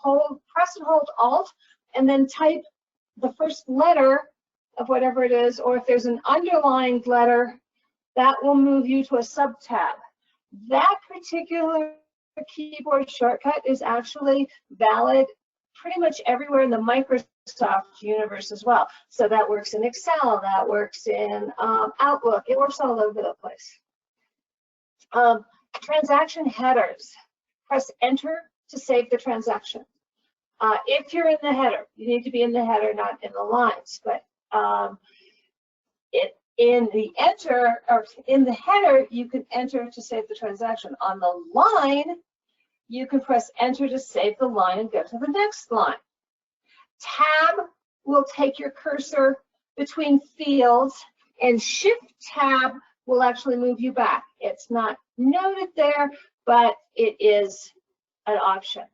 press and hold Alt, and then type the first letter of whatever it is, or if there's an underlined letter, that will move you to a sub-tab. That particular keyboard shortcut is actually valid pretty much everywhere in the Microsoft universe as well. So that works in Excel, that works in Outlook, it works all over the place. Transaction headers. Press Enter to save the transaction. If you're in the header, you need to be in the header, not in the lines, but in the header, you can enter to save the transaction. On the line, you can press Enter to save the line and go to the next line. Tab will take your cursor between fields, and Shift Tab will actually move you back. It's not noted there, but it is an option.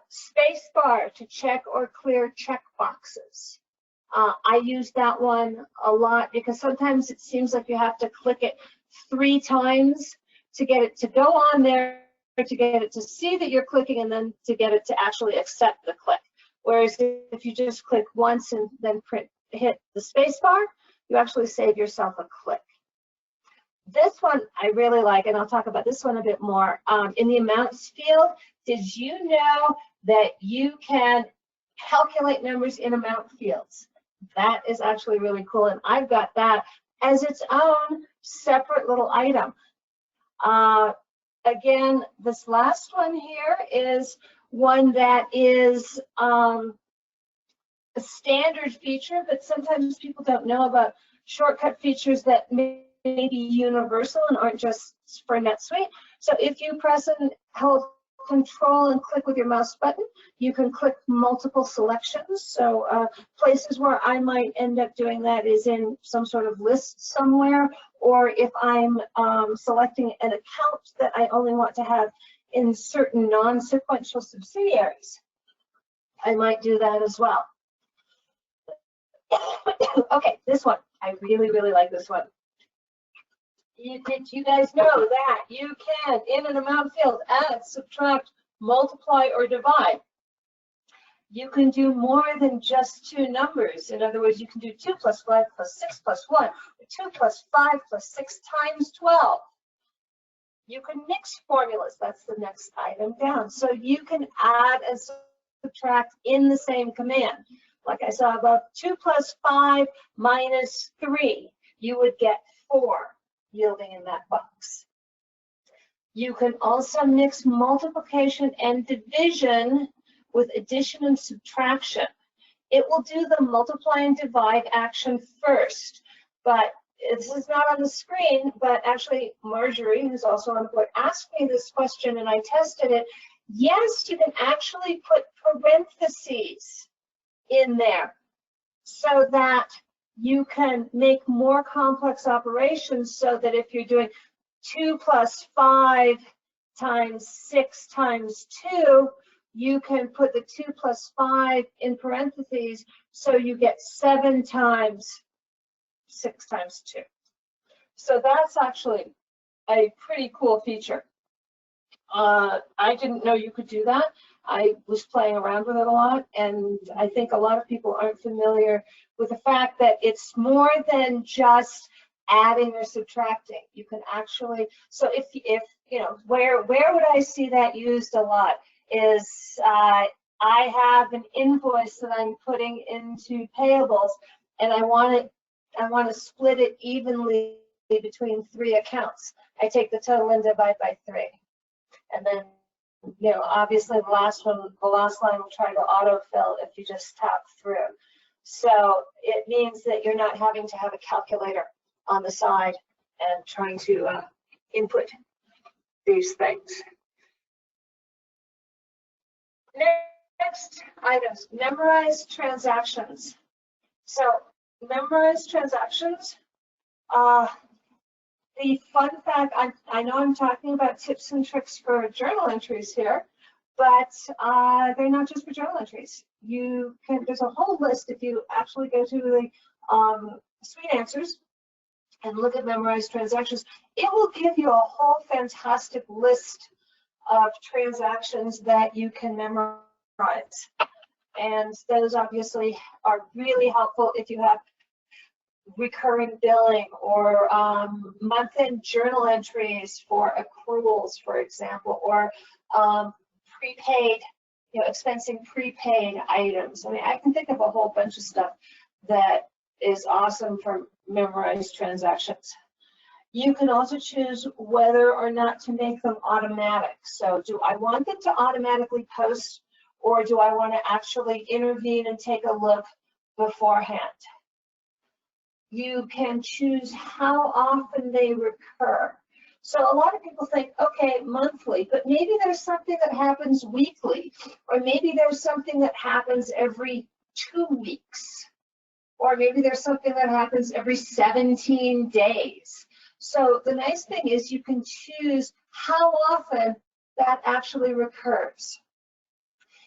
Space bar to check or clear check boxes. I use that one a lot because sometimes it seems like you have to click it 3 times to get it to go on there, to get it to see that you're clicking, and then to get it to actually accept the click. Whereas if you just click once and then hit the space bar, you actually save yourself a click. This one I really like, and I'll talk about this one a bit more. In the amounts field, did you know that you can calculate numbers in amount fields? That is actually really cool, and I've got that as its own separate little item. Again, this last one here is one that is a standard feature, but sometimes people don't know about shortcut features that may be universal and aren't just for NetSuite. So if you press and hold control and click with your mouse button. You can click multiple selections. So places where I might end up doing that is in some sort of list somewhere, or if I'm selecting an account that I only want to have in certain non-sequential subsidiaries, I might do that as well. Okay, this one. I really, really like this one. Did you guys know that you can, in an amount field, add, subtract, multiply, or divide? You can do more than just two numbers. In other words, you can do 2 plus 5 plus 6 plus 1, or 2 plus 5 plus 6 times 12. You can mix formulas. That's the next item down. So you can add and subtract in the same command. Like I saw above, 2 plus 5 minus 3, you would get 4. Yielding in that box. You can also mix multiplication and division with addition and subtraction. It will do the multiply and divide action first, but this is not on the screen, but actually Marjorie, who's also on the board, asked me this question and I tested it. Yes, you can actually put parentheses in there so that you can make more complex operations, so that if you're doing 2 plus 5 times 6 times 2, you can put the 2 plus 5 in parentheses, so you get 7 times 6 times 2. So that's actually a pretty cool feature. I didn't know you could do that. I was playing around with it a lot, and I think a lot of people aren't familiar with the fact that it's more than just adding or subtracting. You can actually, so if you know, where would I see that used a lot is I have an invoice that I'm putting into payables, and I want to split it evenly between 3 accounts. I take the total and divide by 3, and then, you know, obviously the last line will try to autofill if you just tap through. So it means that you're not having to have a calculator on the side and trying to input these things. Next items, memorize transactions. So memorize transactions. The fun fact, I know I'm talking about tips and tricks for journal entries here, but they're not just for journal entries. You can, there's a whole list if you actually go to the Suite Answers and look at memorized transactions. It will give you a whole fantastic list of transactions that you can memorize. And those obviously are really helpful if you have recurring billing or month-end journal entries for accruals, for example, or prepaid, you know, expensing prepaid items. I mean, I can think of a whole bunch of stuff that is awesome for memorized transactions. You can also choose whether or not to make them automatic. So do I want them to automatically post, or do I want to actually intervene and take a look beforehand? You can choose how often they recur. So a lot of people think, okay, monthly, but maybe there's something that happens weekly, or maybe there's something that happens every 2 weeks, or maybe there's something that happens every 17 days. So the nice thing is you can choose how often that actually recurs.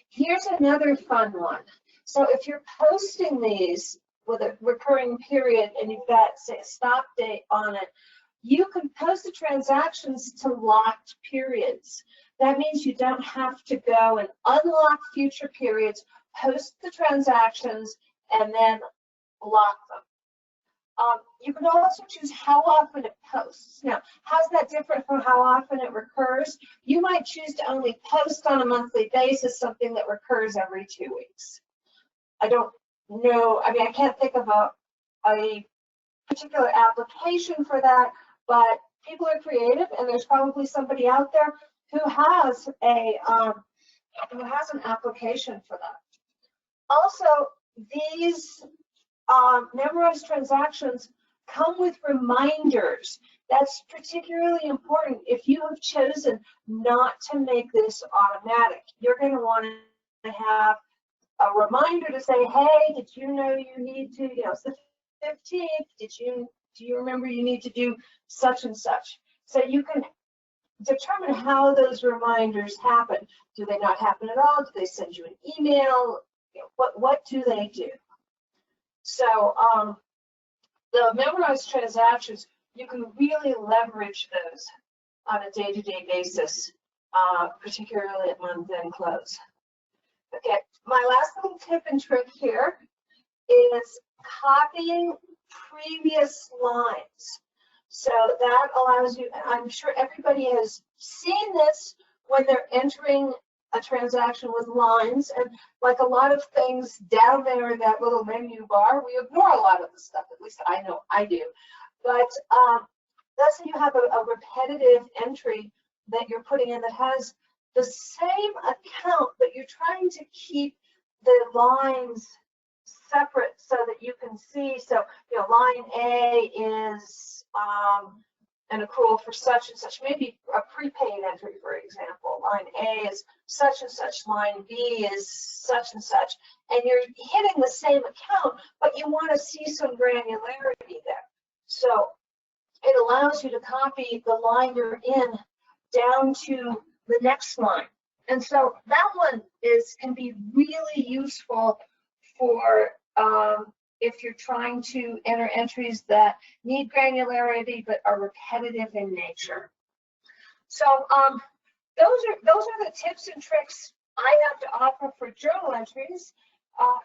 Here's another fun one. So if you're posting these with a recurring period and you've got, say, a stop date on it, you can post the transactions to locked periods. That means you don't have to go and unlock future periods, post the transactions, and then lock them. You can also choose how often it posts. Now, how's that different from how often it recurs? You might choose to only post on a monthly basis something that recurs every 2 weeks. I don't know, I mean, I can't think of a particular application for that, but people are creative, and there's probably somebody out there who has an application for that. Also, these memorized transactions come with reminders. That's particularly important if you have chosen not to make this automatic. You're going to want to have a reminder to say, hey, did you know you need to, it's the 15th, do you remember you need to do such and such? So you can determine how those reminders happen. Do they not happen at all? Do they send you an email? What do they do? So the memorized transactions, you can really leverage those on a day-to-day basis, particularly at month-end close. Okay, my last little tip and trick here is copying previous lines. So that allows you, and I'm sure everybody has seen this when they're entering a transaction with lines, and like a lot of things down there in that little menu bar, we ignore a lot of the stuff, at least I know I do. But let's say you have a repetitive entry that you're putting in that has the same account, but you're trying to keep the lines separate so that you can see. So, line A is an accrual for such and such, maybe a prepaid entry, for example. Line A is such and such, line B is such and such, and you're hitting the same account, but you want to see some granularity there. So it allows you to copy the line you're in down to the next line. And so that one can be really useful for if you're trying to enter entries that need granularity but are repetitive in nature. So those are the tips and tricks I have to offer for journal entries.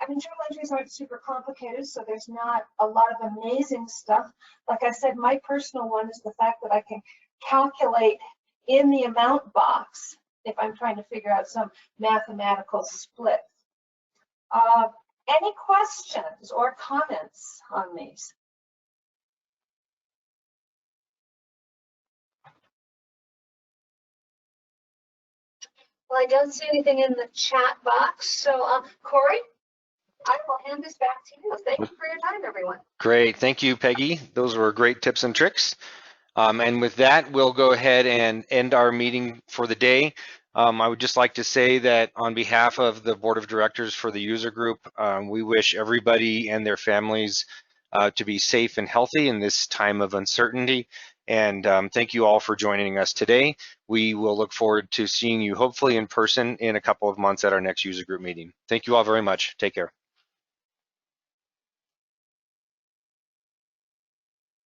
Journal entries aren't super complicated, so there's not a lot of amazing stuff. Like I said, my personal one is the fact that I can calculate in the amount box if I'm trying to figure out some mathematical split. Any questions or comments on these? Well, I don't see anything in the chat box. So, Corey, I will hand this back to you. Thank you for your time, everyone. Great. Thank you, Peggy. Those were great tips and tricks. And with that, we'll go ahead and end our meeting for the day. I would just like to say that on behalf of the Board of Directors for the user group, we wish everybody and their families to be safe and healthy in this time of uncertainty. And thank you all for joining us today. We will look forward to seeing you hopefully in person in a couple of months at our next user group meeting. Thank you all very much. Take care.